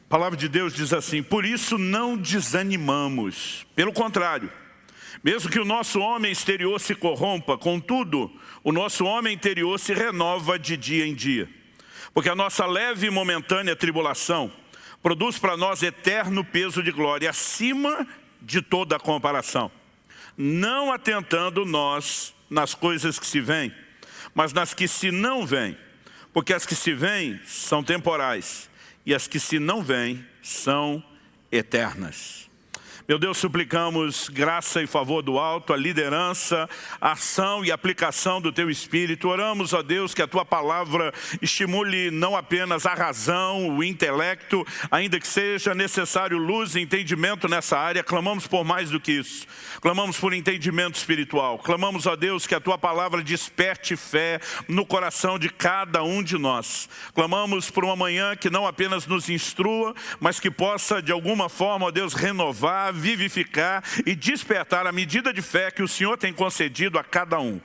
A palavra de Deus diz assim: por isso não desanimamos. Pelo contrário, mesmo que o nosso homem exterior se corrompa, contudo, o nosso homem interior se renova de dia em dia. Porque a nossa leve e momentânea tribulação produz para nós eterno peso de glória, acima de toda comparação. Não atentando nós nas coisas que se veem, mas nas que se não veem. Porque as que se veem são temporais, e as que se não veem são eternas. Meu Deus, suplicamos graça e favor do alto, a liderança, a ação e aplicação do Teu Espírito. Oramos, ó Deus, que a Tua palavra estimule não apenas a razão, o intelecto, ainda que seja necessário luz e entendimento nessa área. Clamamos por mais do que isso. Clamamos por entendimento espiritual. Clamamos, ó Deus, que a Tua palavra desperte fé no coração de cada um de nós. Clamamos por uma manhã que não apenas nos instrua, mas que possa, de alguma forma, ó Deus, renovar, vivificar e despertar a medida de fé que o Senhor tem concedido a cada um.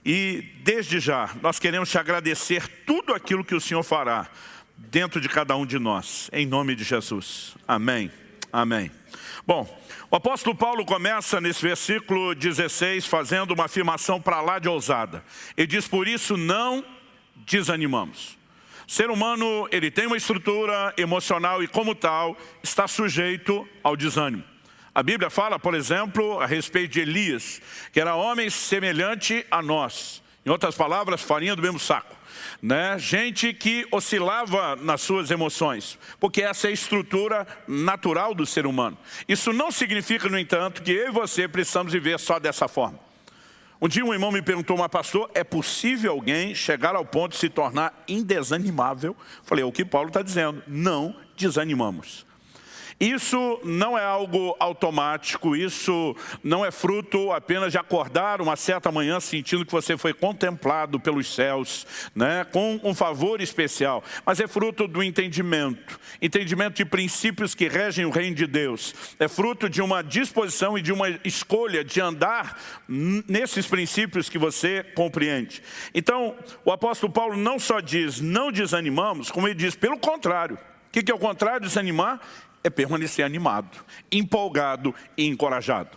E desde já, nós queremos te agradecer tudo aquilo que o Senhor fará dentro de cada um de nós, em nome de Jesus. Amém. Amém. Bom, o apóstolo Paulo começa nesse versículo 16 fazendo uma afirmação para lá de ousada. Ele diz: por isso não desanimamos. O ser humano, ele tem uma estrutura emocional e como tal, está sujeito ao desânimo. A Bíblia fala, por exemplo, a respeito de Elias, que era homem semelhante a nós. Em outras palavras, farinha do mesmo saco. Gente que oscilava nas suas emoções, porque essa é a estrutura natural do ser humano. Isso não significa, no entanto, que eu e você precisamos viver só dessa forma. Um dia um irmão me perguntou: mas pastor, é possível alguém chegar ao ponto de se tornar indesanimável? Falei: é o que Paulo está dizendo, não desanimamos. Isso não é algo automático, isso não é fruto apenas de acordar uma certa manhã sentindo que você foi contemplado pelos céus, com um favor especial, mas é fruto do entendimento de princípios que regem o reino de Deus. É fruto de uma disposição e de uma escolha de andar nesses princípios que você compreende. Então, o apóstolo Paulo não só diz não desanimamos, como ele diz pelo contrário. O que é o contrário de desanimar? É permanecer animado, empolgado e encorajado.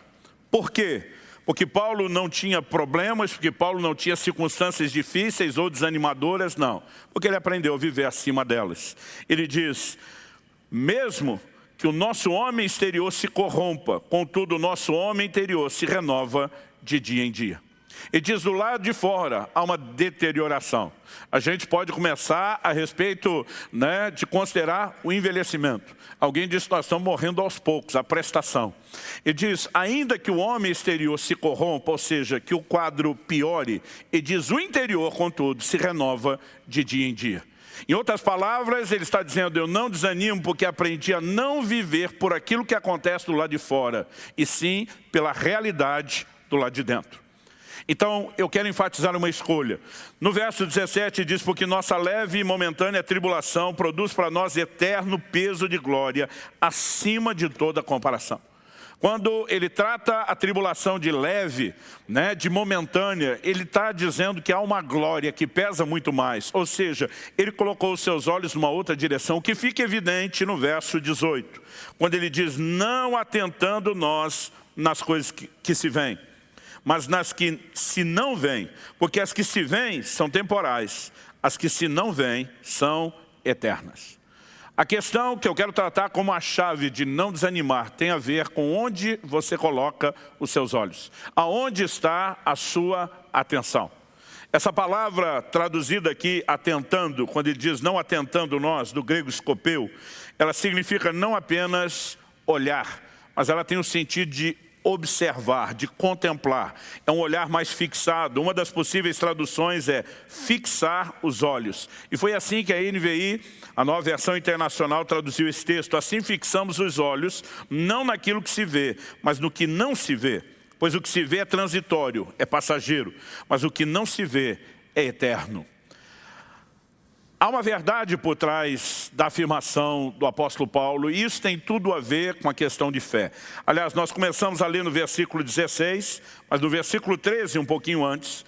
Por quê? Porque Paulo não tinha problemas, porque Paulo não tinha circunstâncias difíceis ou desanimadoras, não. Porque ele aprendeu a viver acima delas. Ele diz: mesmo que o nosso homem exterior se corrompa, contudo o nosso homem interior se renova de dia em dia. E diz: do lado de fora há uma deterioração. A gente pode começar a respeito de considerar o envelhecimento. Alguém diz que nós estamos morrendo aos poucos, a prestação. E diz: ainda que o homem exterior se corrompa, ou seja, que o quadro piore, e diz: o interior, contudo, se renova de dia em dia. Em outras palavras, ele está dizendo: eu não desanimo porque aprendi a não viver por aquilo que acontece do lado de fora, e sim pela realidade do lado de dentro. Então, eu quero enfatizar uma escolha. No verso 17 diz: porque nossa leve e momentânea tribulação produz para nós eterno peso de glória, acima de toda comparação. Quando ele trata a tribulação de leve, de momentânea, ele está dizendo que há uma glória que pesa muito mais. Ou seja, ele colocou os seus olhos numa outra direção, o que fica evidente no verso 18. Quando ele diz: não atentando nós nas coisas que se veem, mas nas que se não veem, porque as que se veem são temporais, as que se não veem são eternas. A questão que eu quero tratar como a chave de não desanimar tem a ver com onde você coloca os seus olhos. Aonde está a sua atenção? Essa palavra traduzida aqui, atentando, quando ele diz não atentando nós, do grego skopeu, ela significa não apenas olhar, mas ela tem o sentido de observar, de contemplar. É um olhar mais fixado. Uma das possíveis traduções é fixar os olhos. E foi assim que a NVI, a Nova Versão Internacional, traduziu esse texto. Assim fixamos os olhos, não naquilo que se vê, mas no que não se vê. Pois o que se vê é transitório, é passageiro, mas o que não se vê é eterno. Há uma verdade por trás da afirmação do apóstolo Paulo, e isso tem tudo a ver com a questão de fé. Aliás, nós começamos a ler no versículo 16, mas no versículo 13, um pouquinho antes,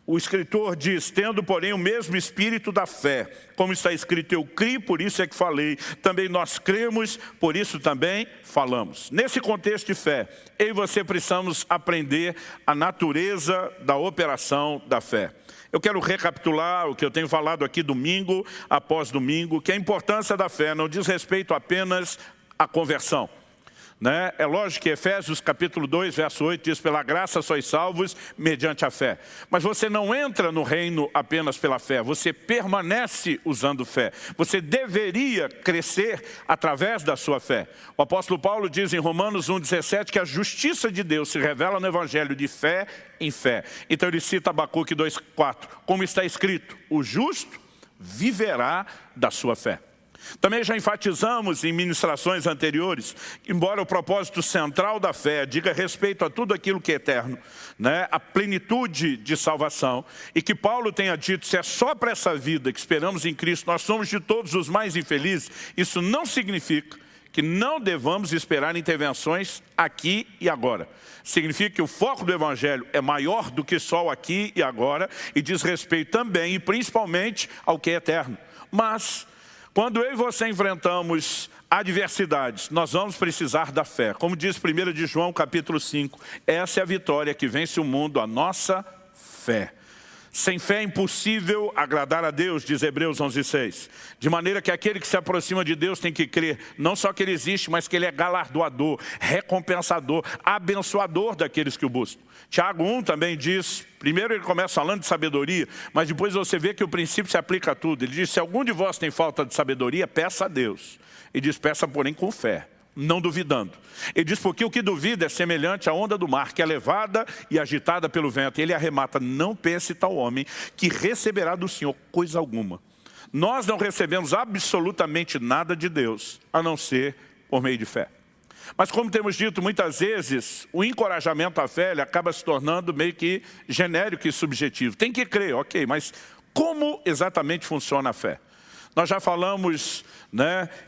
O escritor diz, tendo, porém, o mesmo espírito da fé. Como está escrito, eu criei, por isso é que falei. Também nós cremos, por isso também falamos. Nesse contexto de fé, eu e você precisamos aprender a natureza da operação da fé. Eu quero recapitular o que eu tenho falado aqui domingo após domingo, que a importância da fé não diz respeito apenas à conversão. É lógico que Efésios capítulo 2, verso 8 diz, pela graça sois salvos mediante a fé. Mas você não entra no reino apenas pela fé, você permanece usando fé. Você deveria crescer através da sua fé. O apóstolo Paulo diz em Romanos 1,17 que a justiça de Deus se revela no evangelho de fé em fé. Então ele cita Abacuque 2,4, como está escrito, o justo viverá da sua fé. Também já enfatizamos em ministrações anteriores, embora o propósito central da fé diga respeito a tudo aquilo que é eterno, a plenitude de salvação, e que Paulo tenha dito, se é só para essa vida que esperamos em Cristo, nós somos de todos os mais infelizes, isso não significa que não devamos esperar intervenções aqui e agora. Significa que o foco do Evangelho é maior do que só o aqui e agora, e diz respeito também e principalmente ao que é eterno. Mas quando eu e você enfrentamos adversidades, nós vamos precisar da fé. Como diz 1 de João capítulo 5, essa é a vitória que vence o mundo, a nossa fé. Sem fé é impossível agradar a Deus, diz Hebreus 11,6. De maneira que aquele que se aproxima de Deus tem que crer, não só que Ele existe, mas que Ele é galardoador, recompensador, abençoador daqueles que o buscam. Tiago 1 também diz, primeiro ele começa falando de sabedoria, mas depois você vê que o princípio se aplica a tudo. Ele diz, se algum de vós tem falta de sabedoria, peça a Deus. E diz, peça porém com fé, não duvidando. Ele diz, porque o que duvida é semelhante à onda do mar, que é levada e agitada pelo vento. E ele arremata, não pense tal homem, que receberá do Senhor coisa alguma. Nós não recebemos absolutamente nada de Deus, a não ser por meio de fé. Mas como temos dito muitas vezes, o encorajamento à fé ele acaba se tornando meio que genérico e subjetivo. Tem que crer, ok, mas como exatamente funciona a fé? Nós já falamos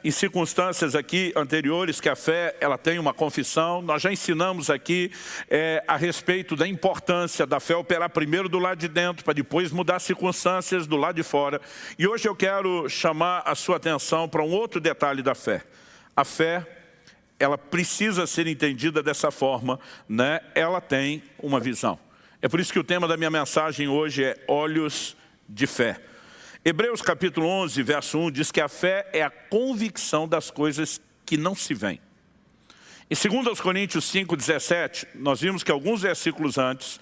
em circunstâncias aqui anteriores que a fé ela tem uma confissão. Nós já ensinamos aqui a respeito da importância da fé operar primeiro do lado de dentro, para depois mudar as circunstâncias do lado de fora. E hoje eu quero chamar a sua atenção para um outro detalhe da fé. A fé, ela precisa ser entendida dessa forma, ela tem uma visão. É por isso que o tema da minha mensagem hoje é olhos de fé. Hebreus capítulo 11, verso 1, diz que a fé é a convicção das coisas que não se veem. Em 2 Coríntios 5, 17, nós vimos que alguns versículos antes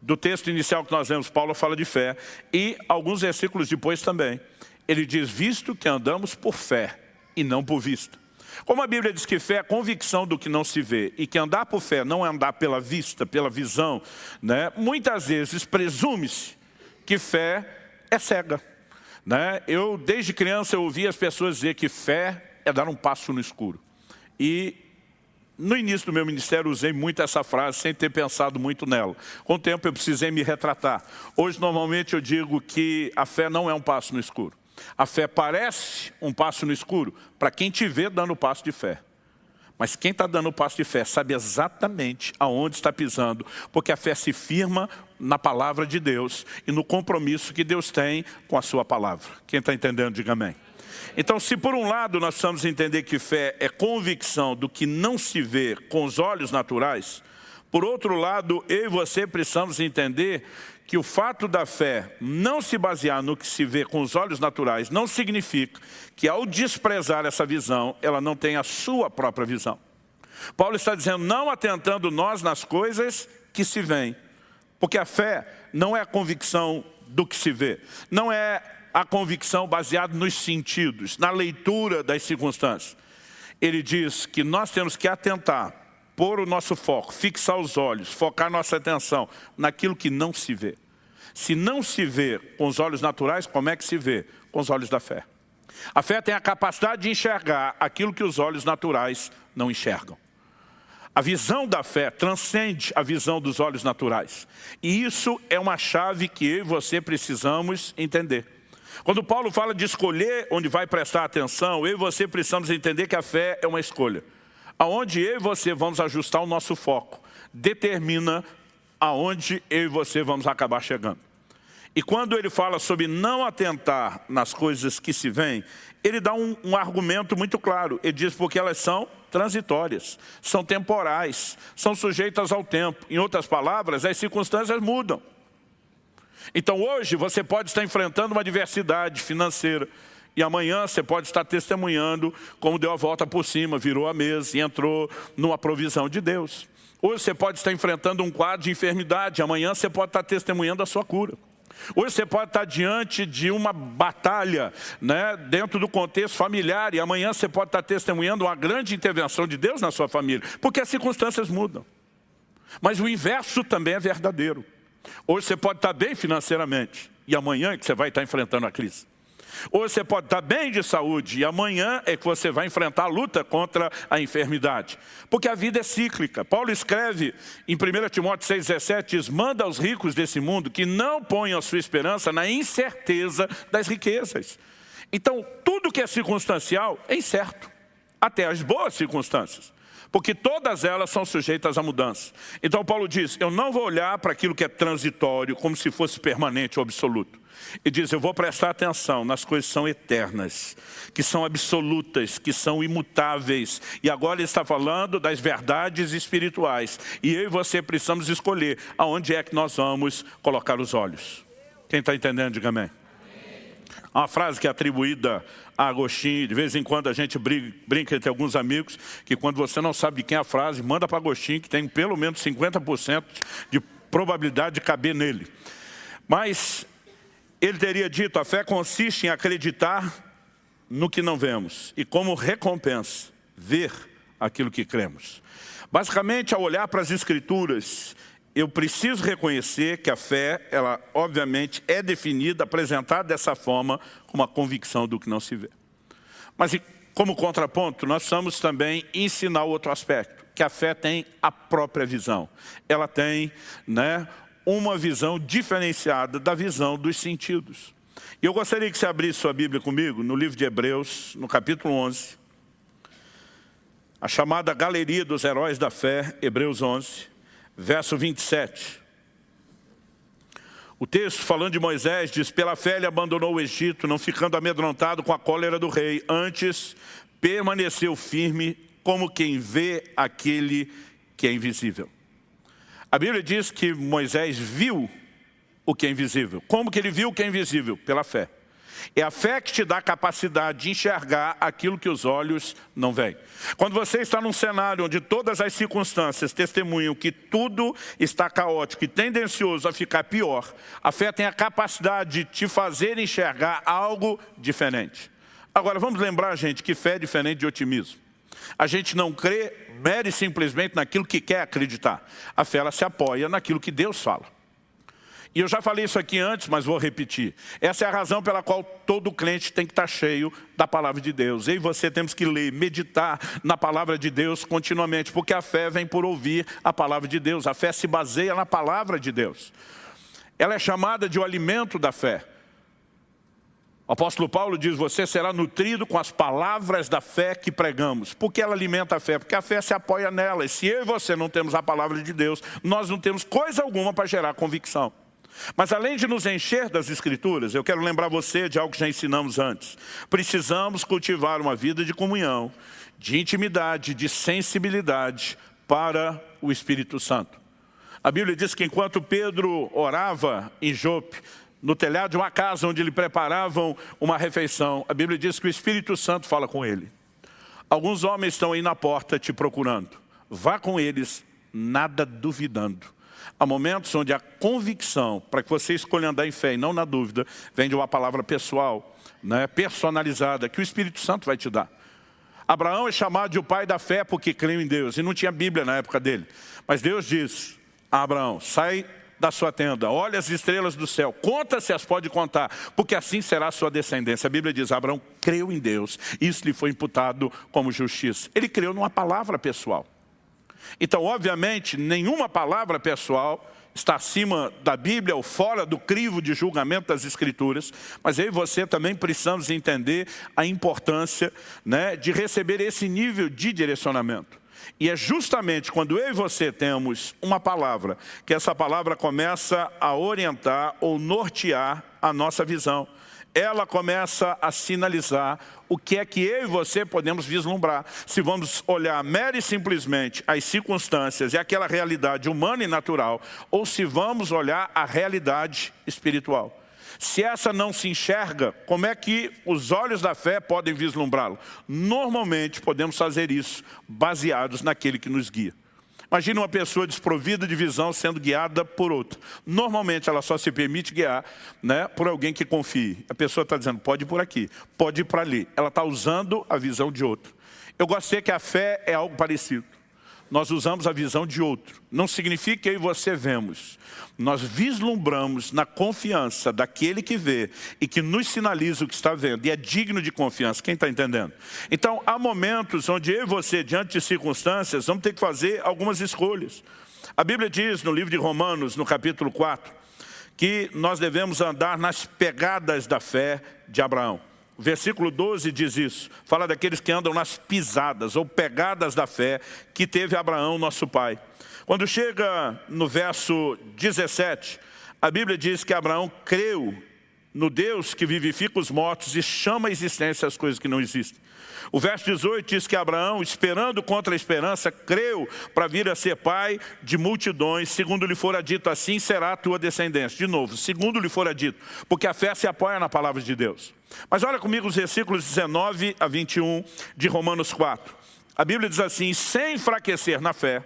do texto inicial que nós lemos, Paulo fala de fé, e alguns versículos depois também. Ele diz, visto que andamos por fé e não por vista. Como a Bíblia diz que fé é a convicção do que não se vê, e que andar por fé não é andar pela vista, pela visão, muitas vezes presume-se que fé é cega. Eu, desde criança, eu ouvi as pessoas dizer que fé é dar um passo no escuro. E no início do meu ministério usei muito essa frase, sem ter pensado muito nela. Com o tempo eu precisei me retratar. Hoje, normalmente, eu digo que a fé não é um passo no escuro. A fé parece um passo no escuro para quem te vê dando passo de fé. Mas quem está dando o passo de fé sabe exatamente aonde está pisando, porque a fé se firma na palavra de Deus e no compromisso que Deus tem com a sua palavra. Quem está entendendo, diga amém. Então, se por um lado nós precisamos entender que fé é convicção do que não se vê com os olhos naturais, por outro lado, eu e você precisamos entender que o fato da fé não se basear no que se vê com os olhos naturais não significa que ao desprezar essa visão, ela não tem a sua própria visão. Paulo está dizendo, não atentando nós nas coisas que se veem, porque a fé não é a convicção do que se vê, não é a convicção baseada nos sentidos, na leitura das circunstâncias. Ele diz que nós temos que atentar, pôr o nosso foco, fixar os olhos, focar nossa atenção naquilo que não se vê. Se não se vê com os olhos naturais, como é que se vê? Com os olhos da fé. A fé tem a capacidade de enxergar aquilo que os olhos naturais não enxergam. A visão da fé transcende a visão dos olhos naturais. E isso é uma chave que eu e você precisamos entender. Quando Paulo fala de escolher onde vai prestar atenção, eu e você precisamos entender que a fé é uma escolha. Aonde eu e você vamos ajustar o nosso foco, determina aonde eu e você vamos acabar chegando. E quando ele fala sobre não atentar nas coisas que se veem, ele dá um argumento muito claro. Ele diz porque elas são transitórias, são temporais, são sujeitas ao tempo. Em outras palavras, as circunstâncias mudam. Então hoje você pode estar enfrentando uma adversidade financeira e amanhã você pode estar testemunhando como deu a volta por cima, virou a mesa e entrou numa provisão de Deus. Hoje você pode estar enfrentando um quadro de enfermidade, amanhã você pode estar testemunhando a sua cura. Hoje você pode estar diante de uma batalha, né, dentro do contexto familiar, e amanhã você pode estar testemunhando uma grande intervenção de Deus na sua família, porque as circunstâncias mudam. Mas o inverso também é verdadeiro. Hoje você pode estar bem financeiramente, e amanhã é que você vai estar enfrentando a crise. Hoje você pode estar bem de saúde e amanhã é que você vai enfrentar a luta contra a enfermidade. Porque a vida é cíclica. Paulo escreve em 1 Timóteo 6,17, diz: manda aos ricos desse mundo que não ponham a sua esperança na incerteza das riquezas. Então, tudo que é circunstancial é incerto, até as boas circunstâncias. Porque todas elas são sujeitas à mudança. Então Paulo diz, eu não vou olhar para aquilo que é transitório como se fosse permanente ou absoluto. E diz, eu vou prestar atenção nas coisas que são eternas, que são absolutas, que são imutáveis. E agora ele está falando das verdades espirituais. E eu e você precisamos escolher aonde é que nós vamos colocar os olhos. Quem está entendendo, diga amém. Há uma frase que é atribuída a Agostinho, de vez em quando a gente brinca entre alguns amigos, que quando você não sabe de quem é a frase, manda para Agostinho, que tem pelo menos 50% de probabilidade de caber nele. Mas ele teria dito, a fé consiste em acreditar no que não vemos e como recompensa, ver aquilo que cremos. Basicamente, ao olhar para as Escrituras, eu preciso reconhecer que a fé, ela obviamente é definida, apresentada dessa forma, como a convicção do que não se vê. Mas como contraponto, nós precisamos também ensinar outro aspecto, que a fé tem a própria visão. Ela tem, uma visão diferenciada da visão dos sentidos. E eu gostaria que você abrisse sua Bíblia comigo, no livro de Hebreus, no capítulo 11, a chamada Galeria dos Heróis da Fé, Hebreus 11, verso 27. O texto, falando de Moisés, diz, pela fé ele abandonou o Egito, não ficando amedrontado com a cólera do rei, antes permaneceu firme como quem vê aquele que é invisível. A Bíblia diz que Moisés viu o que é invisível. Como que ele viu o que é invisível? Pela fé. É a fé que te dá a capacidade de enxergar aquilo que os olhos não veem. Quando você está num cenário onde todas as circunstâncias testemunham que tudo está caótico e tendencioso a ficar pior, a fé tem a capacidade de te fazer enxergar algo diferente. Agora, vamos lembrar, gente, que fé é diferente de otimismo. A gente não crê mere simplesmente naquilo que quer acreditar. A fé, ela se apoia naquilo que Deus fala. E eu já falei isso aqui antes, mas vou repetir. Essa é a razão pela qual todo crente tem que estar cheio da palavra de Deus. Eu e você temos que ler, meditar na palavra de Deus continuamente, porque a fé vem por ouvir a palavra de Deus. A fé se baseia na palavra de Deus. Ela é chamada de o alimento da fé. O apóstolo Paulo diz, você será nutrido com as palavras da fé que pregamos. Por que ela alimenta a fé? Porque a fé se apoia nela. E se eu e você não temos a palavra de Deus, nós não temos coisa alguma para gerar convicção. Mas além de nos encher das Escrituras, eu quero lembrar você de algo que já ensinamos antes. Precisamos cultivar uma vida de comunhão, de intimidade, de sensibilidade para o Espírito Santo. A Bíblia diz que enquanto Pedro orava em Jope, no telhado de uma casa onde lhe preparavam uma refeição, a Bíblia diz que o Espírito Santo fala com ele. Alguns homens estão aí na porta te procurando. Vá com eles, nada duvidando. Há momentos onde a convicção, para que você escolha andar em fé e não na dúvida, vem de uma palavra pessoal, personalizada, que o Espírito Santo vai te dar. Abraão é chamado de o pai da fé porque creu em Deus, e não tinha Bíblia na época dele. Mas Deus diz a Abraão, sai da sua tenda, olha as estrelas do céu, conta se as pode contar, porque assim será a sua descendência. A Bíblia diz, Abraão creu em Deus, isso lhe foi imputado como justiça. Ele creu numa palavra pessoal. Então, obviamente, nenhuma palavra pessoal está acima da Bíblia ou fora do crivo de julgamento das Escrituras, mas eu e você também precisamos entender a importância de receber esse nível de direcionamento. E é justamente quando eu e você temos uma palavra, que essa palavra começa a orientar ou nortear a nossa visão. Ela começa a sinalizar o que é que eu e você podemos vislumbrar. Se vamos olhar mera e simplesmente as circunstâncias e aquela realidade humana e natural, ou se vamos olhar a realidade espiritual. Se essa não se enxerga, como é que os olhos da fé podem vislumbrá-lo? Normalmente podemos fazer isso baseados naquele que nos guia. Imagina uma pessoa desprovida de visão sendo guiada por outra. Normalmente ela só se permite guiar, né, por alguém que confie. A pessoa está dizendo, pode ir por aqui, pode ir para ali. Ela está usando a visão de outro. Eu gostei que a fé é algo parecido. Nós usamos a visão de outro. Não significa que eu e você vemos. Nós vislumbramos na confiança daquele que vê e que nos sinaliza o que está vendo. E é digno de confiança. Quem está entendendo? Então, há momentos onde eu e você, diante de circunstâncias, vamos ter que fazer algumas escolhas. A Bíblia diz no livro de Romanos, no capítulo 4, que nós devemos andar nas pegadas da fé de Abraão. O versículo 12 diz isso, fala daqueles que andam nas pisadas ou pegadas da fé que teve Abraão, nosso pai. Quando chega no verso 17, a Bíblia diz que Abraão creu no Deus que vivifica os mortos e chama à existência as coisas que não existem. O verso 18 diz que Abraão, esperando contra a esperança, creu para vir a ser pai de multidões, segundo lhe fora dito, assim será a tua descendência. De novo, segundo lhe fora dito, porque a fé se apoia na palavra de Deus. Mas olha comigo os versículos 19 a 21 de Romanos 4. A Bíblia diz assim, sem enfraquecer na fé,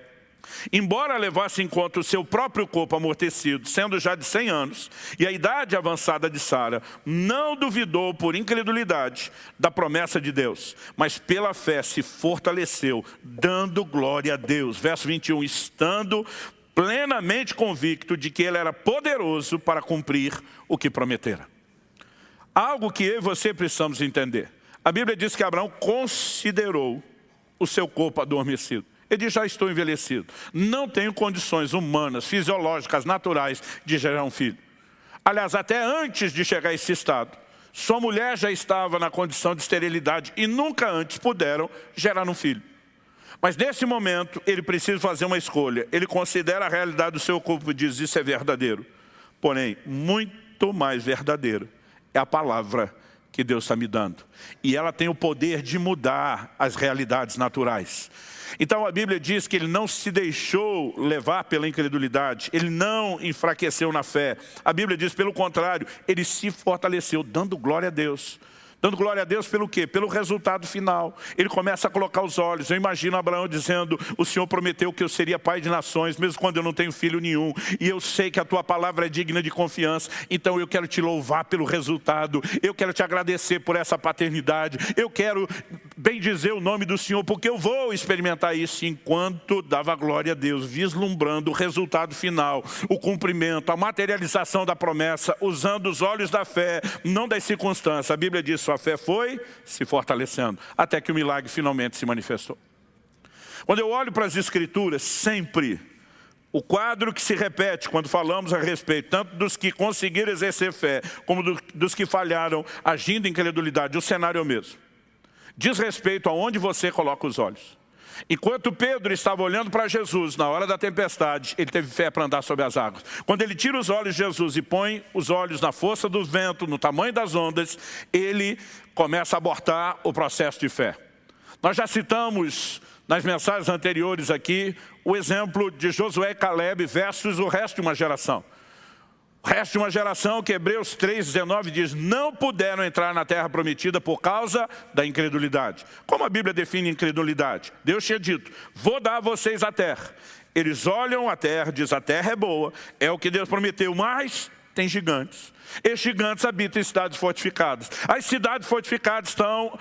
embora levasse em conta o seu próprio corpo amortecido, sendo já de 100 anos, e a idade avançada de Sara, não duvidou por incredulidade da promessa de Deus, mas pela fé se fortaleceu, dando glória a Deus. Verso 21, estando plenamente convicto de que ele era poderoso para cumprir o que prometera. Algo que eu e você precisamos entender. A Bíblia diz que Abraão considerou o seu corpo adormecido. Ele diz, já estou envelhecido. Não tenho condições humanas, fisiológicas, naturais de gerar um filho. Aliás, até antes de chegar a esse estado, sua mulher já estava na condição de esterilidade e nunca antes puderam gerar um filho. Mas nesse momento, ele precisa fazer uma escolha. Ele considera a realidade do seu corpo e diz, isso é verdadeiro. Porém, muito mais verdadeiro é a palavra que Deus está me dando. E ela tem o poder de mudar as realidades naturais. Então a Bíblia diz que ele não se deixou levar pela incredulidade, ele não enfraqueceu na fé. A Bíblia diz, pelo contrário, ele se fortaleceu, dando glória a Deus. Dando glória a Deus pelo quê? Pelo resultado final. Ele começa a colocar os olhos. Eu imagino Abraão dizendo, o Senhor prometeu que eu seria pai de nações, mesmo quando eu não tenho filho nenhum. E eu sei que a tua palavra é digna de confiança. Então eu quero te louvar pelo resultado. Eu quero te agradecer por essa paternidade. Eu quero bendizer o nome do Senhor, porque eu vou experimentar isso enquanto dava glória a Deus, vislumbrando o resultado final, o cumprimento, a materialização da promessa, usando os olhos da fé, não das circunstâncias. A Bíblia diz, sua fé foi se fortalecendo, até que o milagre finalmente se manifestou. Quando eu olho para as Escrituras, sempre o quadro que se repete quando falamos a respeito, tanto dos que conseguiram exercer fé, como dos que falharam agindo em incredulidade, o cenário é o mesmo. Diz respeito aonde você coloca os olhos. Enquanto Pedro estava olhando para Jesus na hora da tempestade, ele teve fé para andar sobre as águas. Quando ele tira os olhos de Jesus e põe os olhos na força do vento, no tamanho das ondas, ele começa a abortar o processo de fé. Nós já citamos nas mensagens anteriores aqui o exemplo de Josué e Caleb versus o resto de uma geração. O resto de uma geração que Hebreus 3,19 diz, não puderam entrar na terra prometida por causa da incredulidade. Como a Bíblia define incredulidade? Deus tinha dito, vou dar a vocês a terra. Eles olham a terra, diz, a terra é boa, é o que Deus prometeu, mas tem gigantes. Esses gigantes habitam em cidades fortificadas. As cidades fortificadas estão,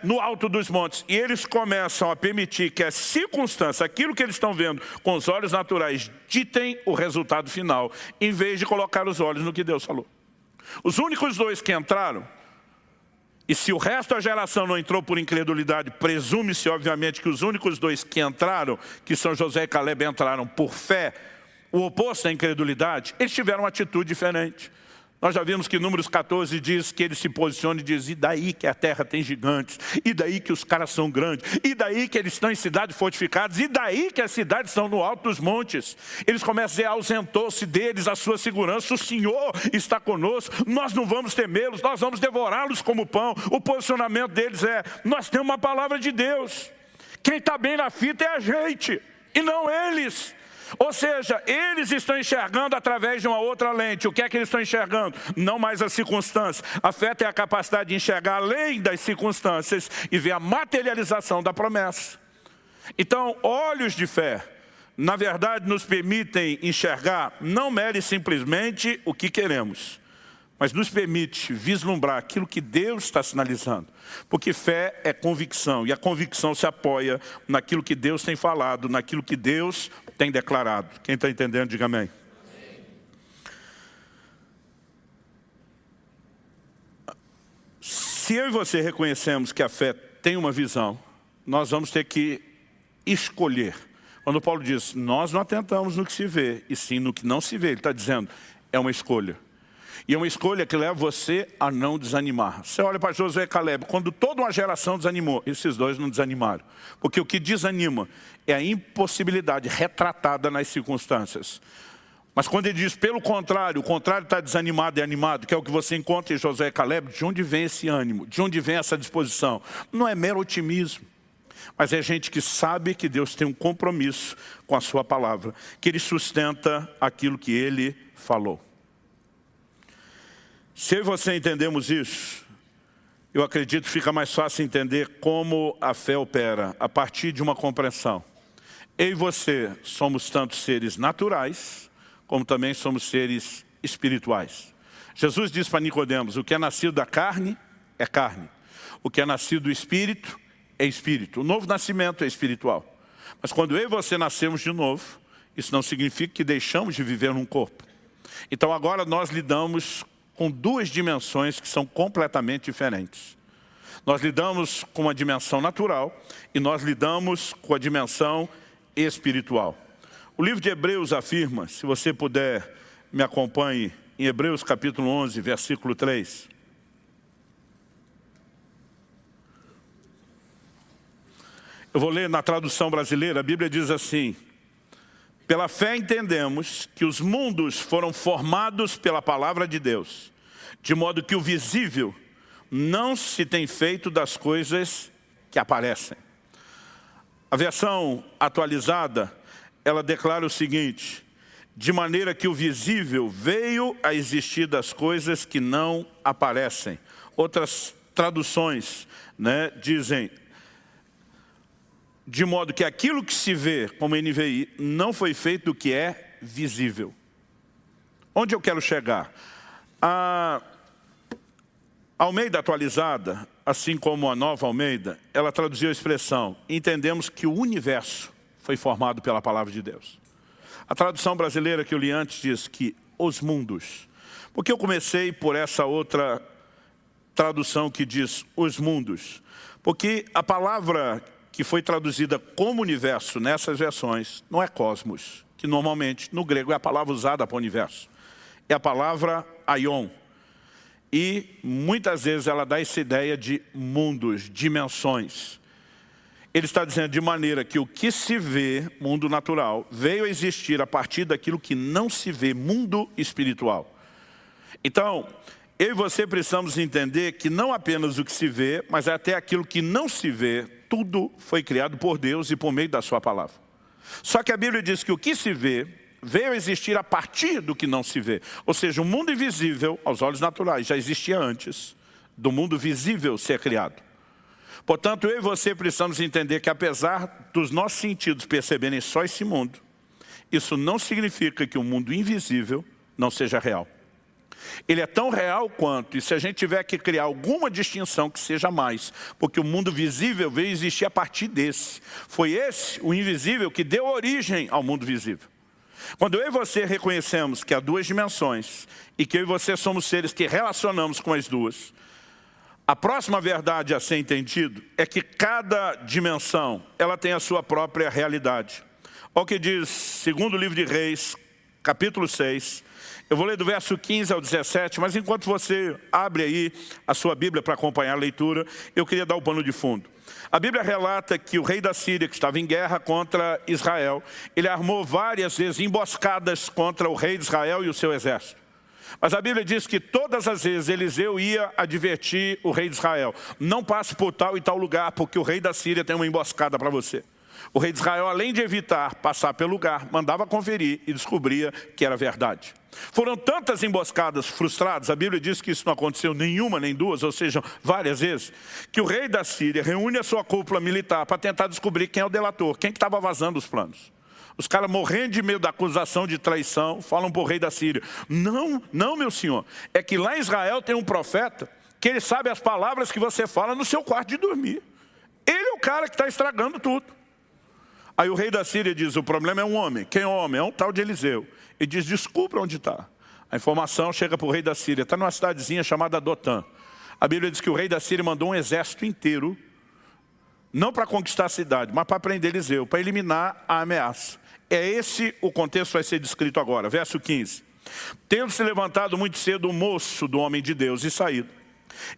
no alto dos montes. E eles começam a permitir que as circunstâncias, aquilo que eles estão vendo com os olhos naturais, ditem o resultado final, em vez de colocar os olhos no que Deus falou. Os únicos dois que entraram, e se o resto da geração não entrou por incredulidade, presume-se obviamente que os únicos dois que entraram, que são Josué e Caleb, entraram por fé, o oposto à incredulidade, eles tiveram uma atitude diferente. Nós já vimos que Números 14 diz que ele se posiciona e diz: e daí que a terra tem gigantes? E daí que os caras são grandes? E daí que eles estão em cidades fortificadas? E daí que as cidades estão no alto dos montes? Eles começam a dizer: ausentou-se deles a sua segurança, o Senhor está conosco, nós não vamos temê-los, nós vamos devorá-los como pão. O posicionamento deles é: nós temos uma palavra de Deus. Quem está bem na fita é a gente, e não eles. Ou seja, eles estão enxergando através de uma outra lente. O que é que eles estão enxergando? Não mais as circunstâncias. A fé tem a capacidade de enxergar além das circunstâncias e ver a materialização da promessa. Então, olhos de fé, na verdade, nos permitem enxergar não mere simplesmente o que queremos, mas nos permite vislumbrar aquilo que Deus está sinalizando. Porque fé é convicção, e a convicção se apoia naquilo que Deus tem falado, naquilo que Deus tem declarado. Quem está entendendo, diga amém. Se eu e você reconhecemos que a fé tem uma visão, nós vamos ter que escolher. Quando Paulo diz: nós não atentamos no que se vê, e sim no que não se vê, ele está dizendo, é uma escolha. E é uma escolha que leva você a não desanimar. Você olha para Josué e Caleb, quando toda uma geração desanimou, esses dois não desanimaram. Porque o que desanima é a impossibilidade retratada nas circunstâncias. Mas quando ele diz, pelo contrário, o contrário está desanimado e animado, que é o que você encontra em Josué e Caleb, de onde vem esse ânimo? De onde vem essa disposição? Não é mero otimismo, mas é gente que sabe que Deus tem um compromisso com a sua palavra, que Ele sustenta aquilo que Ele falou. Se eu e você entendemos isso, eu acredito que fica mais fácil entender como a fé opera a partir de uma compreensão. Eu e você somos tanto seres naturais, como também somos seres espirituais. Jesus disse para Nicodemos: o que é nascido da carne é carne. O que é nascido do espírito é espírito. O novo nascimento é espiritual. Mas quando eu e você nascemos de novo, isso não significa que deixamos de viver num corpo. Então agora nós lidamos com duas dimensões que são completamente diferentes. Nós lidamos com a dimensão natural e nós lidamos com a dimensão espiritual. O livro de Hebreus afirma, se você puder, me acompanhe, em Hebreus capítulo 11, versículo 3. Eu vou ler na tradução brasileira, a Bíblia diz assim: pela fé entendemos que os mundos foram formados pela palavra de Deus, de modo que o visível não se tem feito das coisas que aparecem. A versão atualizada, ela declara o seguinte: de maneira que o visível veio a existir das coisas que não aparecem. Outras traduções, dizem: de modo que aquilo que se vê, como NVI, não foi feito do que é visível. Onde eu quero chegar? A Almeida atualizada, assim como a Nova Almeida, ela traduziu a expressão: entendemos que o universo foi formado pela palavra de Deus. A tradução brasileira que eu li antes diz que os mundos. Porque eu comecei por essa outra tradução que diz os mundos? Porque a palavra que foi traduzida como universo nessas versões não é cosmos, que normalmente no grego é a palavra usada para o universo. É a palavra aion. E muitas vezes ela dá essa ideia de mundos, dimensões. Ele está dizendo de maneira que o que se vê, mundo natural, veio a existir a partir daquilo que não se vê, mundo espiritual. Então, eu e você precisamos entender que não apenas o que se vê, mas até aquilo que não se vê, tudo foi criado por Deus e por meio da sua palavra. Só que a Bíblia diz que o que se vê veio a existir a partir do que não se vê. Ou seja, o mundo invisível, aos olhos naturais, já existia antes do mundo visível ser criado. Portanto, eu e você precisamos entender que apesar dos nossos sentidos perceberem só esse mundo, isso não significa que o mundo invisível não seja real. Ele é tão real quanto, e se a gente tiver que criar alguma distinção que seja mais, porque o mundo visível veio existir a partir desse. Foi esse, o invisível, que deu origem ao mundo visível. Quando eu e você reconhecemos que há duas dimensões, e que eu e você somos seres que relacionamos com as duas, a próxima verdade a ser entendido é que cada dimensão, ela tem a sua própria realidade. Olha o que diz, segundo o livro de Reis, capítulo 6, Eu vou ler do verso 15 ao 17, mas enquanto você abre aí a sua Bíblia para acompanhar a leitura, eu queria dar o pano de fundo. A Bíblia relata que o rei da Síria, que estava em guerra contra Israel, ele armou várias vezes emboscadas contra o rei de Israel e o seu exército. Mas a Bíblia diz que todas as vezes Eliseu ia advertir o rei de Israel: não passe por tal e tal lugar, porque o rei da Síria tem uma emboscada para você. O rei de Israel, além de evitar passar pelo lugar, mandava conferir e descobria que era verdade. Foram tantas emboscadas frustradas, a Bíblia diz que isso não aconteceu nenhuma nem duas, ou seja, várias vezes, que o rei da Síria reúne a sua cúpula militar para tentar descobrir quem é o delator, quem que estava vazando os planos. Os caras, morrendo de medo da acusação de traição, falam para o rei da Síria: não, meu senhor, é que lá em Israel tem um profeta que ele sabe as palavras que você fala no seu quarto de dormir. Ele é o cara que está estragando tudo. Aí o rei da Síria diz: o problema é um homem. Quem é o homem? É um tal de Eliseu. Ele diz: descubra onde está. A informação chega para o rei da Síria. Está numa cidadezinha chamada Dotã. A Bíblia diz que o rei da Síria mandou um exército inteiro, não para conquistar a cidade, mas para prender Eliseu, para eliminar a ameaça. É esse o contexto que vai ser descrito agora. Verso 15. Tendo se levantado muito cedo o moço do homem de Deus e saído,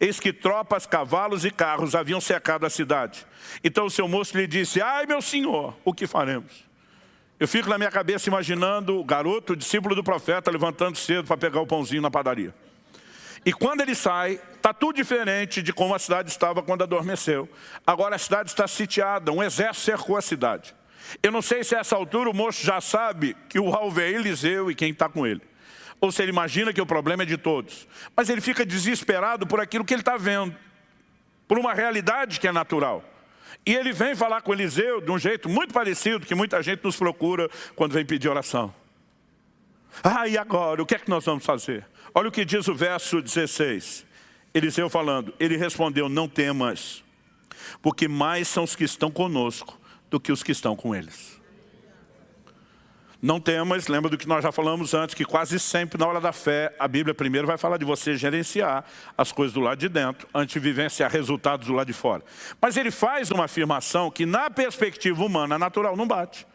eis que tropas, cavalos e carros haviam cercado a cidade. Então o seu moço lhe disse: ai, meu senhor, o que faremos? Eu fico na minha cabeça imaginando o garoto, o discípulo do profeta, levantando cedo para pegar o pãozinho na padaria. E quando ele sai, está tudo diferente de como a cidade estava quando adormeceu. Agora a cidade está sitiada, um exército cercou a cidade. Eu não sei se a essa altura o moço já sabe que o alvo é Eliseu e quem está com ele. Ou se ele imagina que o problema é de todos. Mas ele fica desesperado por aquilo que ele está vendo, por uma realidade que é natural. E ele vem falar com Eliseu de um jeito muito parecido que muita gente nos procura quando vem pedir oração. Ah, e agora? O que é que nós vamos fazer? Olha o que diz o verso 16. Eliseu falando, ele respondeu: não temas, porque mais são os que estão conosco do que os que estão com eles. Não temas, lembra do que nós já falamos antes, que quase sempre na hora da fé, a Bíblia primeiro vai falar de você gerenciar as coisas do lado de dentro, antes de vivenciar resultados do lado de fora. Mas ele faz uma afirmação que na perspectiva humana, natural, não bate.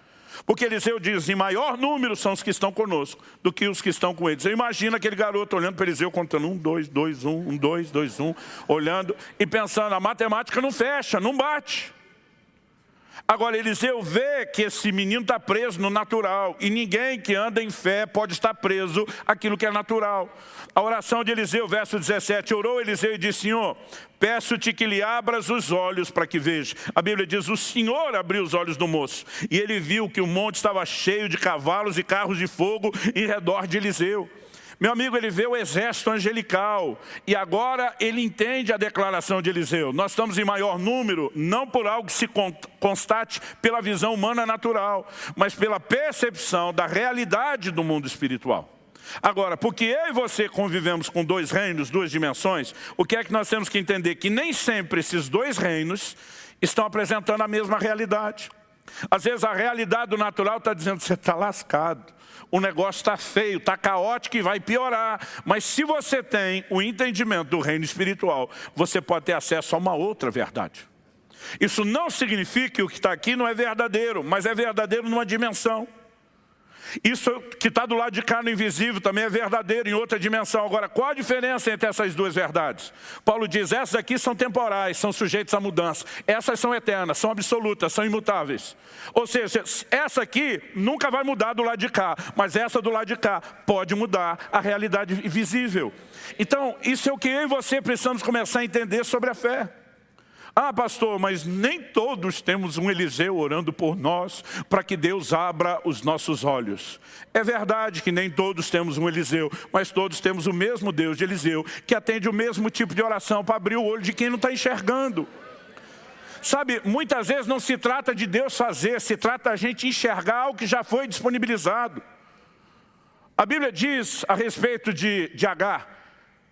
Porque Eliseu diz: em maior número são os que estão conosco do que os que estão com eles. Eu imagino aquele garoto olhando para Eliseu, contando 1, 2, 2, 1, 1, 2, 2, 1, olhando e pensando: a matemática não fecha, não bate. Agora Eliseu vê que esse menino está preso no natural, e ninguém que anda em fé pode estar preso àquilo que é natural. A oração de Eliseu, verso 17, orou Eliseu e disse: Senhor, peço-te que lhe abras os olhos para que veja. A Bíblia diz: o Senhor abriu os olhos do moço, e ele viu que o monte estava cheio de cavalos e carros de fogo em redor de Eliseu. Meu amigo, ele vê o exército angelical e agora ele entende a declaração de Eliseu. Nós estamos em maior número, não por algo que se constate pela visão humana natural, mas pela percepção da realidade do mundo espiritual. Agora, porque eu e você convivemos com dois reinos, duas dimensões, o que é que nós temos que entender? Que nem sempre esses dois reinos estão apresentando a mesma realidade. Às vezes a realidade do natural está dizendo: você está lascado. O negócio está feio, está caótico e vai piorar. Mas se você tem o entendimento do reino espiritual, você pode ter acesso a uma outra verdade. Isso não significa que o que está aqui não é verdadeiro, mas é verdadeiro numa dimensão. Isso que está do lado de cá no invisível também é verdadeiro em outra dimensão. Agora, qual a diferença entre essas duas verdades? Paulo diz: essas aqui são temporais, são sujeitas à mudança. Essas são eternas, são absolutas, são imutáveis. Ou seja, essa aqui nunca vai mudar do lado de cá, mas essa do lado de cá pode mudar a realidade visível. Então, isso é o que eu e você precisamos começar a entender sobre a fé. Ah, pastor, mas nem todos temos um Eliseu orando por nós para que Deus abra os nossos olhos. É verdade que nem todos temos um Eliseu, mas todos temos o mesmo Deus de Eliseu, que atende o mesmo tipo de oração para abrir o olho de quem não está enxergando. Sabe, muitas vezes não se trata de Deus fazer, se trata da gente enxergar o que já foi disponibilizado. A Bíblia diz a respeito de Agar,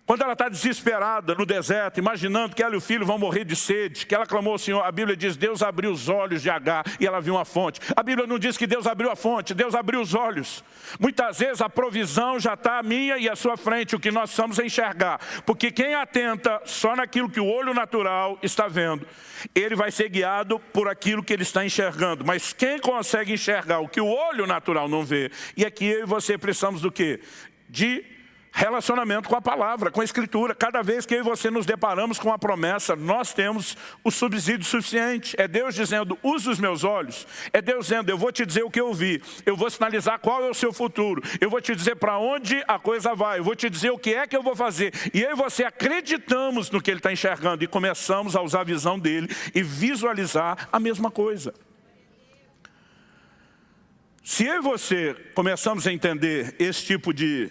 quando ela está desesperada no deserto, imaginando que ela e o filho vão morrer de sede, que ela clamou ao Senhor, a Bíblia diz: Deus abriu os olhos de Agar e ela viu uma fonte. A Bíblia não diz que Deus abriu a fonte, Deus abriu os olhos. Muitas vezes a provisão já está à minha e à sua frente, o que nós precisamos é enxergar. Porque quem atenta só naquilo que o olho natural está vendo, ele vai ser guiado por aquilo que ele está enxergando. Mas quem consegue enxergar o que o olho natural não vê, e aqui eu e você precisamos do quê? de relacionamento com a palavra, com a Escritura. Cada vez que eu e você nos deparamos com a promessa, nós temos o subsídio suficiente. É Deus dizendo, usa os meus olhos. É Deus dizendo, eu vou te dizer o que eu vi. Eu vou sinalizar qual é o seu futuro. Eu vou te dizer para onde a coisa vai. Eu vou te dizer o que é que eu vou fazer. E eu e você acreditamos no que Ele está enxergando e começamos a usar a visão dele e visualizar a mesma coisa. Se eu e você começamos a entender esse tipo de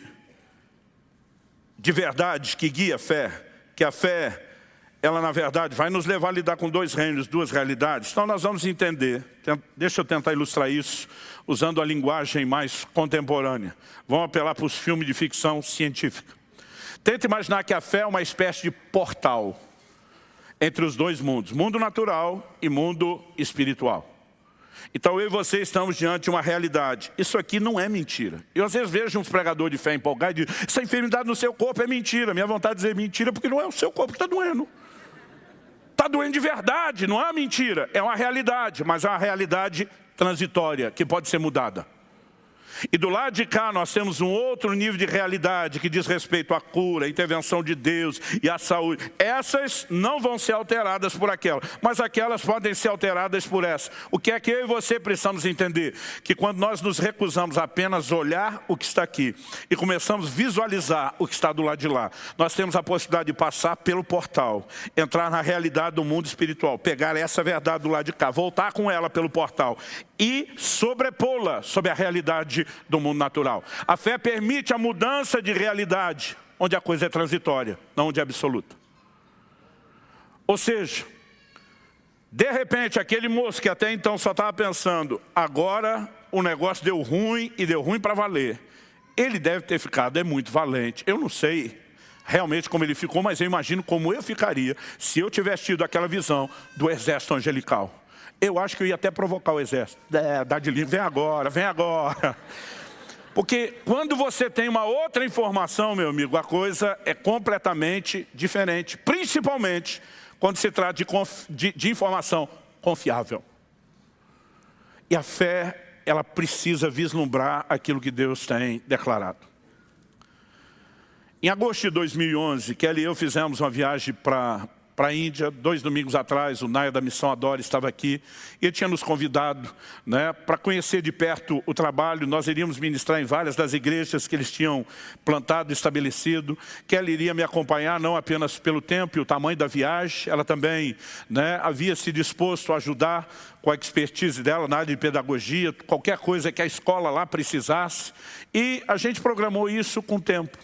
verdade que guia a fé, que a fé, ela na verdade vai nos levar a lidar com dois reinos, duas realidades. Então nós vamos entender, deixa eu tentar ilustrar isso, usando a linguagem mais contemporânea. Vamos apelar para os filmes de ficção científica. Tenta imaginar que a fé é uma espécie de portal entre os dois mundos, mundo natural e mundo espiritual. Então eu e você estamos diante de uma realidade. Isso aqui não é mentira. Eu às vezes vejo uns pregadores de fé empolgados e dizem, essa enfermidade no seu corpo é mentira. Minha vontade de dizer mentira porque não é o seu corpo que está doendo. Está doendo de verdade, não é mentira. É uma realidade, mas é uma realidade transitória que pode ser mudada. E do lado de cá nós temos um outro nível de realidade que diz respeito à cura, à intervenção de Deus e à saúde. Essas não vão ser alteradas por aquelas, mas aquelas podem ser alteradas por essa. O que é que eu e você precisamos entender? Que quando nós nos recusamos a apenas olhar o que está aqui e começamos a visualizar o que está do lado de lá, nós temos a possibilidade de passar pelo portal, entrar na realidade do mundo espiritual, pegar essa verdade do lado de cá, voltar com ela pelo portal e sobrepô-la sobre a realidade do mundo natural. A fé permite a mudança de realidade, onde a coisa é transitória, não onde é absoluta. Ou seja, de repente, aquele moço que até então só estava pensando, agora o negócio deu ruim e deu ruim para valer. Ele deve ter ficado, é muito valente. Eu não sei realmente como ele ficou, mas eu imagino como eu ficaria se eu tivesse tido aquela visão do exército angelical. Eu acho que eu ia até provocar o exército. Dá de livre, vem agora, vem agora. Porque quando você tem uma outra informação, meu amigo, a coisa é completamente diferente. Principalmente quando se trata de informação confiável. E a fé, ela precisa vislumbrar aquilo que Deus tem declarado. Em agosto de 2011, Kelly e eu fizemos uma viagem para a Índia. 2 domingos atrás, o Naya da Missão Adore estava aqui. E ele tinha nos convidado, né, para conhecer de perto o trabalho. Nós iríamos ministrar em várias das igrejas que eles tinham plantado e estabelecido. Kelly iria me acompanhar, não apenas pelo tempo e o tamanho da viagem. Ela também, né, havia se disposto a ajudar com a expertise dela na área de pedagogia, qualquer coisa que a escola lá precisasse. E a gente programou isso com o tempo.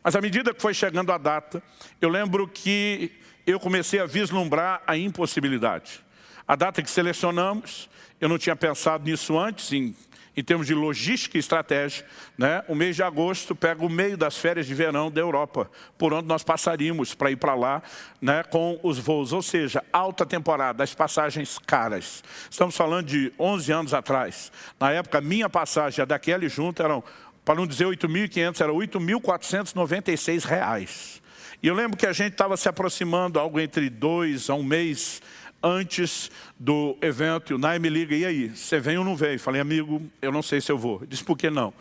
Mas à medida que foi chegando a data, eu lembro que eu comecei a vislumbrar a impossibilidade. A data que selecionamos, eu não tinha pensado nisso antes, em termos de logística e estratégia, né? O mês de agosto pega o meio das férias de verão da Europa, por onde nós passaríamos para ir para lá, né, com os voos. Ou seja, alta temporada, as passagens caras. Estamos falando de 11 anos atrás. Na época, minha passagem, a daquele junto, eram, para não dizer 8.500, era R$ 8.496. E eu lembro que a gente estava se aproximando algo entre 2 a 1 mês antes do evento. E o Naya me liga, e aí, você vem ou não vem? Eu falei, amigo, eu não sei se eu vou. Ele disse, por que não?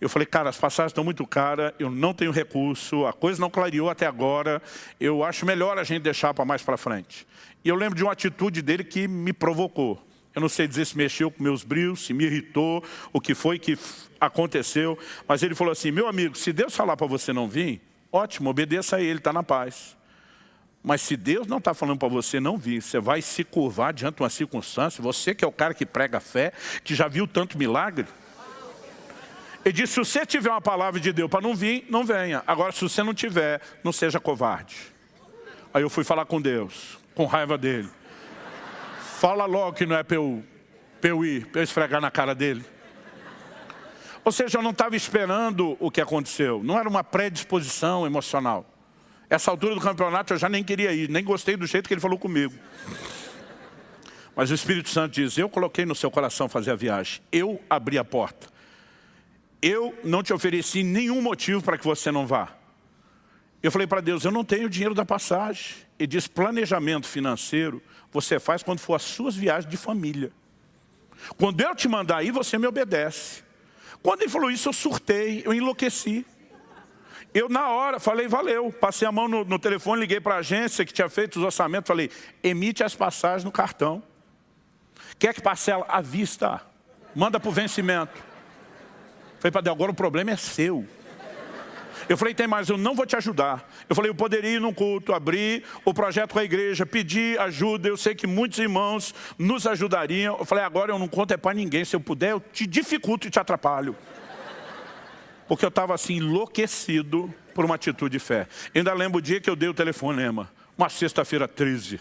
Eu falei, cara, as passagens estão muito caras, eu não tenho recurso, a coisa não clareou até agora, eu acho melhor a gente deixar para mais para frente. E eu lembro de uma atitude dele que me provocou. Eu não sei dizer se mexeu com meus brios, se me irritou, o que foi que aconteceu. Mas ele falou assim, meu amigo, se Deus falar para você não vir, ótimo, obedeça a Ele, está na paz. Mas se Deus não está falando para você não vir, você vai se curvar diante de uma circunstância, você que é o cara que prega fé, que já viu tanto milagre. Ele disse, se você tiver uma palavra de Deus para não vir, não venha. Agora, se você não tiver, não seja covarde. Aí eu fui falar com Deus, com raiva dele. Fala logo que não é para eu ir, para eu esfregar na cara dele. Ou seja, eu não estava esperando o que aconteceu. Não era uma predisposição emocional. Essa altura do campeonato eu já nem queria ir, nem gostei do jeito que ele falou comigo. Mas o Espírito Santo diz, eu coloquei no seu coração fazer a viagem. Eu abri a porta. Eu não te ofereci nenhum motivo para que você não vá. Eu falei para Deus, eu não tenho dinheiro da passagem. Ele diz, planejamento financeiro você faz quando for as suas viagens de família. Quando eu te mandar ir, você me obedece. Quando ele falou isso, eu surtei, eu enlouqueci. Eu, na hora, falei, valeu. Passei a mão no telefone, liguei para a agência que tinha feito os orçamentos. Falei, emite as passagens no cartão. Quer que parcela à vista? Manda para o vencimento. Falei, padre, agora o problema é seu. Eu falei, tem mais, eu não vou te ajudar. Eu falei, eu poderia ir num culto, abrir o projeto com a igreja, pedir ajuda. Eu sei que muitos irmãos nos ajudariam. Eu falei, agora eu não conto é para ninguém. Se eu puder, eu te dificulto e te atrapalho. Porque eu estava assim, enlouquecido por uma atitude de fé. Ainda lembro o dia que eu dei o telefonema. Uma sexta-feira 13.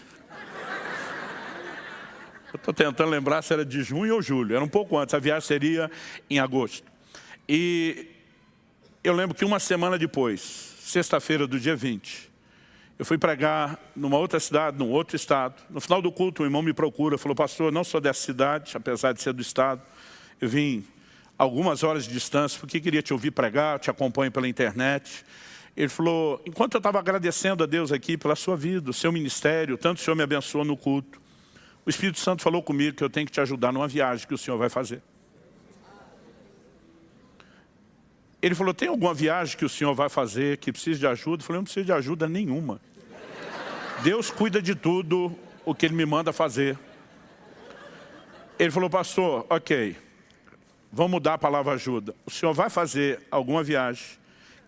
Eu estou tentando lembrar se era de junho ou julho. Era um pouco antes, a viagem seria em agosto. E eu lembro que uma semana depois, sexta-feira do dia 20, eu fui pregar numa outra cidade, num outro estado. No final do culto, um irmão me procura, falou, pastor, eu não sou dessa cidade, apesar de ser do estado. Eu vim algumas horas de distância, porque queria te ouvir pregar, te acompanho pela internet. Ele falou, enquanto eu estava agradecendo a Deus aqui pela sua vida, o seu ministério, tanto o Senhor me abençoou no culto, o Espírito Santo falou comigo que eu tenho que te ajudar numa viagem que o Senhor vai fazer. Ele falou, tem alguma viagem que o Senhor vai fazer que precisa de ajuda? Eu falei, não preciso de ajuda nenhuma. Deus cuida de tudo o que Ele me manda fazer. Ele falou, pastor, ok, vamos mudar a palavra ajuda. O Senhor vai fazer alguma viagem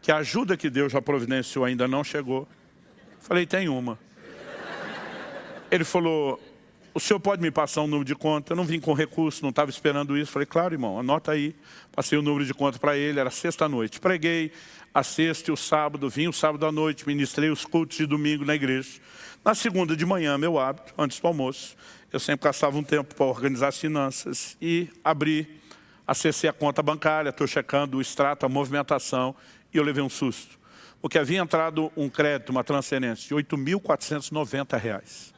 que a ajuda que Deus já providenciou ainda não chegou? Eu falei, tem uma. Ele falou, o senhor pode me passar um número de conta? Eu não vim com recurso, não estava esperando isso. Falei, claro, irmão, anota aí. Passei o número de conta para ele, era sexta-noite. Preguei a sexta e o sábado, vim o sábado à noite, ministrei os cultos de domingo na igreja. Na segunda de manhã, meu hábito, antes do almoço, eu sempre gastava um tempo para organizar as finanças e acessei a conta bancária, estou checando o extrato, a movimentação, e eu levei um susto. Porque havia entrado um crédito, uma transferência de R$ 8.490.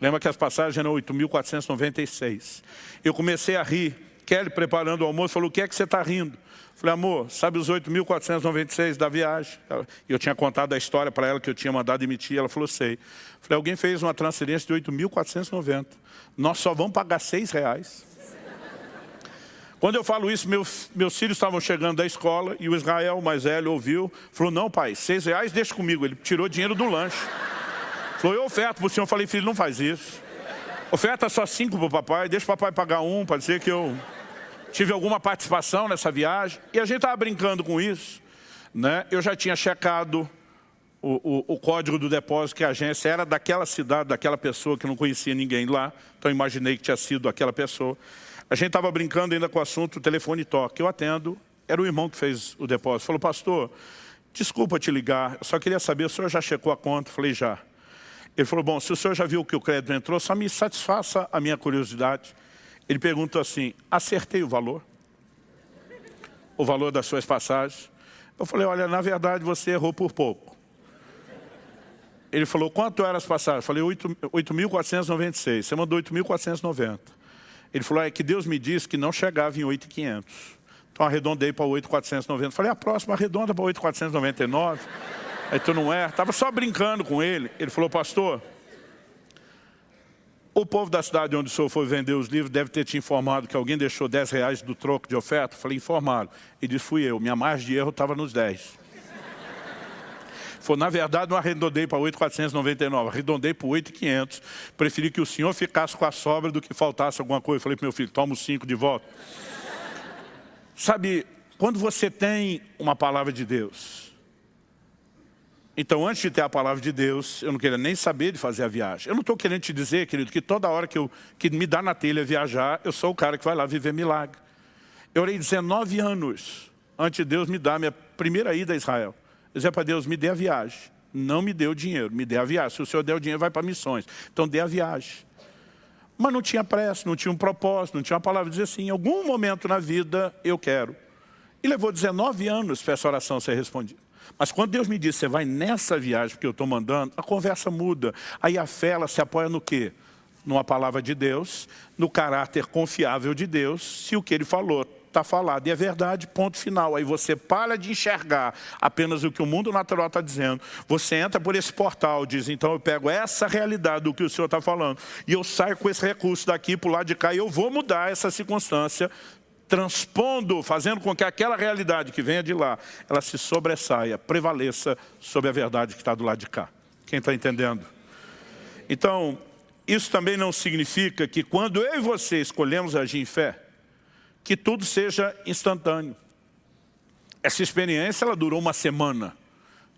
Lembra que as passagens eram 8.496. Eu comecei a rir. Kelly, preparando o almoço, falou, o que é que você está rindo? Falei, amor, sabe os 8.496 da viagem? E eu tinha contado a história para ela que eu tinha mandado emitir. Ela falou, sei. Falei, alguém fez uma transferência de 8.490. Nós só vamos pagar R$6. Quando eu falo isso, meus filhos estavam chegando da escola e o Israel, o mais velho, ouviu. Falou, não pai, R$6 deixa comigo. Ele tirou dinheiro do lanche. Falou, eu oferto para o senhor. Eu falei, filho, não faz isso. Oferta só 5 para o papai, deixa o papai pagar 1, para dizer que eu tive alguma participação nessa viagem. E a gente estava brincando com isso, né? Eu já tinha checado o código do depósito, que a agência era daquela cidade, daquela pessoa que não conhecia ninguém lá. Então imaginei que tinha sido aquela pessoa. A gente estava brincando ainda com o assunto, o telefone toca. Eu atendo, era o irmão que fez o depósito. Falou, pastor, desculpa te ligar, eu só queria saber, o senhor já checou a conta? Eu falei, já. Ele falou, bom, se o senhor já viu que o crédito entrou, só me satisfaça a minha curiosidade. Ele perguntou assim, acertei o valor? O valor das suas passagens? Eu falei, olha, na verdade você errou por pouco. Ele falou, quanto eram as passagens? Eu falei, 8.496, você mandou 8.490. Ele falou, é que Deus me disse que não chegava em 8.500. Então arredondei para 8.490. Eu falei, a próxima arredonda para 8.499. Aí tu não é, estava só brincando com ele. Ele falou, pastor, o povo da cidade onde o senhor foi vender os livros deve ter te informado que alguém deixou R$10 do troco de oferta. Eu falei, informaram. Ele disse, fui eu, minha margem de erro estava nos 10. Falou, na verdade não arredondei para 8.499, arredondei para 8.500. Preferi que o senhor ficasse com a sobra do que faltasse alguma coisa. Eu falei para meu filho, toma os 5 de volta. Sabe, quando você tem uma palavra de Deus, então, antes de ter a palavra de Deus, eu não queria nem saber de fazer a viagem. Eu não estou querendo te dizer, querido, que toda hora que me dá na telha viajar, eu sou o cara que vai lá viver milagre. Eu orei 19 anos antes de Deus me dar a minha primeira ida a Israel. Eu dizia para Deus, me dê a viagem. Não me dê o dinheiro, me dê a viagem. Se o Senhor der o dinheiro, vai para missões. Então, dê a viagem. Mas não tinha pressa, não tinha um propósito, não tinha uma palavra. Dizer assim, em algum momento na vida, eu quero. E levou 19 anos para essa oração ser respondida. Mas quando Deus me disse, você vai nessa viagem que eu estou mandando, a conversa muda. Aí a fé, ela se apoia no quê? Numa palavra de Deus, no caráter confiável de Deus, se o que Ele falou está falado e é verdade, ponto final. Aí você para de enxergar apenas o que o mundo natural está dizendo. Você entra por esse portal, diz, então eu pego essa realidade do que o Senhor está falando e eu saio com esse recurso daqui para o lado de cá e eu vou mudar essa circunstância transpondo, fazendo com que aquela realidade que venha de lá, ela se sobressaia, prevaleça sobre a verdade que está do lado de cá. Quem está entendendo? Então, isso também não significa que quando eu e você escolhemos agir em fé, que tudo seja instantâneo. Essa experiência, ela durou uma semana.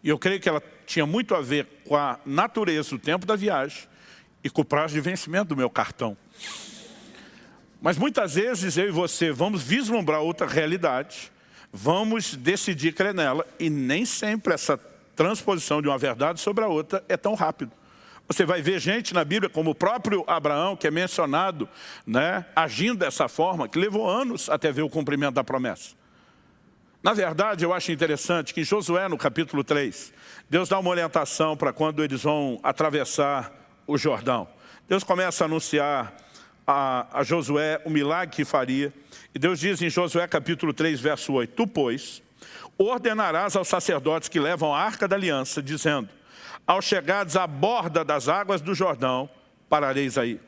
E eu creio que ela tinha muito a ver com a natureza, o tempo da viagem e com o prazo de vencimento do meu cartão. Mas muitas vezes eu e você vamos vislumbrar outra realidade, vamos decidir crer nela e nem sempre essa transposição de uma verdade sobre a outra é tão rápido. Você vai ver gente na Bíblia, como o próprio Abraão, que é mencionado, né, agindo dessa forma, que levou anos até ver o cumprimento da promessa. Na verdade, eu acho interessante que em Josué, no capítulo 3, Deus dá uma orientação para quando eles vão atravessar o Jordão. Deus começa a anunciar a Josué o milagre que faria. E Deus diz em Josué capítulo 3, verso 8, tu, pois, ordenarás aos sacerdotes que levam a arca da aliança, dizendo, ao chegardes à borda das águas do Jordão, parareis aí.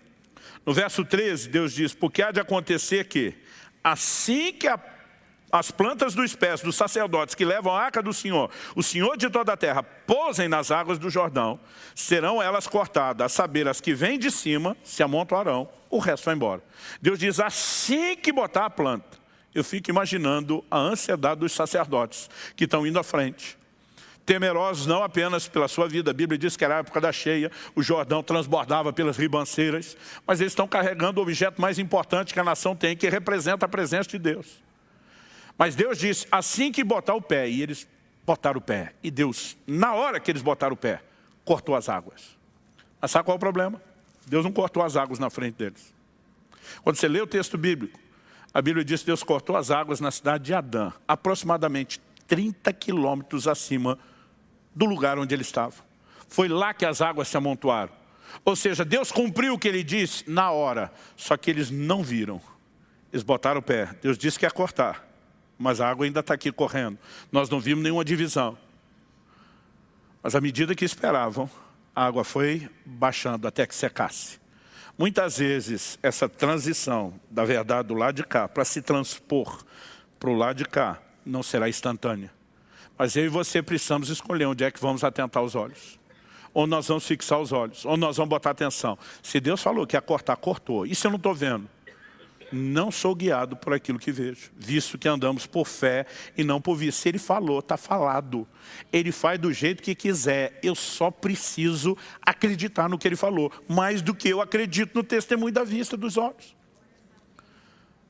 No verso 13, Deus diz, porque há de acontecer que, assim que as plantas dos pés dos sacerdotes que levam a arca do Senhor, o Senhor de toda a terra, pousem nas águas do Jordão, serão elas cortadas, a saber, as que vêm de cima se amontoarão, o resto vai embora. Deus diz, assim que botar a planta, eu fico imaginando a ansiedade dos sacerdotes que estão indo à frente, temerosos não apenas pela sua vida. A Bíblia diz que era a época da cheia, o Jordão transbordava pelas ribanceiras, mas eles estão carregando o objeto mais importante que a nação tem, que representa a presença de Deus. Mas Deus disse, assim que botar o pé, e eles botaram o pé. E Deus, na hora que eles botaram o pé, cortou as águas. Mas sabe qual é o problema? Deus não cortou as águas na frente deles. Quando você lê o texto bíblico, a Bíblia diz que Deus cortou as águas na cidade de Adã, aproximadamente 30 quilômetros acima do lugar onde ele estava. Foi lá que as águas se amontoaram. Ou seja, Deus cumpriu o que ele disse na hora, só que eles não viram. Eles botaram o pé. Deus disse que ia cortar, mas a água ainda está aqui correndo. Nós não vimos nenhuma divisão. Mas à medida que esperavam, a água foi baixando até que secasse. Muitas vezes, essa transição da verdade do lado de cá para se transpor para o lado de cá não será instantânea. Mas eu e você precisamos escolher onde é que vamos atentar os olhos. Onde nós vamos fixar os olhos, onde nós vamos botar atenção. Se Deus falou que ia cortar, cortou. E se eu não estou vendo? Não sou guiado por aquilo que vejo, visto que andamos por fé e não por vista. Se Ele falou, está falado. Ele faz do jeito que quiser. Eu só preciso acreditar no que Ele falou, mais do que eu acredito no testemunho da vista dos olhos.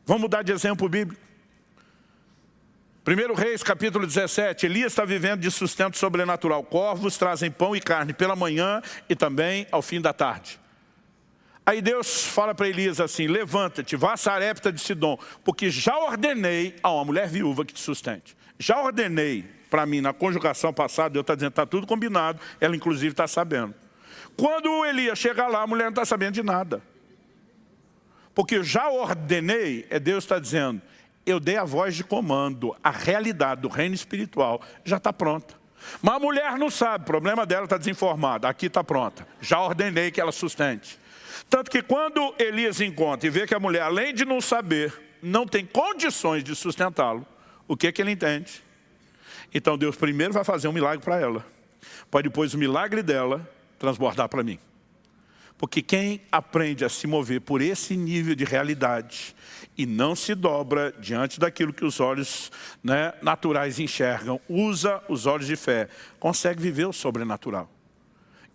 Vamos mudar de exemplo bíblico. 1 Reis, capítulo 17, Elias está vivendo de sustento sobrenatural. Corvos trazem pão e carne pela manhã e também ao fim da tarde. Aí Deus fala para Elias assim, levanta-te, vá a Sarepta de Sidom, porque já ordenei a uma mulher viúva que te sustente. Já ordenei para mim, na conjugação passada, Deus está dizendo, está tudo combinado, ela inclusive está sabendo. Quando o Elias chegar lá, a mulher não está sabendo de nada. Porque já ordenei, Deus está dizendo, eu dei a voz de comando, a realidade do reino espiritual já está pronta. Mas a mulher não sabe, o problema dela está desinformada, aqui está pronta. Já ordenei que ela sustente. Tanto que quando Elias encontra e vê que a mulher, além de não saber, não tem condições de sustentá-lo, o que ele entende? Então Deus primeiro vai fazer um milagre para ela, para depois o milagre dela transbordar para mim. Porque quem aprende a se mover por esse nível de realidade e não se dobra diante daquilo que os olhos naturais enxergam, usa os olhos de fé, consegue viver o sobrenatural.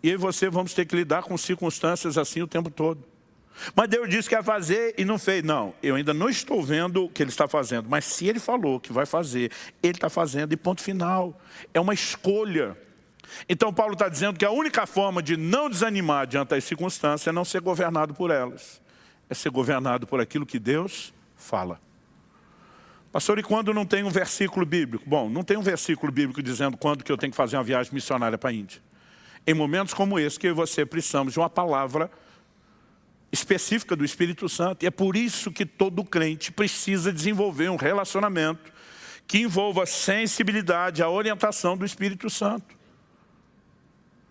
E eu e você vamos ter que lidar com circunstâncias assim o tempo todo. Mas Deus disse que ia fazer e não fez. Não, eu ainda não estou vendo o que Ele está fazendo. Mas se Ele falou que vai fazer, Ele está fazendo e ponto final. É uma escolha. Então Paulo está dizendo que a única forma de não desanimar diante das circunstâncias é não ser governado por elas. É ser governado por aquilo que Deus fala. Pastor, e quando não tem um versículo bíblico? Bom, não tem um versículo bíblico dizendo quando que eu tenho que fazer uma viagem missionária para a Índia. Em momentos como esse, que eu e você precisamos de uma palavra específica do Espírito Santo. E é por isso que todo crente precisa desenvolver um relacionamento que envolva a sensibilidade, a orientação do Espírito Santo.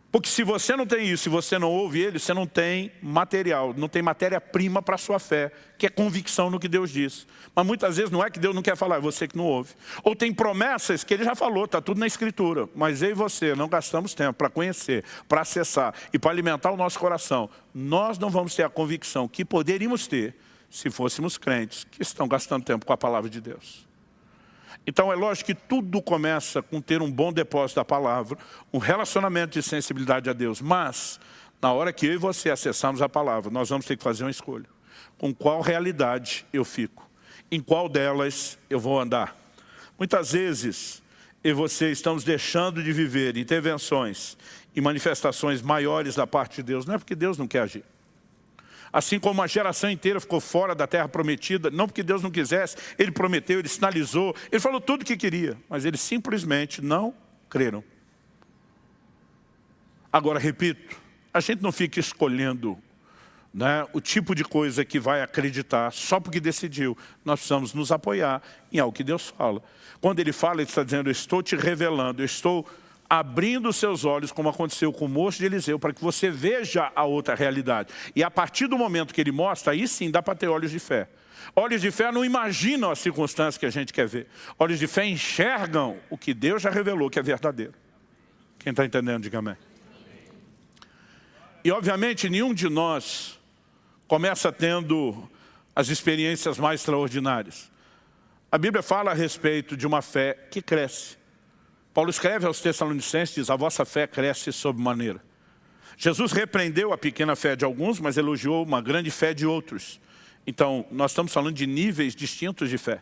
Porque se você não tem isso, se você não ouve ele, você não tem material, não tem matéria-prima para a sua fé, que é convicção no que Deus diz. Mas muitas vezes não é que Deus não quer falar, é você que não ouve. Ou tem promessas que ele já falou, está tudo na Escritura. Mas eu e você não gastamos tempo para conhecer, para acessar e para alimentar o nosso coração. Nós não vamos ter a convicção que poderíamos ter se fôssemos crentes que estão gastando tempo com a palavra de Deus. Então é lógico que tudo começa com ter um bom depósito da palavra, um relacionamento de sensibilidade a Deus. Mas, na hora que eu e você acessarmos a palavra, nós vamos ter que fazer uma escolha. Com qual realidade eu fico? Em qual delas eu vou andar? Muitas vezes, eu e você estamos deixando de viver intervenções e manifestações maiores da parte de Deus. Não é porque Deus não quer agir. Assim como a geração inteira ficou fora da terra prometida, não porque Deus não quisesse, ele prometeu, ele sinalizou, ele falou tudo o que queria, mas eles simplesmente não creram. Agora, repito, a gente não fica escolhendo, né, o tipo de coisa que vai acreditar só porque decidiu. Nós precisamos nos apoiar em algo que Deus fala. Quando ele fala, ele está dizendo, eu estou te revelando, eu estou abrindo os seus olhos, como aconteceu com o moço de Eliseu, para que você veja a outra realidade. E a partir do momento que ele mostra, aí sim dá para ter olhos de fé. Olhos de fé não imaginam as circunstâncias que a gente quer ver. Olhos de fé enxergam o que Deus já revelou que é verdadeiro. Quem está entendendo, diga amém. E obviamente nenhum de nós começa tendo as experiências mais extraordinárias. A Bíblia fala a respeito de uma fé que cresce. Paulo escreve aos Tessalonicenses, diz, a vossa fé cresce sob maneira. Jesus repreendeu a pequena fé de alguns, mas elogiou uma grande fé de outros. Então, nós estamos falando de níveis distintos de fé.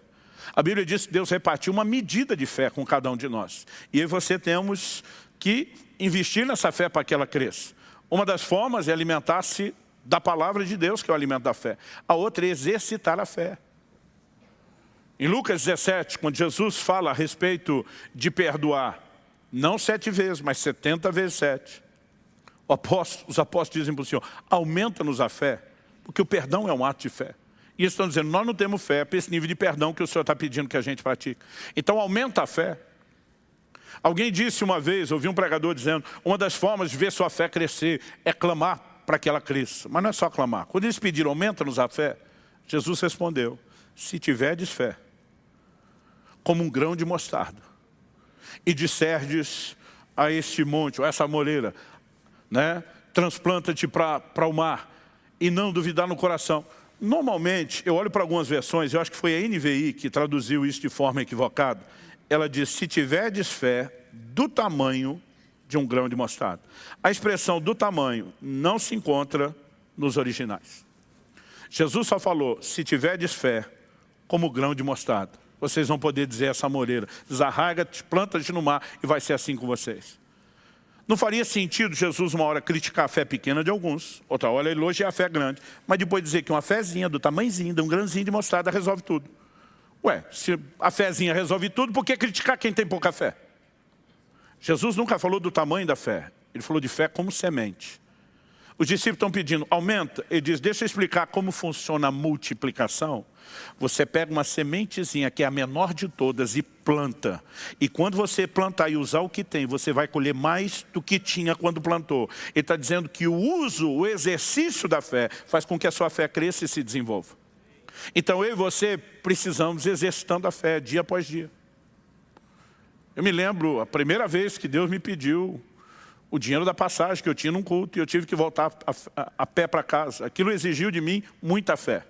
A Bíblia diz que Deus repartiu uma medida de fé com cada um de nós. E eu e você temos que investir nessa fé para que ela cresça. Uma das formas é alimentar-se da palavra de Deus, que é o alimento da fé. A outra é exercitar a fé. Em Lucas 17, quando Jesus fala a respeito de perdoar, não 7 vezes, mas 70 vezes 7. Os apóstolos dizem para o Senhor, aumenta-nos a fé, porque o perdão é um ato de fé. E eles estão dizendo, nós não temos fé para esse nível de perdão que o Senhor está pedindo que a gente pratique. Então aumenta a fé. Alguém disse uma vez, ouvi um pregador dizendo, uma das formas de ver sua fé crescer é clamar para que ela cresça. Mas não é só clamar. Quando eles pediram, aumenta-nos a fé, Jesus respondeu, se tiverdes fé, como um grão de mostarda, e disserdes a este monte, ou essa moreira, né, transplanta-te para o mar, e não duvidar no coração. Normalmente, eu olho para algumas versões, eu acho que foi a NVI que traduziu isso de forma equivocada, ela diz, se tiverdes fé do tamanho de um grão de mostarda. A expressão do tamanho não se encontra nos originais. Jesus só falou, se tiverdes fé como grão de mostarda. Vocês vão poder dizer essa moreira, desarraiga-te, planta-te no mar e vai ser assim com vocês. Não faria sentido Jesus uma hora criticar a fé pequena de alguns, outra hora elogiar a fé grande, mas depois dizer que uma fezinha do tamanhozinho, de um grãozinho de mostarda resolve tudo. Ué, se a fezinha resolve tudo, por que criticar quem tem pouca fé? Jesus nunca falou do tamanho da fé, ele falou de fé como semente. Os discípulos estão pedindo, aumenta. Ele diz, deixa eu explicar como funciona a multiplicação. Você pega uma sementezinha, que é a menor de todas, e planta. E quando você plantar e usar o que tem, você vai colher mais do que tinha quando plantou. Ele está dizendo que o uso, o exercício da fé, faz com que a sua fé cresça e se desenvolva. Então eu e você precisamos exercitando a fé, dia após dia. Eu me lembro, a primeira vez que Deus me pediu o dinheiro da passagem que eu tinha num culto e eu tive que voltar a pé para casa. Aquilo exigiu de mim muita fé.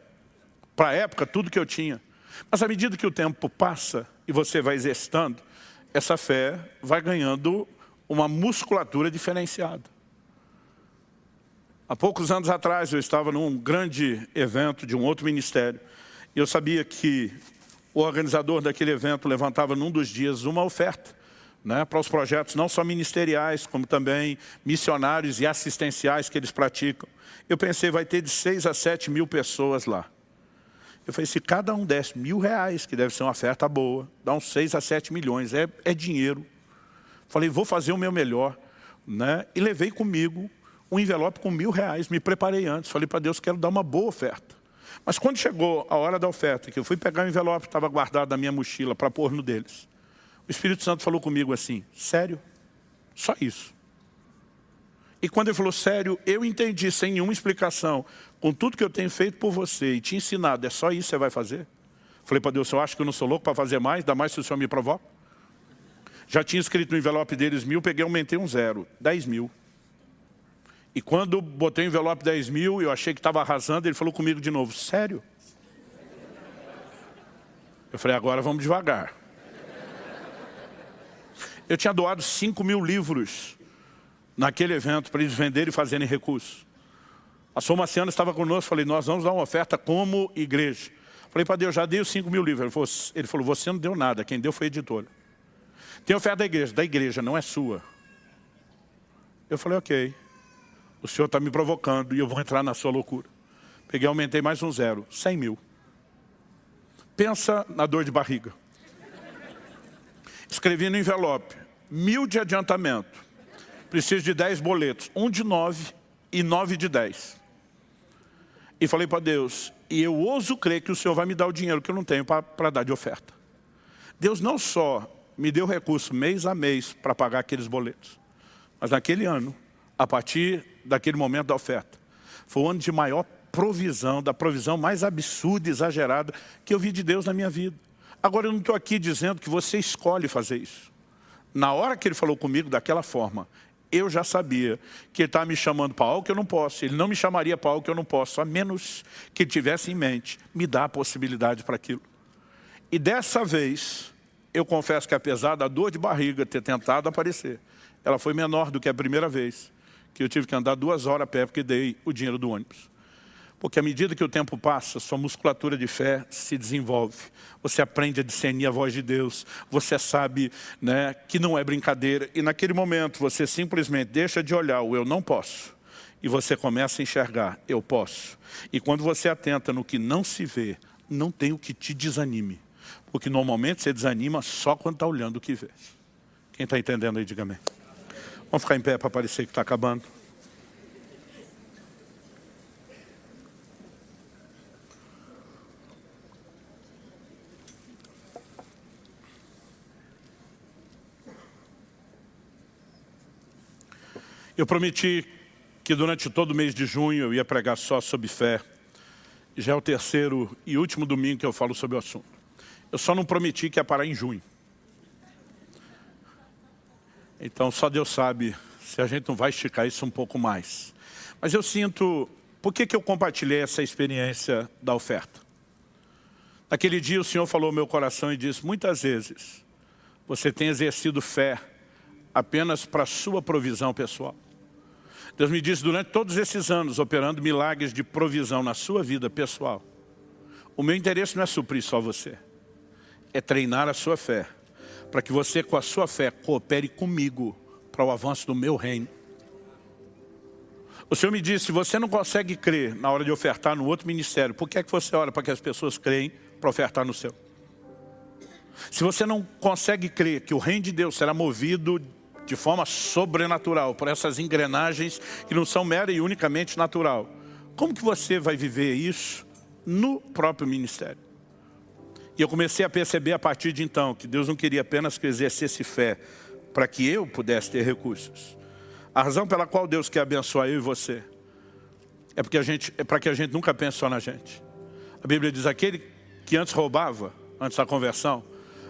Para a época, tudo que eu tinha. Mas à medida que o tempo passa e você vai exercitando, essa fé vai ganhando uma musculatura diferenciada. Há poucos anos atrás eu estava num grande evento de um outro ministério. E eu sabia que o organizador daquele evento levantava num dos dias uma oferta, né, para os projetos não só ministeriais, como também missionários e assistenciais que eles praticam. Eu pensei, vai ter de 6 a 7 mil pessoas lá. Eu falei, se cada um desse R$1.000, que deve ser uma oferta boa, dá uns 6 a 7 milhões, é dinheiro. Falei, vou fazer o meu melhor, né? E levei comigo um envelope com R$1.000, me preparei antes, falei para Deus, quero dar uma boa oferta. Mas quando chegou a hora da oferta, que eu fui pegar o envelope, estava guardado na minha mochila para pôr no deles. O Espírito Santo falou comigo assim, sério? Só isso? E quando ele falou, sério, eu entendi sem nenhuma explicação, com tudo que eu tenho feito por você e te ensinado, é só isso que você vai fazer? Falei para Deus, eu acho que eu não sou louco para fazer mais, ainda mais se o Senhor me provoca. Já tinha escrito no envelope deles 1.000, peguei e aumentei um 0, 10.000. E quando botei o envelope 10.000, eu achei que estava arrasando, ele falou comigo de novo, sério? Eu falei, agora vamos devagar. Eu tinha doado 5.000 livros naquele evento para eles venderem e fazerem recurso. A Somaciana estava conosco, falei, nós vamos dar uma oferta como igreja. Falei para Deus, já dei os 5.000 livros. Ele falou, você não deu nada, quem deu foi a editora. Tem oferta da igreja, não é sua. Eu falei, ok, o senhor está me provocando e eu vou entrar na sua loucura. Peguei, aumentei mais um 0, 100.000. Pensa na dor de barriga. Escrevi no envelope, 1.000 de adiantamento. Preciso de 10 boletos, 1 de 9 e 9 de 10. E falei para Deus, e eu ouso crer que o Senhor vai me dar o dinheiro que eu não tenho para dar de oferta. Deus não só me deu recurso mês a mês para pagar aqueles boletos, mas naquele ano, a partir daquele momento da oferta, foi o ano de maior provisão, da provisão mais absurda e exagerada que eu vi de Deus na minha vida. Agora eu não estou aqui dizendo que você escolhe fazer isso. Na hora que ele falou comigo daquela forma, eu já sabia que ele estava me chamando para algo que eu não posso. Ele não me chamaria para algo que eu não posso, a menos que ele tivesse em mente me dar a possibilidade para aquilo. E dessa vez, eu confesso que apesar da dor de barriga ter tentado aparecer, ela foi menor do que a primeira vez, que eu tive que andar 2 horas a pé porque dei o dinheiro do ônibus. Porque à medida que o tempo passa, sua musculatura de fé se desenvolve. Você aprende a discernir a voz de Deus. Você sabe, né, que não é brincadeira. E naquele momento você simplesmente deixa de olhar o eu não posso. E você começa a enxergar, eu posso. E quando você atenta no que não se vê, não tem o que te desanime. Porque normalmente você desanima só quando está olhando o que vê. Quem está entendendo aí, diga amém. Vamos ficar em pé para parecer que está acabando. Eu prometi que durante todo o mês de junho eu ia pregar só sobre fé. Já é o 3º e último domingo que eu falo sobre o assunto. Eu só não prometi que ia parar em junho. Então só Deus sabe se a gente não vai esticar isso um pouco mais. Mas eu sinto, por que eu compartilhei essa experiência da oferta? Naquele dia o Senhor falou ao meu coração e disse, muitas vezes você tem exercido fé apenas para a sua provisão pessoal. Deus me disse, durante todos esses anos, operando milagres de provisão na sua vida pessoal, o meu interesse não é suprir só você, é treinar a sua fé, para que você com a sua fé coopere comigo para o avanço do meu reino. O Senhor me disse, se você não consegue crer na hora de ofertar no outro ministério, por que é que você ora para que as pessoas creem para ofertar no seu? Se você não consegue crer que o reino de Deus será movido de forma sobrenatural, por essas engrenagens que não são mera e unicamente natural, como que você vai viver isso no próprio ministério? E eu comecei a perceber a partir de então que Deus não queria apenas que eu exercesse fé para que eu pudesse ter recursos. A razão pela qual Deus quer abençoar eu e você é para que a gente nunca pense só na gente. A Bíblia diz, aquele que antes roubava, antes da conversão,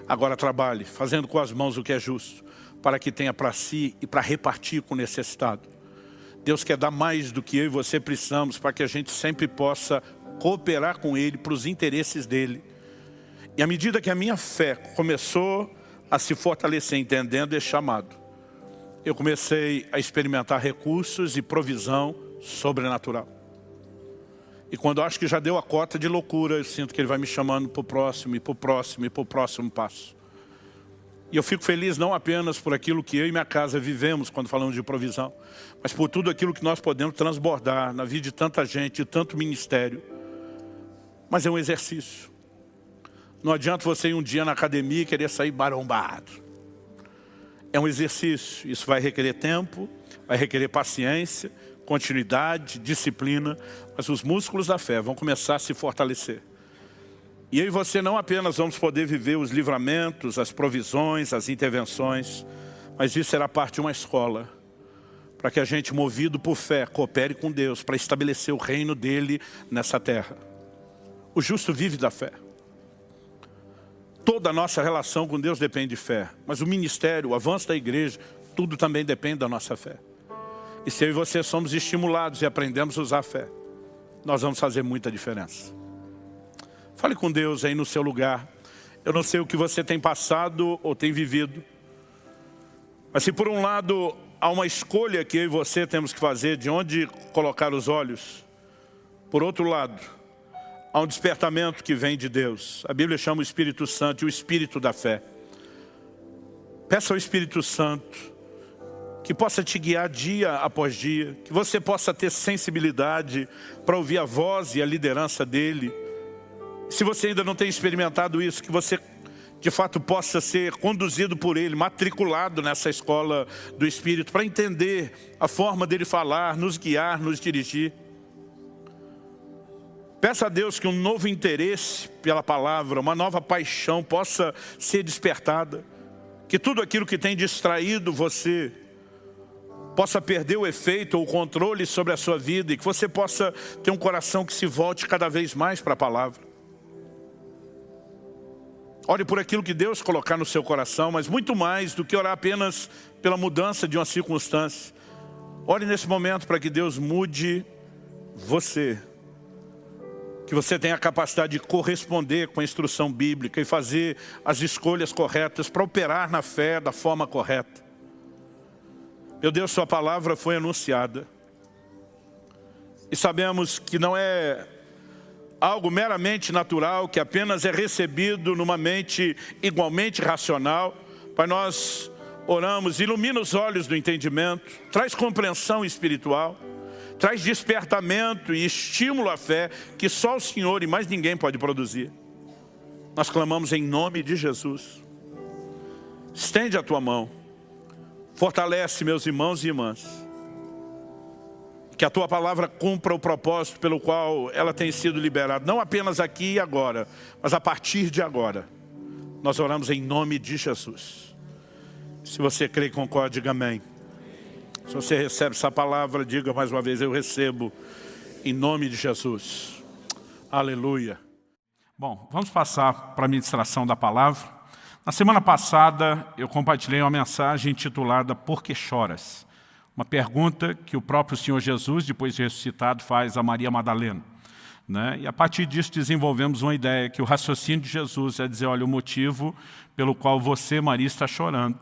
agora trabalhe, fazendo com as mãos o que é justo, para que tenha para si e para repartir com o necessitado. Deus quer dar mais do que eu e você precisamos, para que a gente sempre possa cooperar com Ele para os interesses dEle. E à medida que a minha fé começou a se fortalecer, entendendo esse chamado, eu comecei a experimentar recursos e provisão sobrenatural. E quando eu acho que já deu a cota de loucura, eu sinto que Ele vai me chamando para o próximo, e para o próximo, e para o próximo passo. E eu fico feliz não apenas por aquilo que eu e minha casa vivemos quando falamos de provisão, mas por tudo aquilo que nós podemos transbordar na vida de tanta gente, de tanto ministério. Mas é um exercício. Não adianta você ir um dia na academia e querer sair marombado. É um exercício. Isso vai requerer tempo, vai requerer paciência, continuidade, disciplina, mas os músculos da fé vão começar a se fortalecer. E eu e você não apenas vamos poder viver os livramentos, as provisões, as intervenções, mas isso será parte de uma escola, para que a gente, movido por fé, coopere com Deus para estabelecer o reino dele nessa terra. O justo vive da fé. Toda a nossa relação com Deus depende de fé, mas o ministério, o avanço da igreja, tudo também depende da nossa fé. E se eu e você somos estimulados e aprendemos a usar a fé, nós vamos fazer muita diferença. Fale com Deus aí no seu lugar. Eu não sei o que você tem passado ou tem vivido, mas se por um lado há uma escolha que eu e você temos que fazer de onde colocar os olhos, por outro lado, há um despertamento que vem de Deus. A Bíblia chama o Espírito Santo de o Espírito da fé. Peça ao Espírito Santo que possa te guiar dia após dia, que você possa ter sensibilidade para ouvir a voz e a liderança dEle. Se você ainda não tem experimentado isso, que você de fato possa ser conduzido por Ele, matriculado nessa escola do Espírito, para entender a forma dEle falar, nos guiar, nos dirigir. Peça a Deus que um novo interesse pela palavra, uma nova paixão possa ser despertada. Que tudo aquilo que tem distraído você possa perder o efeito ou o controle sobre a sua vida e que você possa ter um coração que se volte cada vez mais para a palavra. Ore por aquilo que Deus colocar no seu coração, mas muito mais do que orar apenas pela mudança de uma circunstância. Ore nesse momento para que Deus mude você. Que você tenha a capacidade de corresponder com a instrução bíblica e fazer as escolhas corretas para operar na fé da forma correta. Meu Deus, sua palavra foi anunciada. E sabemos que não é algo meramente natural, que apenas é recebido numa mente igualmente racional. Pai, nós oramos, ilumina os olhos do entendimento, traz compreensão espiritual, traz despertamento e estímulo à fé que só o Senhor e mais ninguém pode produzir. Nós clamamos em nome de Jesus. Estende a tua mão. Fortalece meus irmãos e irmãs. Que a tua palavra cumpra o propósito pelo qual ela tem sido liberada. Não apenas aqui e agora, mas a partir de agora. Nós oramos em nome de Jesus. Se você crê e concorda, diga amém. Se você recebe essa palavra, diga mais uma vez, eu recebo em nome de Jesus. Aleluia. Bom, vamos passar para a ministração da palavra. Na semana passada, eu compartilhei uma mensagem intitulada Por que choras? Uma pergunta que o próprio Senhor Jesus, depois de ressuscitado, faz a Maria Madalena. Né? E a partir disso desenvolvemos uma ideia que o raciocínio de Jesus é dizer, olha, o motivo pelo qual você, Maria, está chorando,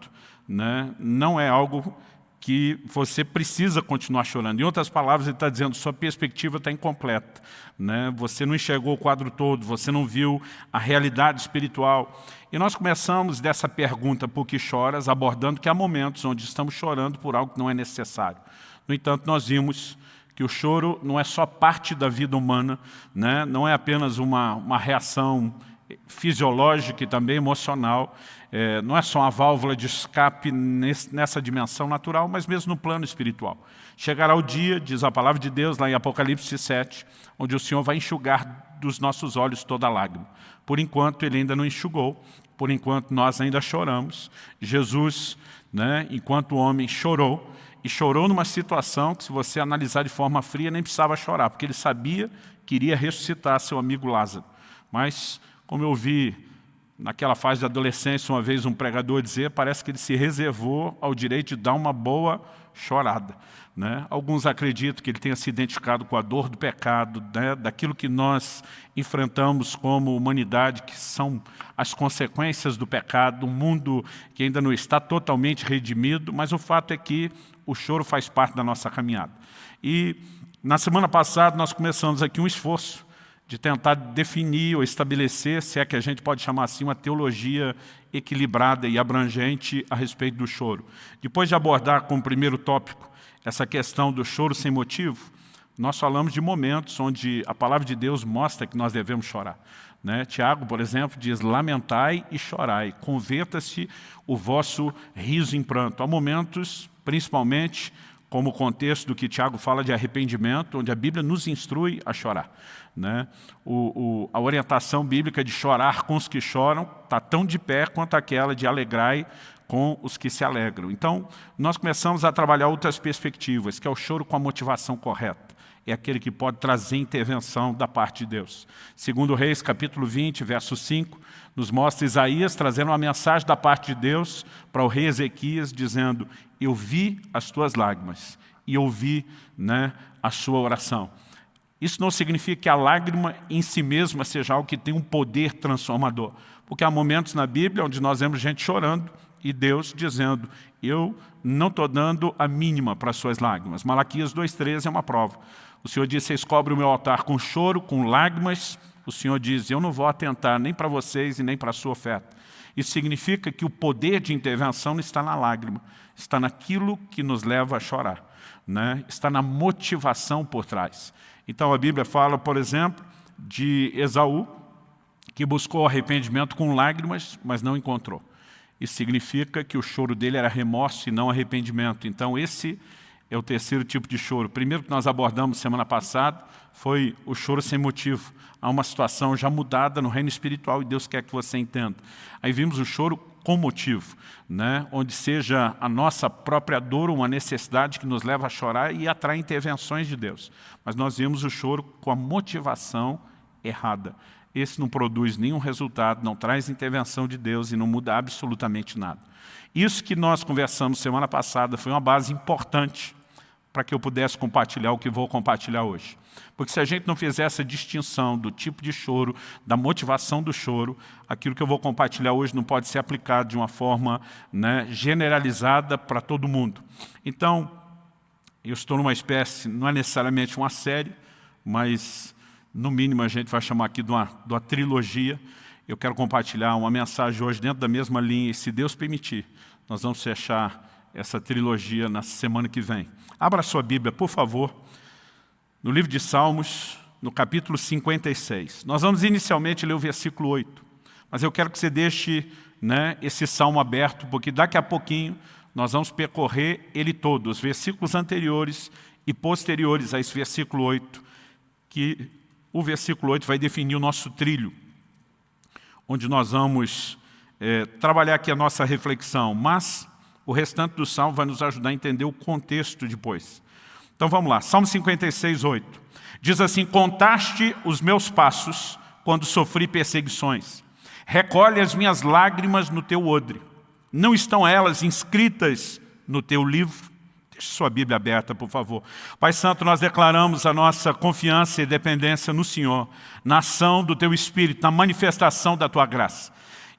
né? Não é algo que você precisa continuar chorando. Em outras palavras, ele está dizendo, sua perspectiva está incompleta. Né? Você não enxergou o quadro todo, você não viu a realidade espiritual. E nós começamos dessa pergunta, por que choras, abordando que há momentos onde estamos chorando por algo que não é necessário. No entanto, nós vimos que o choro não é só parte da vida humana, né? Não é apenas uma reação fisiológica e também emocional, não é só uma válvula de escape nessa dimensão natural, mas mesmo no plano espiritual. Chegará o dia, diz a palavra de Deus lá em Apocalipse 7, onde o Senhor vai enxugar dos nossos olhos toda lágrima. Por enquanto Ele ainda não enxugou, por enquanto nós ainda choramos. Jesus, né, enquanto homem, chorou, e chorou numa situação que, se você analisar de forma fria, nem precisava chorar, porque Ele sabia que iria ressuscitar seu amigo Lázaro. Mas, como eu ouvi naquela fase de adolescência uma vez um pregador dizer, parece que ele se reservou ao direito de dar uma boa chorada. Né? Alguns acreditam que ele tenha se identificado com a dor do pecado, né? Daquilo que nós enfrentamos como humanidade, que são as consequências do pecado, um mundo que ainda não está totalmente redimido, mas o fato é que o choro faz parte da nossa caminhada. E na semana passada nós começamos aqui um esforço de tentar definir ou estabelecer, se é que a gente pode chamar assim, uma teologia equilibrada e abrangente a respeito do choro. Depois de abordar como primeiro tópico essa questão do choro sem motivo, nós falamos de momentos onde a palavra de Deus mostra que nós devemos chorar. Né? Tiago, por exemplo, diz, lamentai e chorai, converta-se o vosso riso em pranto. Há momentos, principalmente, como o contexto do que Tiago fala de arrependimento, onde a Bíblia nos instrui a chorar. Né? A orientação bíblica de chorar com os que choram está tão de pé quanto aquela de alegrai com os que se alegram. Então, nós começamos a trabalhar outras perspectivas, que é o choro com a motivação correta. É aquele que pode trazer intervenção da parte de Deus. Segundo Reis, capítulo 20, verso 5, nos mostra Isaías trazendo uma mensagem da parte de Deus para o rei Ezequias, dizendo: eu vi as tuas lágrimas e ouvi, a sua oração. Isso não significa que a lágrima em si mesma seja algo que tem um poder transformador. Porque há momentos na Bíblia onde nós vemos gente chorando e Deus dizendo: eu não estou dando a mínima para as suas lágrimas. Malaquias 2,13 é uma prova. O Senhor diz: vocês cobrem o meu altar com choro, com lágrimas. O Senhor diz: eu não vou atentar nem para vocês e nem para a sua oferta. Isso significa que o poder de intervenção não está na lágrima, está naquilo que nos leva a chorar, está na motivação por trás. Então a Bíblia fala, por exemplo, de Esaú, que buscou arrependimento com lágrimas, mas não encontrou. Isso significa que o choro dele era remorso e não arrependimento. Então esse é o terceiro tipo de choro. O primeiro que nós abordamos semana passada foi o choro sem motivo. Há uma situação já mudada no reino espiritual e Deus quer que você entenda. Aí vimos o choro com motivo, onde seja a nossa própria dor uma necessidade que nos leva a chorar e atrai intervenções de Deus. Mas nós vimos o choro com a motivação errada. Esse não produz nenhum resultado, não traz intervenção de Deus e não muda absolutamente nada. Isso que nós conversamos semana passada foi uma base importante para que eu pudesse compartilhar o que vou compartilhar hoje. Porque se a gente não fizer essa distinção do tipo de choro, da motivação do choro, aquilo que eu vou compartilhar hoje não pode ser aplicado de uma forma generalizada para todo mundo. Então, eu estou numa espécie, não é necessariamente uma série, mas no mínimo a gente vai chamar aqui de uma trilogia. Eu quero compartilhar uma mensagem hoje dentro da mesma linha e, se Deus permitir, nós vamos fechar essa trilogia na semana que vem. Abra a sua Bíblia, por favor, no livro de Salmos, no capítulo 56. Nós vamos inicialmente ler o versículo 8, mas eu quero que você deixe esse salmo aberto, porque daqui a pouquinho nós vamos percorrer ele todo, os versículos anteriores e posteriores a esse versículo 8, que o versículo 8 vai definir o nosso trilho, onde nós vamos trabalhar aqui a nossa reflexão, mas o restante do salmo vai nos ajudar a entender o contexto depois. Então vamos lá, Salmo 56, 8. Diz assim: contaste os meus passos quando sofri perseguições. Recolhe as minhas lágrimas no teu odre. Não estão elas inscritas no teu livro? Deixe sua Bíblia aberta, por favor. Pai Santo, nós declaramos a nossa confiança e dependência no Senhor, na ação do Teu Espírito, na manifestação da Tua graça.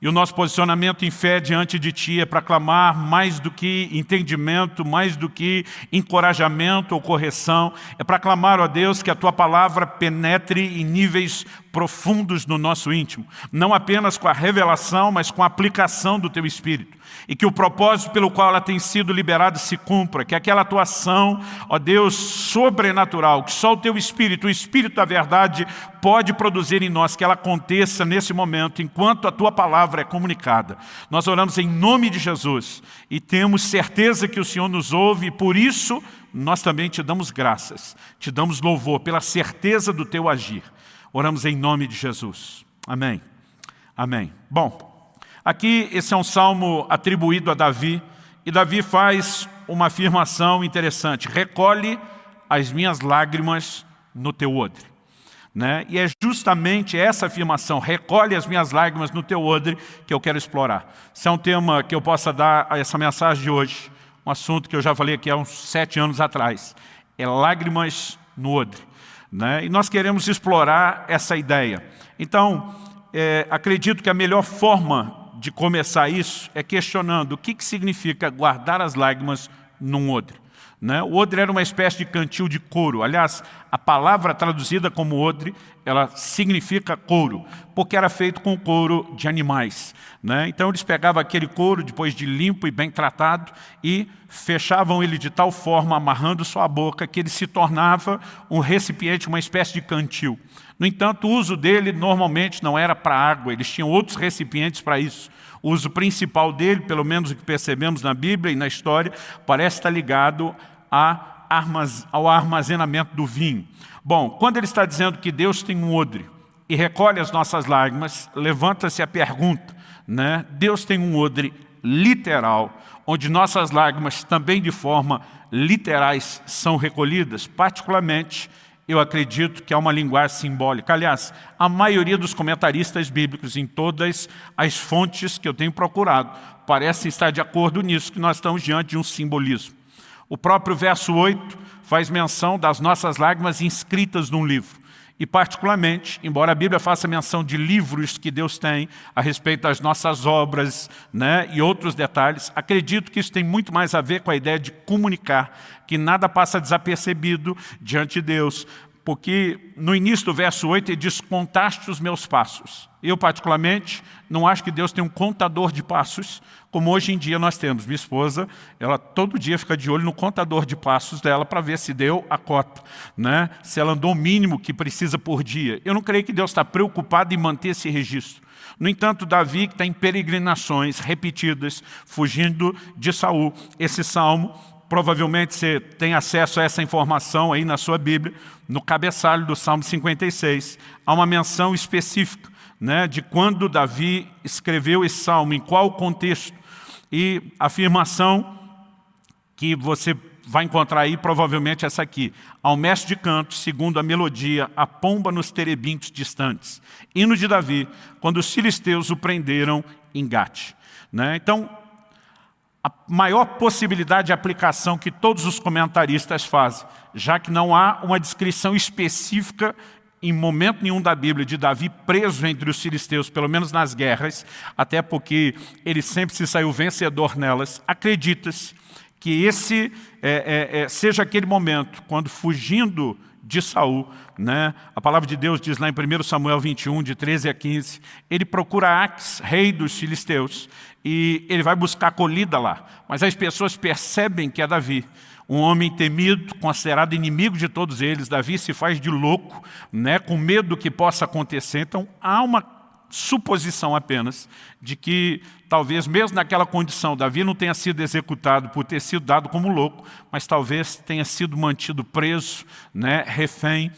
E o nosso posicionamento em fé diante de Ti é para clamar mais do que entendimento, mais do que encorajamento ou correção. É para clamar, ó Deus, que a Tua palavra penetre em níveis profundos no nosso íntimo. Não apenas com a revelação, mas com a aplicação do Teu Espírito. E que o propósito pelo qual ela tem sido liberada se cumpra. Que aquela atuação, ó Deus, sobrenatural, que só o Teu Espírito, o Espírito da verdade, pode produzir em nós, que ela aconteça nesse momento, enquanto a Tua palavra é comunicada. Nós oramos em nome de Jesus e temos certeza que o Senhor nos ouve e por isso nós também Te damos graças, Te damos louvor pela certeza do Teu agir. Oramos em nome de Jesus. Amém. Amém. Bom, aqui esse é um salmo atribuído a Davi e Davi faz uma afirmação interessante: recolhe as minhas lágrimas no teu odre. E é justamente essa afirmação, recolhe as minhas lágrimas no teu odre, que eu quero explorar. Se é um tema que eu possa dar a essa mensagem de hoje, um assunto que eu já falei aqui há uns 7 anos atrás, é lágrimas no odre. E nós queremos explorar essa ideia. Então, acredito que a melhor forma de começar isso é questionando o que significa guardar as lágrimas num odre. O odre era uma espécie de cantil de couro. Aliás, a palavra traduzida como odre, ela significa couro, porque era feito com couro de animais. Então eles pegavam aquele couro, depois de limpo e bem tratado, e fechavam ele de tal forma, amarrando sua boca, que ele se tornava um recipiente, uma espécie de cantil. No entanto, o uso dele normalmente não era para água, eles tinham outros recipientes para isso. O uso principal dele, pelo menos o que percebemos na Bíblia e na história, parece estar ligado ao armazenamento do vinho. Bom, quando ele está dizendo que Deus tem um odre e recolhe as nossas lágrimas, levanta-se a pergunta, Deus tem um odre literal, onde nossas lágrimas também de forma literais são recolhidas. Particularmente, eu acredito que há uma linguagem simbólica. Aliás, a maioria dos comentaristas bíblicos em todas as fontes que eu tenho procurado parecem estar de acordo nisso, que nós estamos diante de um simbolismo. O próprio verso 8 faz menção das nossas lágrimas inscritas num livro. E particularmente, embora a Bíblia faça menção de livros que Deus tem a respeito das nossas obras, né, e outros detalhes, acredito que isso tem muito mais a ver com a ideia de comunicar, que nada passa desapercebido diante de Deus. Porque no início do verso 8 ele diz, contaste os meus passos. Eu particularmente não acho que Deus tem um contador de passos, como hoje em dia nós temos. Minha esposa, ela todo dia fica de olho no contador de passos dela para ver se deu a cota, né? Se ela andou o mínimo que precisa por dia. Eu não creio que Deus está preocupado em manter esse registro. No entanto, Davi, que está em peregrinações repetidas, fugindo de Saul, esse salmo, provavelmente você tem acesso a essa informação aí na sua Bíblia, no cabeçalho do Salmo 56, há uma menção específica, né, de quando Davi escreveu esse salmo, em qual contexto. E a afirmação que você vai encontrar aí, provavelmente essa aqui. Ao mestre de canto, segundo a melodia, a pomba nos terebintos distantes. Hino de Davi, quando os filisteus o prenderam em Gate. Né? Então, a maior possibilidade de aplicação que todos os comentaristas fazem, já que não há uma descrição específica em momento nenhum da Bíblia de Davi preso entre os filisteus, pelo menos nas guerras, até porque ele sempre se saiu vencedor nelas, acredita-se que esse seja aquele momento, quando fugindo de Saul, né? A palavra de Deus diz lá em 1 Samuel 21, de 13 a 15, ele procura Aques, rei dos filisteus, e ele vai buscar acolhida lá. Mas as pessoas percebem que é Davi, um homem temido, considerado inimigo de todos eles. Davi se faz de louco, né? Com medo do que possa acontecer. Então há uma suposição apenas de que talvez mesmo naquela condição Davi não tenha sido executado por ter sido dado como louco, mas talvez tenha sido mantido preso, né, refém.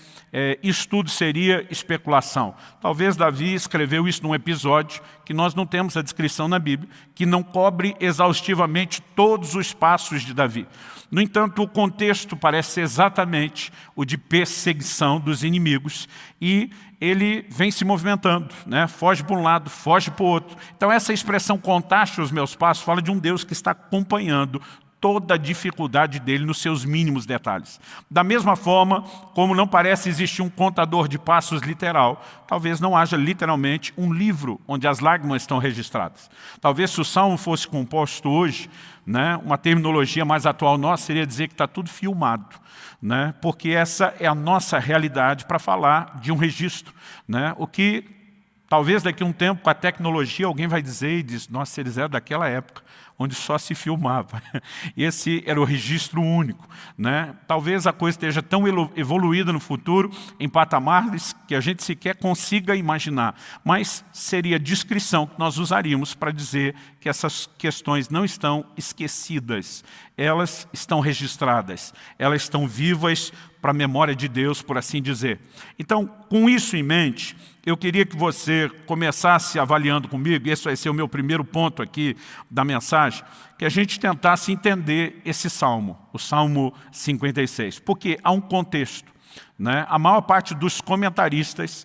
Isso tudo seria especulação. Talvez Davi escreveu isso num episódio que nós não temos a descrição na Bíblia, que não cobre exaustivamente todos os passos de Davi. No entanto, o contexto parece ser exatamente o de perseguição dos inimigos e ele vem se movimentando, né? Foge para um lado, foge para o outro. Então essa expressão contaste os meus passos fala de um Deus que está acompanhando toda a dificuldade dele nos seus mínimos detalhes. Da mesma forma, como não parece existir um contador de passos literal, talvez não haja literalmente um livro onde as lágrimas estão registradas. Talvez se o salmo fosse composto hoje, né, uma terminologia mais atual nossa seria dizer que está tudo filmado, né, porque essa é a nossa realidade para falar de um registro, né, o que talvez daqui a um tempo com a tecnologia alguém vai dizer e diz, nossa, eles eram daquela época onde só se filmava. Esse era o registro único, né? Talvez a coisa esteja tão evoluída no futuro, em patamares que a gente sequer consiga imaginar. Mas seria a descrição que nós usaríamos para dizer que essas questões não estão esquecidas. Elas estão registradas, elas estão vivas para a memória de Deus, por assim dizer. Então, com isso em mente, eu queria que você começasse avaliando comigo, esse vai ser o meu primeiro ponto aqui da mensagem, que a gente tentasse entender esse salmo, o Salmo 56, porque há um contexto, né? A maior parte dos comentaristas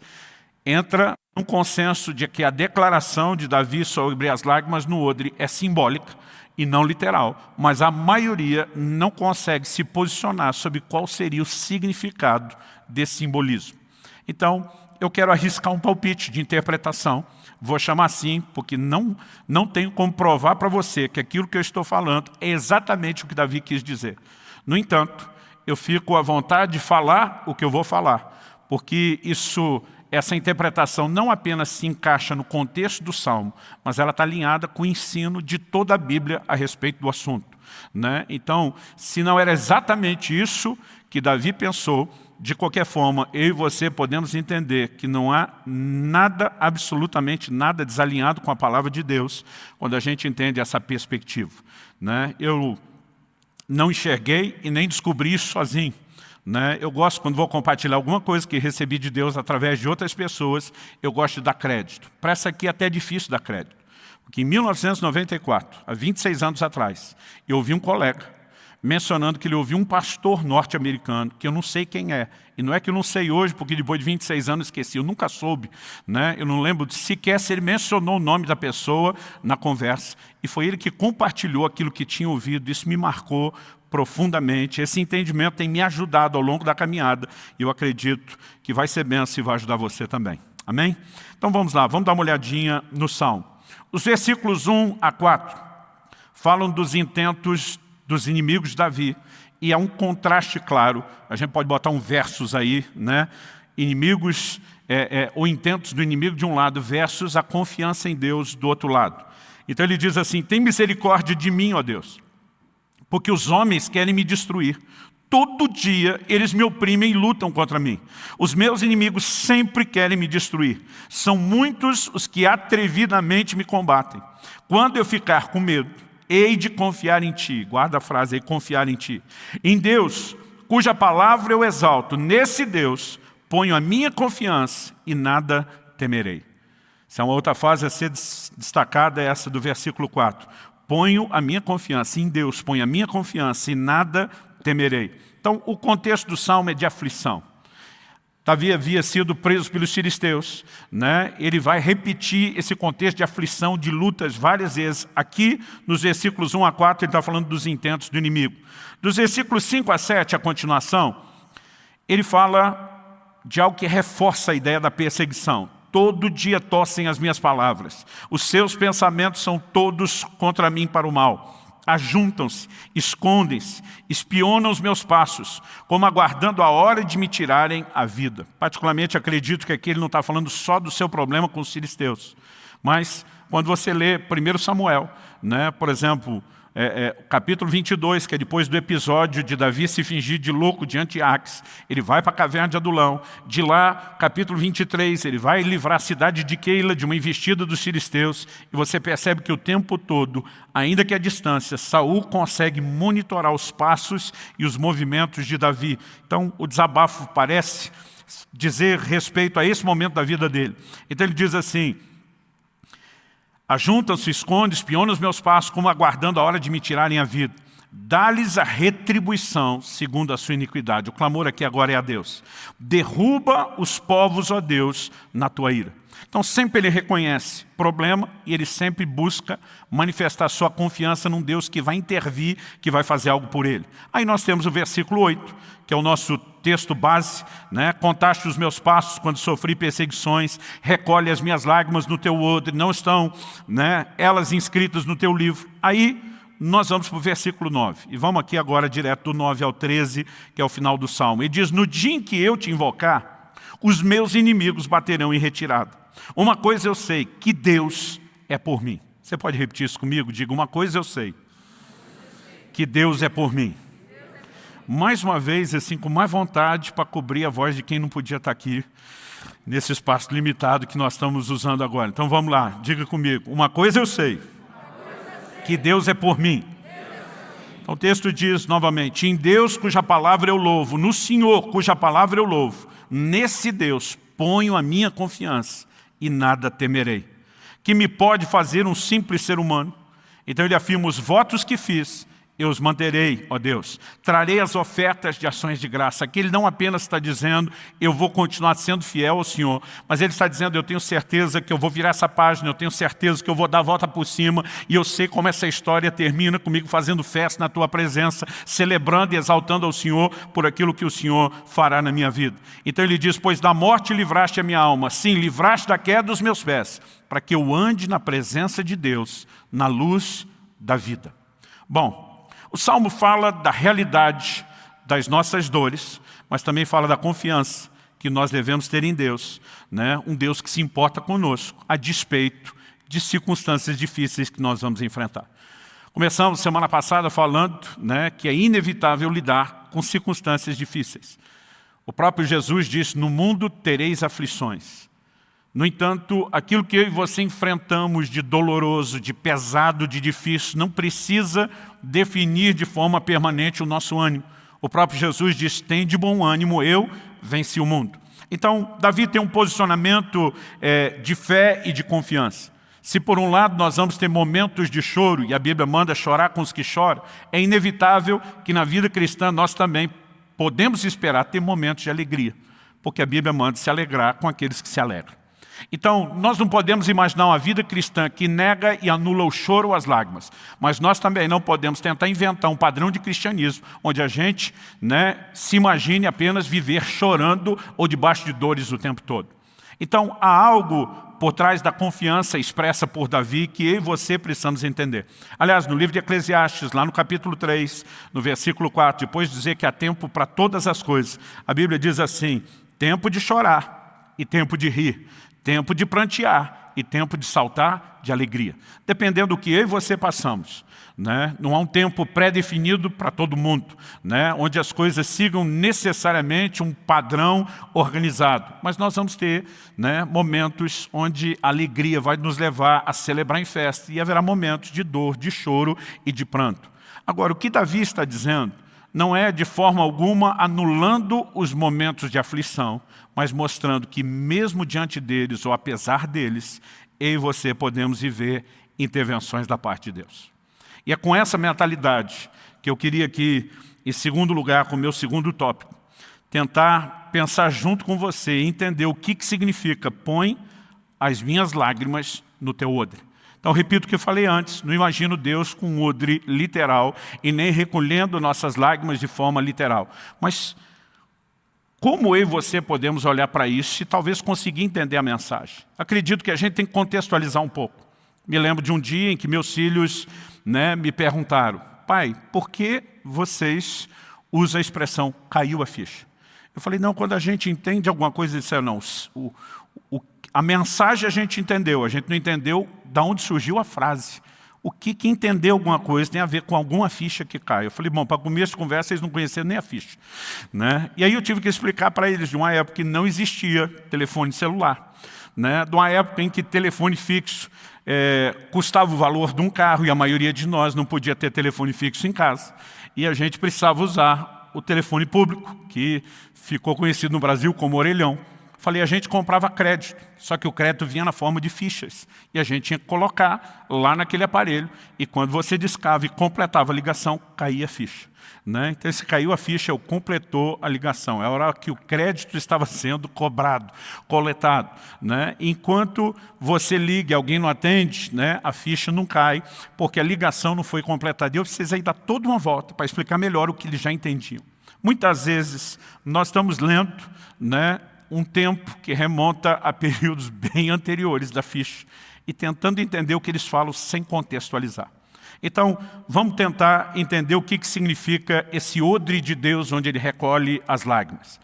entra num consenso de que a declaração de Davi sobre as lágrimas no odre é simbólica e não literal, mas a maioria não consegue se posicionar sobre qual seria o significado desse simbolismo. Então, eu quero arriscar um palpite de interpretação, vou chamar assim, porque não tenho como provar para você que aquilo que eu estou falando é exatamente o que Davi quis dizer. No entanto, eu fico à vontade de falar o que eu vou falar, porque essa interpretação não apenas se encaixa no contexto do Salmo, mas ela está alinhada com o ensino de toda a Bíblia a respeito do assunto, né? Então, se não era exatamente isso que Davi pensou, de qualquer forma, eu e você podemos entender que não há nada, absolutamente nada desalinhado com a palavra de Deus, quando a gente entende essa perspectiva, né? Eu não enxerguei e nem descobri isso sozinho, né? Eu gosto, quando vou compartilhar alguma coisa que recebi de Deus através de outras pessoas, eu gosto de dar crédito. Para essa aqui é até difícil dar crédito. que em 1994, há 26 anos atrás, eu ouvi um colega mencionando que ele ouviu um pastor norte-americano, que eu não sei quem é. E não é que eu não sei hoje, porque depois de 26 anos esqueci, eu nunca soube, né? Eu não lembro sequer se ele mencionou o nome da pessoa na conversa. E foi ele que compartilhou aquilo que tinha ouvido. Isso me marcou profundamente. Esse entendimento tem me ajudado ao longo da caminhada. E eu acredito que vai ser bênção e vai ajudar você também. Amém? Então vamos lá, vamos dar uma olhadinha no Salmo. Os versículos 1 a 4 falam dos intentos dos inimigos de Davi, e há um contraste claro. A gente pode botar um versos aí, né? Inimigos, ou intentos do inimigo de um lado, versus a confiança em Deus do outro lado. Então ele diz assim: tem misericórdia de mim, ó Deus, porque os homens querem me destruir. Todo dia eles me oprimem e lutam contra mim. Os meus inimigos sempre querem me destruir. São muitos os que atrevidamente me combatem. Quando eu ficar com medo, hei de confiar em Ti. Guarda a frase aí, confiar em Ti. Em Deus, cuja palavra eu exalto. Nesse Deus, ponho a minha confiança e nada temerei. Essa é uma outra frase a ser destacada, essa do versículo 4. Ponho a minha confiança em Deus, ponho a minha confiança e nada temerei. Então, o contexto do Salmo é de aflição. Davi havia sido preso pelos filisteus, né? Ele vai repetir esse contexto de aflição, de lutas várias vezes. Aqui, nos versículos 1 a 4, ele está falando dos intentos do inimigo. Dos versículos 5 a 7, a continuação, ele fala de algo que reforça a ideia da perseguição. Todo dia tossem as minhas palavras. Os seus pensamentos são todos contra mim para o mal. Ajuntam-se, escondem-se, espionam os meus passos, como aguardando a hora de me tirarem a vida. Particularmente acredito que aqui ele não está falando só do seu problema com os filisteus. Mas quando você lê 1 Samuel, né, por exemplo, capítulo 22, que é depois do episódio de Davi se fingir de louco diante de Aques, ele vai para a caverna de Adulão. De lá, capítulo 23, ele vai livrar a cidade de Keila de uma investida dos filisteus. E você percebe que o tempo todo, ainda que à distância, Saul consegue monitorar os passos e os movimentos de Davi. Então, o desabafo parece dizer respeito a esse momento da vida dele. Então ele diz assim: ajuntam-se, escondem, espionam os meus passos, como aguardando a hora de me tirarem a vida. Dá-lhes a retribuição segundo a sua iniquidade. O clamor aqui agora é a Deus. Derruba os povos, ó Deus, na tua ira. Então sempre ele reconhece problema e ele sempre busca manifestar sua confiança num Deus que vai intervir, que vai fazer algo por ele. Aí nós temos o versículo 8, que é o nosso texto base, né? Contaste os meus passos quando sofri perseguições, recolhe as minhas lágrimas no teu odre, não estão, né, elas inscritas no teu livro. Aí nós vamos para o versículo 9, e vamos aqui agora direto do 9 ao 13, que é o final do Salmo. Ele diz: no dia em que eu te invocar, os meus inimigos baterão em retirada. Uma coisa eu sei, que Deus é por mim. Você pode repetir isso comigo? Diga: uma coisa eu sei, que Deus é por mim. Mais uma vez, assim, com mais vontade para cobrir a voz de quem não podia estar aqui, nesse espaço limitado que nós estamos usando agora. Então vamos lá, diga comigo: uma coisa eu sei, que Deus é por mim. Então o texto diz novamente: em Deus cuja palavra eu louvo, no Senhor cuja palavra eu louvo, nesse Deus ponho a minha confiança e nada temerei. Que me pode fazer um simples ser humano? Então ele afirma: os votos que fiz, eu os manterei, ó Deus. Trarei as ofertas de ações de graça. Aqui ele não apenas está dizendo: eu vou continuar sendo fiel ao Senhor, mas ele está dizendo: eu tenho certeza que eu vou virar essa página, eu tenho certeza que eu vou dar a volta por cima, e eu sei como essa história termina comigo fazendo festa na tua presença, celebrando e exaltando ao Senhor por aquilo que o Senhor fará na minha vida. Então ele diz: pois da morte livraste a minha alma, sim, livraste da queda dos meus pés, para que eu ande na presença de Deus, na luz da vida. Bom, o Salmo fala da realidade das nossas dores, mas também fala da confiança que nós devemos ter em Deus, né? Um Deus que se importa conosco, a despeito de circunstâncias difíceis que nós vamos enfrentar. Começamos semana passada falando, né, que é inevitável lidar com circunstâncias difíceis. O próprio Jesus disse: no mundo tereis aflições. No entanto, aquilo que eu e você enfrentamos de doloroso, de pesado, de difícil, não precisa definir de forma permanente o nosso ânimo. O próprio Jesus diz: tem de bom ânimo, eu venci o mundo. Então, Davi tem um posicionamento de fé e de confiança. Se por um lado nós vamos ter momentos de choro, e a Bíblia manda chorar com os que choram, é inevitável que na vida cristã nós também podemos esperar ter momentos de alegria, porque a Bíblia manda se alegrar com aqueles que se alegram. Então, nós não podemos imaginar uma vida cristã que nega e anula o choro ou as lágrimas, mas nós também não podemos tentar inventar um padrão de cristianismo onde a gente se imagine apenas viver chorando ou debaixo de dores o tempo todo. Então, há algo por trás da confiança expressa por Davi que eu e você precisamos entender. Aliás, no livro de Eclesiastes, lá no capítulo 3, no versículo 4, depois de dizer que há tempo para todas as coisas, a Bíblia diz assim: tempo de chorar e tempo de rir, tempo de prantear e tempo de saltar de alegria. Dependendo do que eu e você passamos. Não há um tempo pré-definido para todo mundo, onde as coisas sigam necessariamente um padrão organizado. Mas nós vamos ter momentos onde a alegria vai nos levar a celebrar em festa e haverá momentos de dor, de choro e de pranto. Agora, o que Davi está dizendo não é de forma alguma anulando os momentos de aflição, mas mostrando que mesmo diante deles ou apesar deles, eu e você podemos viver intervenções da parte de Deus. E é com essa mentalidade que eu queria aqui, em segundo lugar, com o meu segundo tópico, tentar pensar junto com você e entender o que significa põe as minhas lágrimas no teu odre. Então, repito o que eu falei antes, não imagino Deus com um odre literal e nem recolhendo nossas lágrimas de forma literal. Mas como eu e você podemos olhar para isso e talvez conseguir entender a mensagem? Acredito que a gente tem que contextualizar um pouco. Me lembro de um dia em que meus filhos me perguntaram: pai, por que vocês usam a expressão caiu a ficha? Eu falei, não, quando a gente entende alguma coisa, eles disseram, não, a mensagem a gente não entendeu de onde surgiu a frase. O que entender alguma coisa tem a ver com alguma ficha que cai. Eu falei, bom, para começo de conversa, eles não conheceram nem a ficha. E aí eu tive que explicar para eles de uma época que não existia telefone celular. De uma época em que telefone fixo custava o valor de um carro e a maioria de nós não podia ter telefone fixo em casa. E a gente precisava usar o telefone público, que ficou conhecido no Brasil como orelhão. Falei, a gente comprava crédito, só que o crédito vinha na forma de fichas. E a gente tinha que colocar lá naquele aparelho. E quando você discava e completava a ligação, caía a ficha. Então, se caiu a ficha, completou a ligação. É a hora que o crédito estava sendo cobrado, coletado. Enquanto você liga e alguém não atende, a ficha não cai, porque a ligação não foi completada. E eu precisei dar toda uma volta para explicar melhor o que eles já entendiam. Muitas vezes, nós estamos lendo um tempo que remonta a períodos bem anteriores da ficha e tentando entender o que eles falam sem contextualizar. Então, vamos tentar entender o que significa esse odre de Deus onde ele recolhe as lágrimas.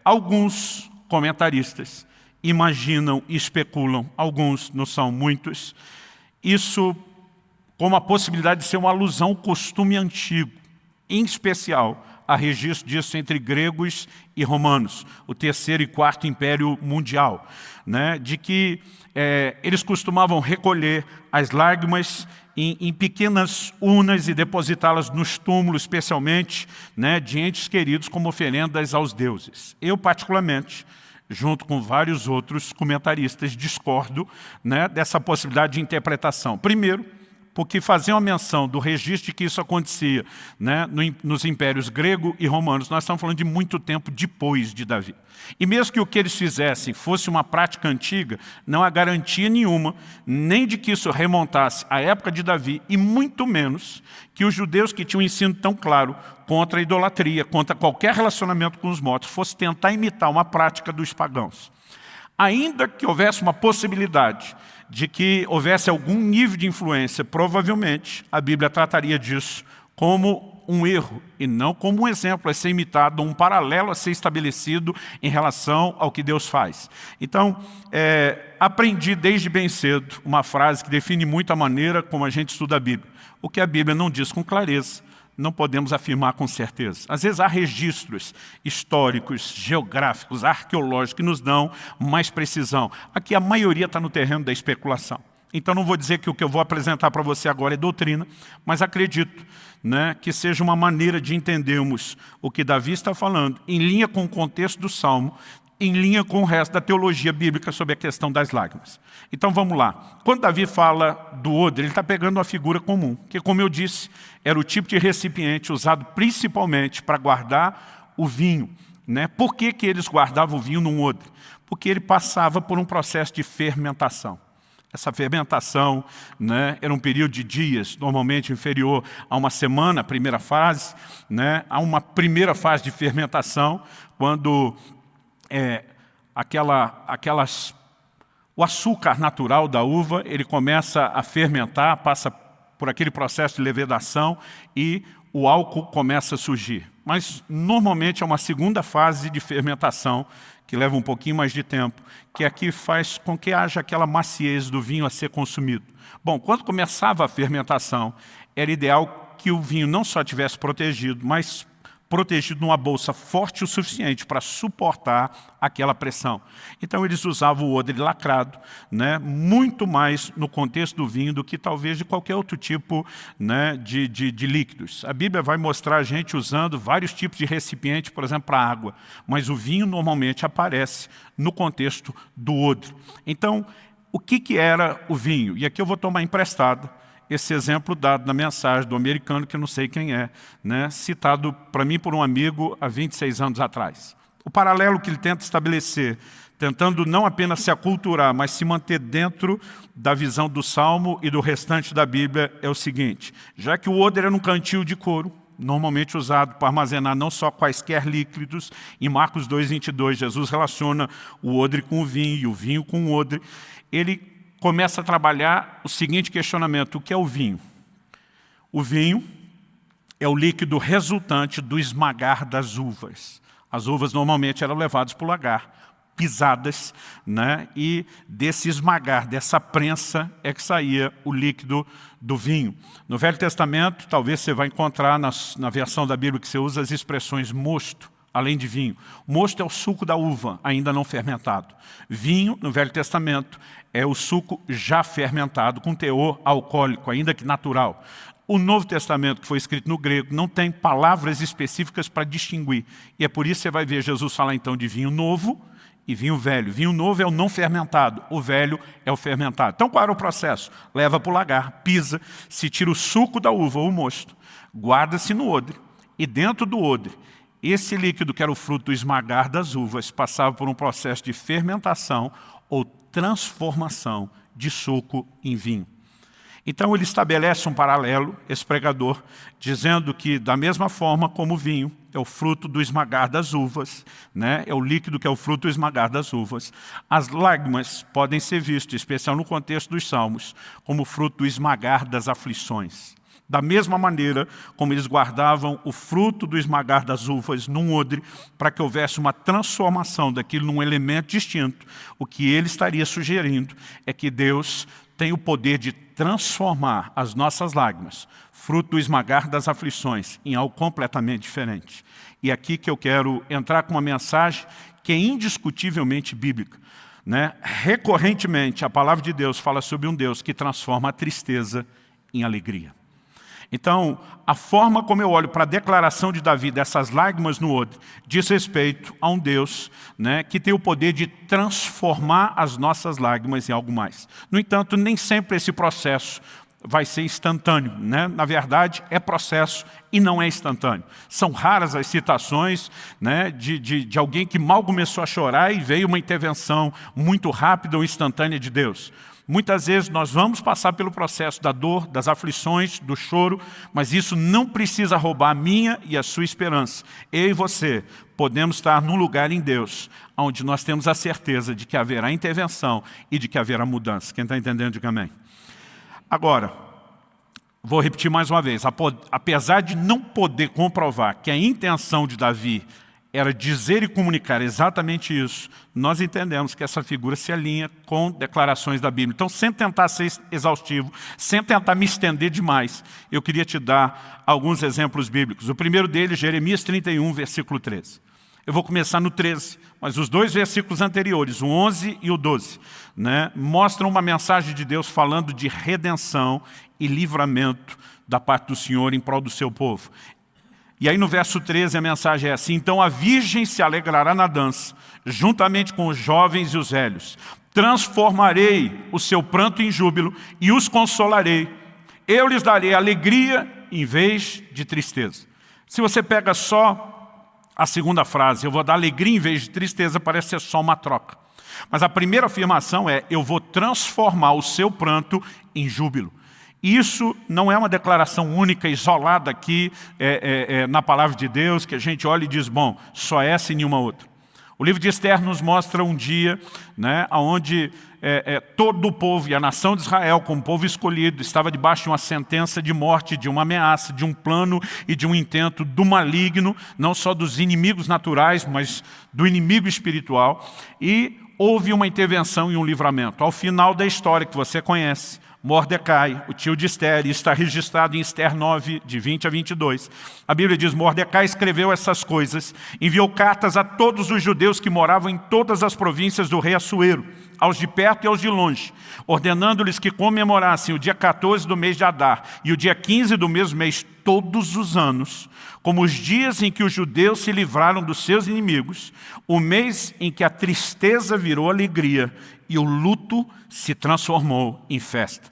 Alguns comentaristas imaginam e especulam, alguns, não são muitos, isso como a possibilidade de ser uma alusão ao costume antigo, em especial há registro disso entre gregos e romanos, o terceiro e quarto império mundial, de que eles costumavam recolher as lágrimas em pequenas urnas e depositá-las nos túmulos, especialmente de entes queridos como oferendas aos deuses. Eu, particularmente, junto com vários outros comentaristas, discordo dessa possibilidade de interpretação. Primeiro, porque fazer uma menção do registro de que isso acontecia nos impérios grego e romanos, nós estamos falando de muito tempo depois de Davi. E mesmo que o que eles fizessem fosse uma prática antiga, não há garantia nenhuma, nem de que isso remontasse à época de Davi, e muito menos que os judeus que tinham um ensino tão claro contra a idolatria, contra qualquer relacionamento com os mortos, fosse tentar imitar uma prática dos pagãos. Ainda que houvesse uma possibilidade de que houvesse algum nível de influência, provavelmente a Bíblia trataria disso como um erro e não como um exemplo a ser imitado, um paralelo a ser estabelecido em relação ao que Deus faz. Então, aprendi desde bem cedo uma frase que define muito a maneira como a gente estuda a Bíblia. O que a Bíblia não diz com clareza, não podemos afirmar com certeza. Às vezes há registros históricos, geográficos, arqueológicos que nos dão mais precisão. Aqui a maioria está no terreno da especulação. Então não vou dizer que o que eu vou apresentar para você agora é doutrina, mas acredito que seja uma maneira de entendermos o que Davi está falando, em linha com o contexto do Salmo, em linha com o resto da teologia bíblica sobre a questão das lágrimas. Então vamos lá. Quando Davi fala do odre, ele está pegando uma figura comum, que como eu disse, era o tipo de recipiente usado principalmente para guardar o vinho. Né? Por que eles guardavam o vinho num odre? Porque ele passava por um processo de fermentação. Essa fermentação, né, era um período de dias, normalmente inferior a uma semana, a primeira fase. Né? Há uma primeira fase de fermentação, quando o açúcar natural da uva, ele começa a fermentar, passa por aquele processo de levedação e o álcool começa a surgir. Mas, normalmente, é uma segunda fase de fermentação, que leva um pouquinho mais de tempo, que aqui faz com que haja aquela maciez do vinho a ser consumido. Bom, quando começava a fermentação, era ideal que o vinho não só tivesse protegido, mas protegido numa bolsa forte o suficiente para suportar aquela pressão. Então eles usavam o odre lacrado, né, muito mais no contexto do vinho do que talvez de qualquer outro tipo, né, de líquidos. A Bíblia vai mostrar a gente usando vários tipos de recipiente, por exemplo, para água, mas o vinho normalmente aparece no contexto do odre. Então, o que era o vinho? E aqui eu vou tomar emprestado esse exemplo dado na mensagem do americano, que eu não sei quem é, né, citado para mim por um amigo há 26 anos atrás. O paralelo que ele tenta estabelecer, tentando não apenas se aculturar, mas se manter dentro da visão do Salmo e do restante da Bíblia, é o seguinte: já que o odre era um cantil de couro, normalmente usado para armazenar não só quaisquer líquidos, em Marcos 2:22, Jesus relaciona o odre com o vinho e o vinho com o odre, ele começa a trabalhar o seguinte questionamento: o que é o vinho? O vinho é o líquido resultante do esmagar das uvas. As uvas normalmente eram levadas para o lagar, pisadas, né? E desse esmagar, dessa prensa, é que saía o líquido do vinho. No Velho Testamento, talvez você vai encontrar na versão da Bíblia que você usa as expressões mosto, além de vinho. Mosto é o suco da uva, ainda não fermentado. Vinho, no Velho Testamento, é o suco já fermentado, com teor alcoólico, ainda que natural. O Novo Testamento, que foi escrito no grego, não tem palavras específicas para distinguir. E é por isso que você vai ver Jesus falar então de vinho novo e vinho velho. Vinho novo é o não fermentado, o velho é o fermentado. Então qual era o processo? Leva para o lagar, pisa, se tira o suco da uva ou o mosto, guarda-se no odre, e dentro do odre, esse líquido que era o fruto do esmagar das uvas passava por um processo de fermentação ou transformação de suco em vinho. Então ele estabelece um paralelo, esse pregador, dizendo que da mesma forma como o vinho é o fruto do esmagar das uvas, né, é o líquido que é o fruto do esmagar das uvas, as lágrimas podem ser vistas, especial no contexto dos Salmos, como fruto do esmagar das aflições. Da mesma maneira como eles guardavam o fruto do esmagar das uvas num odre, para que houvesse uma transformação daquilo num elemento distinto, o que ele estaria sugerindo é que Deus tem o poder de transformar as nossas lágrimas, fruto do esmagar das aflições, em algo completamente diferente. E aqui que eu quero entrar com uma mensagem que é indiscutivelmente bíblica. Né? Recorrentemente, a palavra de Deus fala sobre um Deus que transforma a tristeza em alegria. Então, a forma como eu olho para a declaração de Davi dessas lágrimas no odre diz respeito a um Deus, né, que tem o poder de transformar as nossas lágrimas em algo mais. No entanto, nem sempre esse processo vai ser instantâneo. Né? Na verdade, é processo e não é instantâneo. São raras as citações, né, de alguém que mal começou a chorar e veio uma intervenção muito rápida ou instantânea de Deus. Muitas vezes nós vamos passar pelo processo da dor, das aflições, do choro, mas isso não precisa roubar a minha e a sua esperança. Eu e você podemos estar num lugar em Deus, onde nós temos a certeza de que haverá intervenção e de que haverá mudança. Quem está entendendo, diga amém. Agora, vou repetir mais uma vez. Apesar de não poder comprovar que a intenção de Davi era dizer e comunicar exatamente isso, nós entendemos que essa figura se alinha com declarações da Bíblia. Então, sem tentar ser exaustivo, sem tentar me estender demais, eu queria te dar alguns exemplos bíblicos. O primeiro deles, Jeremias 31, versículo 13. Eu vou começar no 13, mas os dois versículos anteriores, o 11 e o 12, né, mostram uma mensagem de Deus falando de redenção e livramento da parte do Senhor em prol do seu povo. E aí no verso 13 a mensagem é assim: então a virgem se alegrará na dança, juntamente com os jovens e os velhos. Transformarei o seu pranto em júbilo e os consolarei. Eu lhes darei alegria em vez de tristeza. Se você pega só a segunda frase, eu vou dar alegria em vez de tristeza, parece ser só uma troca. Mas a primeira afirmação é: eu vou transformar o seu pranto em júbilo. Isso não é uma declaração única, isolada aqui na palavra de Deus, que a gente olha e diz, bom, só essa e nenhuma outra. O livro de Esther nos mostra um dia, né, onde todo o povo e a nação de Israel, como povo escolhido, estava debaixo de uma sentença de morte, de uma ameaça, de um plano e de um intento do maligno, não só dos inimigos naturais, mas do inimigo espiritual. E houve uma intervenção e um livramento. Ao final da história que você conhece, Mordecai, o tio de Esther, está registrado em Esther 9, de 20 a 22. A Bíblia diz: Mordecai escreveu essas coisas, enviou cartas a todos os judeus que moravam em todas as províncias do rei Assuero, aos de perto e aos de longe, ordenando-lhes que comemorassem o dia 14 do mês de Adar e o dia 15 do mesmo mês todos os anos, como os dias em que os judeus se livraram dos seus inimigos, o mês em que a tristeza virou alegria e o luto se transformou em festa.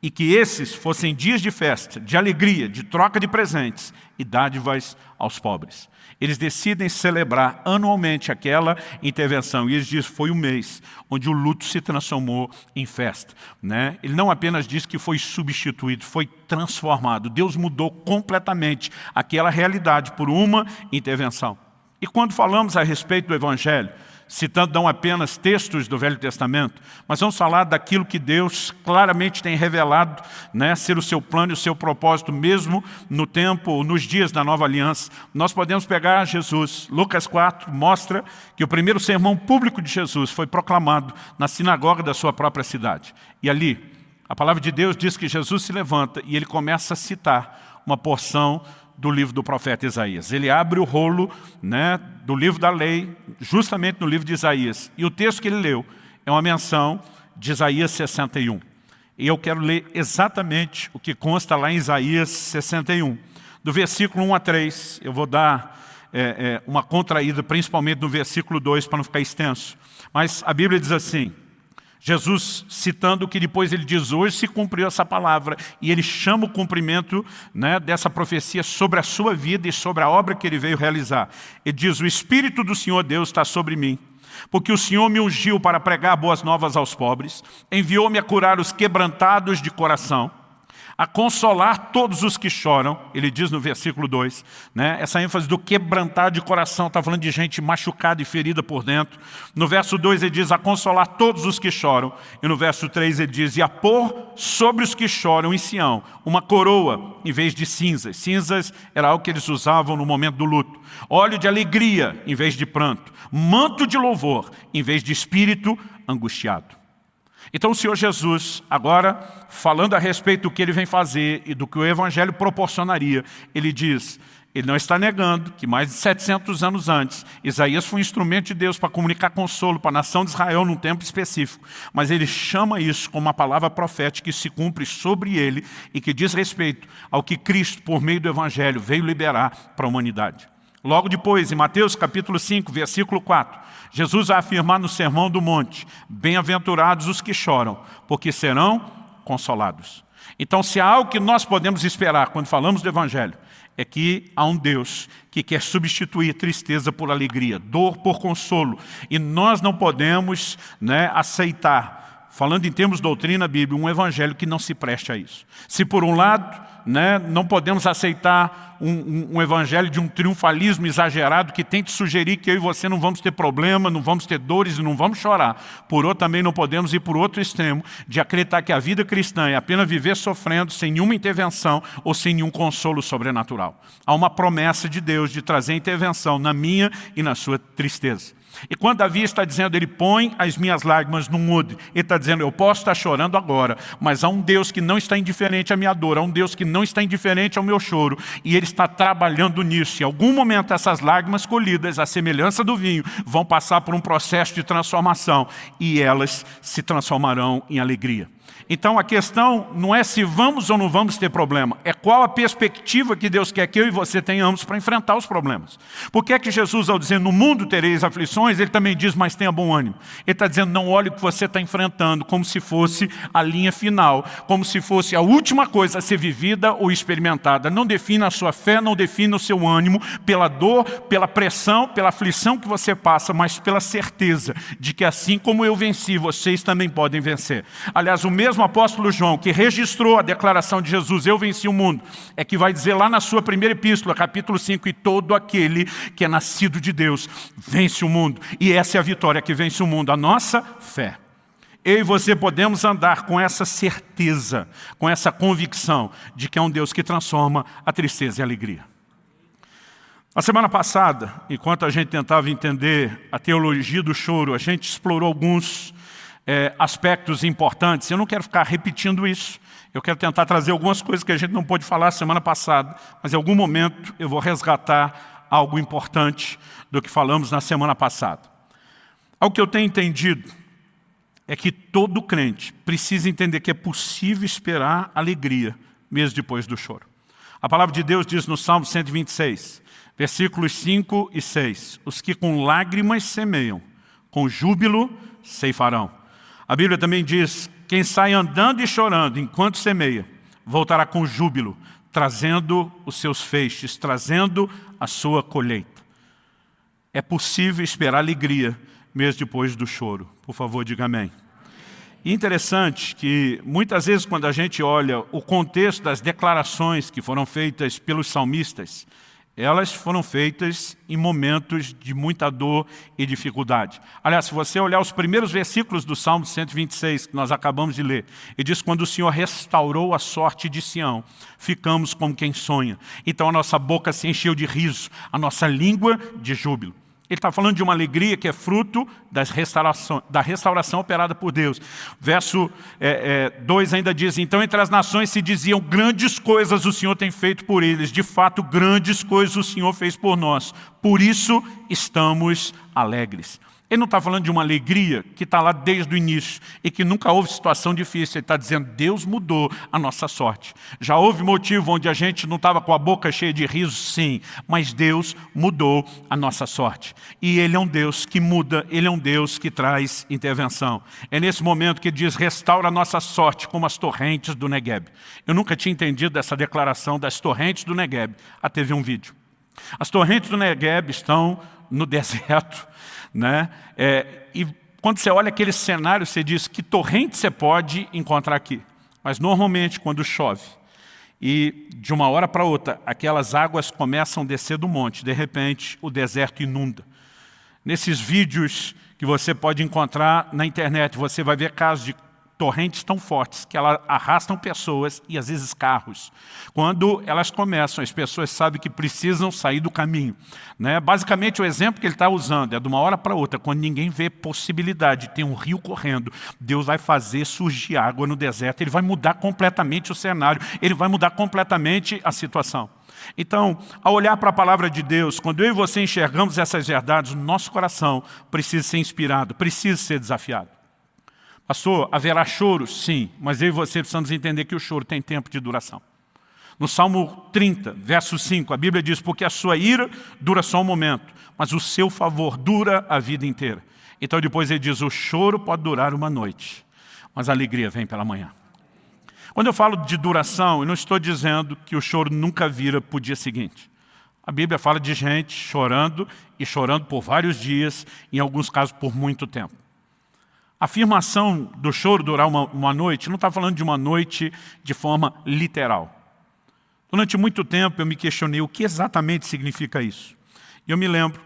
E que esses fossem dias de festa, de alegria, de troca de presentes e dádivas aos pobres. Eles decidem celebrar anualmente aquela intervenção. E eles dizem que foi o mês onde o luto se transformou em festa, né? Ele não apenas diz que foi substituído, foi transformado. Deus mudou completamente aquela realidade por uma intervenção. E quando falamos a respeito do Evangelho, citando não apenas textos do Velho Testamento, mas vamos falar daquilo que Deus claramente tem revelado, né, ser o seu plano e o seu propósito, mesmo no tempo, nos dias da Nova Aliança. Nós podemos pegar Jesus. Lucas 4 mostra que o primeiro sermão público de Jesus foi proclamado na sinagoga da sua própria cidade. E ali, a palavra de Deus diz que Jesus se levanta e ele começa a citar uma porção do livro do profeta Isaías. Ele abre o rolo, né, do livro da lei, justamente no livro de Isaías. E o texto que ele leu é uma menção de Isaías 61. E eu quero ler exatamente o que consta lá em Isaías 61. Do versículo 1 a 3, eu vou dar uma contraída, principalmente no versículo 2, para não ficar extenso. Mas a Bíblia diz assim, Jesus citando que depois ele diz, hoje se cumpriu essa palavra, e ele chama o cumprimento, né, dessa profecia sobre a sua vida e sobre a obra que ele veio realizar. Ele diz, o Espírito do Senhor Deus está sobre mim, porque o Senhor me ungiu para pregar boas novas aos pobres, enviou-me a curar os quebrantados de coração, a consolar todos os que choram. Ele diz no versículo 2, né, essa ênfase do quebrantar de coração, está falando de gente machucada e ferida por dentro. No verso 2 ele diz, a consolar todos os que choram. E no verso 3 ele diz, e a pôr sobre os que choram em Sião uma coroa em vez de cinzas. Cinzas era algo que eles usavam no momento do luto. Óleo de alegria em vez de pranto. Manto de louvor em vez de espírito angustiado. Então o Senhor Jesus, agora falando a respeito do que ele vem fazer e do que o Evangelho proporcionaria, ele diz, ele não está negando que mais de 700 anos antes, Isaías foi um instrumento de Deus para comunicar consolo para a nação de Israel num tempo específico, mas ele chama isso como uma palavra profética que se cumpre sobre ele e que diz respeito ao que Cristo, por meio do Evangelho, veio liberar para a humanidade. Logo depois, em Mateus capítulo 5, versículo 4, Jesus vai afirmar no Sermão do Monte, bem-aventurados os que choram, porque serão consolados. Então, se há algo que nós podemos esperar quando falamos do Evangelho, é que há um Deus que quer substituir tristeza por alegria, dor por consolo. E nós não podemos, né, aceitar, falando em termos de doutrina bíblica, um evangelho que não se preste a isso. Se por um lado, né, não podemos aceitar um evangelho de um triunfalismo exagerado que tente sugerir que eu e você não vamos ter problema, não vamos ter dores e não vamos chorar. Por outro, também não podemos ir por outro extremo de acreditar que a vida cristã é apenas viver sofrendo sem nenhuma intervenção ou sem nenhum consolo sobrenatural. Há uma promessa de Deus de trazer intervenção na minha e na sua tristeza. E quando Davi está dizendo, ele põe as minhas lágrimas num odre, ele está dizendo, eu posso estar chorando agora, mas há um Deus que não está indiferente à minha dor, há um Deus que não está indiferente ao meu choro, e Ele está trabalhando nisso. Em algum momento essas lágrimas colhidas, à semelhança do vinho, vão passar por um processo de transformação, e elas se transformarão em alegria. Então a questão não é se vamos ou não vamos ter problema, é qual a perspectiva que Deus quer que eu e você tenhamos para enfrentar os problemas. Por que é que Jesus, ao dizer, no mundo tereis aflições, Ele também diz, mas tenha bom ânimo. Ele está dizendo, não olhe o que você está enfrentando como se fosse a linha final, como se fosse a última coisa a ser vivida ou experimentada. Não defina a sua fé, não defina o seu ânimo pela dor, pela pressão, pela aflição que você passa, mas pela certeza de que assim como eu venci, vocês também podem vencer. Aliás, o mesmo apóstolo João, que registrou a declaração de Jesus, eu venci o mundo, é que vai dizer lá na sua primeira epístola, capítulo 5, e todo aquele que é nascido de Deus vence o mundo. E essa é a vitória que vence o mundo, a nossa fé. Eu e você podemos andar com essa certeza, com essa convicção de que é um Deus que transforma a tristeza em alegria. Na semana passada, enquanto a gente tentava entender a teologia do choro, a gente explorou alguns aspectos importantes. Eu não quero ficar repetindo isso. Eu quero tentar trazer algumas coisas que a gente não pôde falar semana passada, mas em algum momento eu vou resgatar algo importante do que falamos na semana passada. Algo que eu tenho entendido é que todo crente precisa entender que é possível esperar alegria, mesmo depois do choro. A palavra de Deus diz no Salmo 126, versículos 5 e 6, os que com lágrimas semeiam, com júbilo ceifarão. A Bíblia também diz, quem sai andando e chorando enquanto semeia, voltará com júbilo, trazendo os seus feixes, trazendo a sua colheita. É possível esperar alegria, mesmo depois do choro. Por favor, diga amém. E interessante que muitas vezes quando a gente olha o contexto das declarações que foram feitas pelos salmistas, elas foram feitas em momentos de muita dor e dificuldade. Aliás, se você olhar os primeiros versículos do Salmo 126, que nós acabamos de ler, ele diz, quando o Senhor restaurou a sorte de Sião, ficamos como quem sonha. Então a nossa boca se encheu de riso, a nossa língua de júbilo. Ele está falando de uma alegria que é fruto da restauração operada por Deus. Verso 2 ainda diz, então entre as nações se diziam, grandes coisas o Senhor tem feito por eles. De fato, grandes coisas o Senhor fez por nós. Por isso estamos alegres. Ele não está falando de uma alegria que está lá desde o início e que nunca houve situação difícil. Ele está dizendo, Deus mudou a nossa sorte. Já houve motivo onde a gente não estava com a boca cheia de riso, sim, mas Deus mudou a nossa sorte. E Ele é um Deus que muda, Ele é um Deus que traz intervenção. É nesse momento que Ele diz, restaura a nossa sorte como as torrentes do Negueb. Eu nunca tinha entendido essa declaração das torrentes do Negueb, até ver um vídeo. As torrentes do Negueb estão no deserto, né? E quando você olha aquele cenário, você diz que torrente você pode encontrar aqui. Mas normalmente quando chove e de uma hora para outra aquelas águas começam a descer do monte, de repente o deserto inunda. Nesses vídeos que você pode encontrar na internet, você vai ver casos de torrentes tão fortes que elas arrastam pessoas e às vezes carros. Quando elas começam, as pessoas sabem que precisam sair do caminho, né? Basicamente o exemplo que ele está usando é de uma hora para outra, quando ninguém vê possibilidade de ter um rio correndo, Deus vai fazer surgir água no deserto, Ele vai mudar completamente o cenário, Ele vai mudar completamente a situação. Então, ao olhar para a palavra de Deus, quando eu e você enxergamos essas verdades, o nosso coração precisa ser inspirado, precisa ser desafiado. Pastor, haverá choro? Sim, mas eu e você precisamos entender que o choro tem tempo de duração. No Salmo 30, verso 5, a Bíblia diz, porque a sua ira dura só um momento, mas o seu favor dura a vida inteira. Então depois ele diz, o choro pode durar uma noite, mas a alegria vem pela manhã. Quando eu falo de duração, eu não estou dizendo que o choro nunca vira para o dia seguinte. A Bíblia fala de gente chorando e chorando por vários dias, em alguns casos por muito tempo. A afirmação do choro durar uma noite, não está falando de uma noite de forma literal. Durante muito tempo eu me questionei o que exatamente significa isso. E eu me lembro,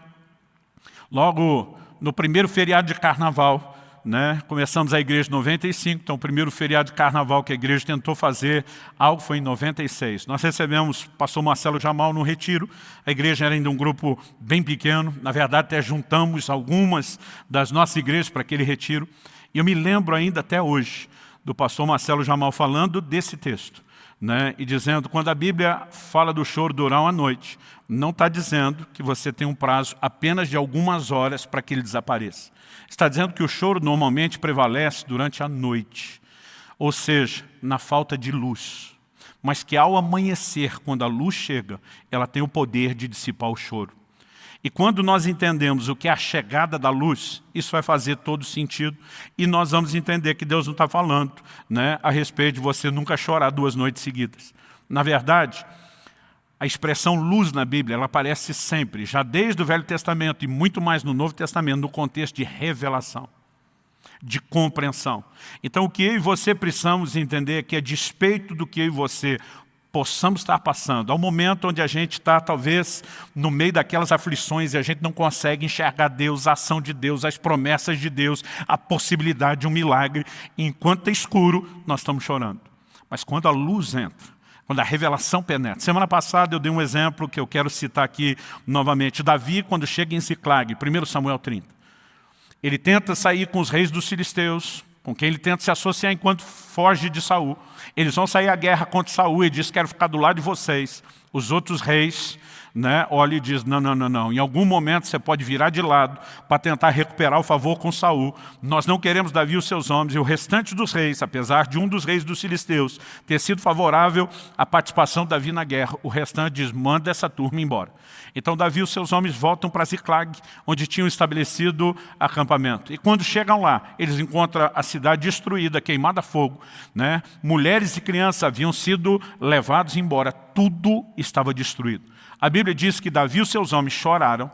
logo no primeiro feriado de carnaval, né? Começamos a igreja em 95, então o primeiro feriado de carnaval que a igreja tentou fazer algo foi em 96. Nós recebemos o pastor Marcelo Jamal no retiro, a igreja era ainda um grupo bem pequeno, na verdade até juntamos algumas das nossas igrejas para aquele retiro, e eu me lembro ainda até hoje do pastor Marcelo Jamal falando desse texto, né? E dizendo, quando a Bíblia fala do choro durar uma noite, não está dizendo que você tem um prazo apenas de algumas horas para que ele desapareça. Está dizendo que o choro normalmente prevalece durante a noite, ou seja, na falta de luz. Mas que ao amanhecer, quando a luz chega, ela tem o poder de dissipar o choro. E quando nós entendemos o que é a chegada da luz, isso vai fazer todo sentido. E nós vamos entender que Deus não está falando, né, a respeito de você nunca chorar 2 noites seguidas. Na verdade, a expressão luz na Bíblia, ela aparece sempre, já desde o Velho Testamento e muito mais no Novo Testamento, no contexto de revelação, de compreensão. Então o que eu e você precisamos entender é que, a despeito do que eu e você possamos estar passando, ao momento onde a gente está talvez no meio daquelas aflições e a gente não consegue enxergar Deus, a ação de Deus, as promessas de Deus, a possibilidade de um milagre, enquanto é escuro, nós estamos chorando. Mas quando a luz entra, quando a revelação penetra. Semana passada eu dei um exemplo que eu quero citar aqui novamente. Davi, quando chega em Ziclag, 1 Samuel 30, ele tenta sair com os reis dos filisteus, com quem ele tenta se associar enquanto foge de Saul. Eles vão sair à guerra contra Saul e diz, quero ficar do lado de vocês. Os outros reis, né, olham e dizem, não. Em algum momento você pode virar de lado para tentar recuperar o favor com Saul. Nós não queremos Davi e os seus homens. E o restante dos reis, apesar de um dos reis dos filisteus ter sido favorável à participação de Davi na guerra, o restante diz, manda essa turma embora. Então Davi e os seus homens voltam para Ziclag, onde tinham estabelecido acampamento. E quando chegam lá, eles encontram a cidade destruída, queimada a fogo, né? Mulheres e crianças haviam sido levados embora. Tudo estava destruído. A Bíblia diz que Davi e os seus homens choraram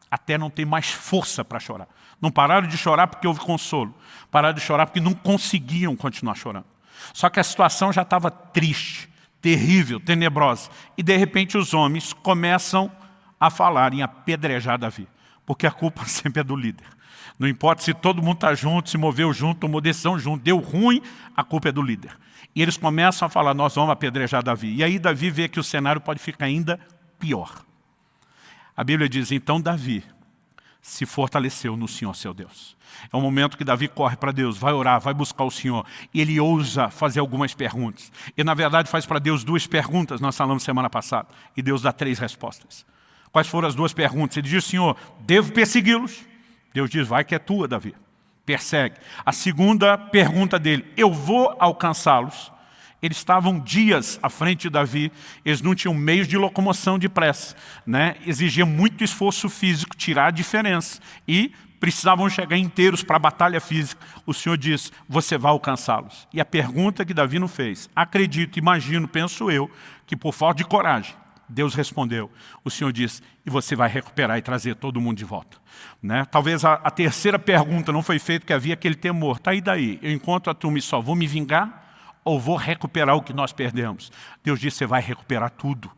até não ter mais força para chorar. Não pararam de chorar porque houve consolo. Pararam de chorar porque não conseguiam continuar chorando. Só que a situação já estava triste, terrível, tenebrosa. E de repente os homens começam a falar em apedrejar Davi. Porque a culpa sempre é do líder. Não importa se todo mundo está junto, se moveu junto, tomou decisão junto, deu ruim, a culpa é do líder. E eles começam a falar, nós vamos apedrejar Davi. E aí Davi vê que o cenário pode ficar ainda pior. A Bíblia diz, então Davi se fortaleceu no Senhor seu Deus. É um momento que Davi corre para Deus, vai orar, vai buscar o Senhor. E ele ousa fazer algumas perguntas. E na verdade faz para Deus 2 perguntas, nós falamos semana passada. E Deus dá 3 respostas. Quais foram as 2 perguntas? Ele diz, Senhor, devo persegui-los? Deus diz, vai que é tua, Davi. Persegue. A segunda pergunta dele, eu vou alcançá-los? Eles estavam dias à frente de Davi, eles não tinham meios de locomoção depressa, né? Exigia muito esforço físico, tirar a diferença. E precisavam chegar inteiros para a batalha física. O Senhor diz, você vai alcançá-los. E a pergunta que Davi não fez, acredito, imagino, penso eu, que por falta de coragem, Deus respondeu. O Senhor disse, e você vai recuperar e trazer todo mundo de volta. Né? Talvez a terceira pergunta não foi feita porque havia aquele temor. Tá aí daí, eu encontro a turma e só vou me vingar ou vou recuperar o que nós perdemos? Deus disse, você vai recuperar tudo.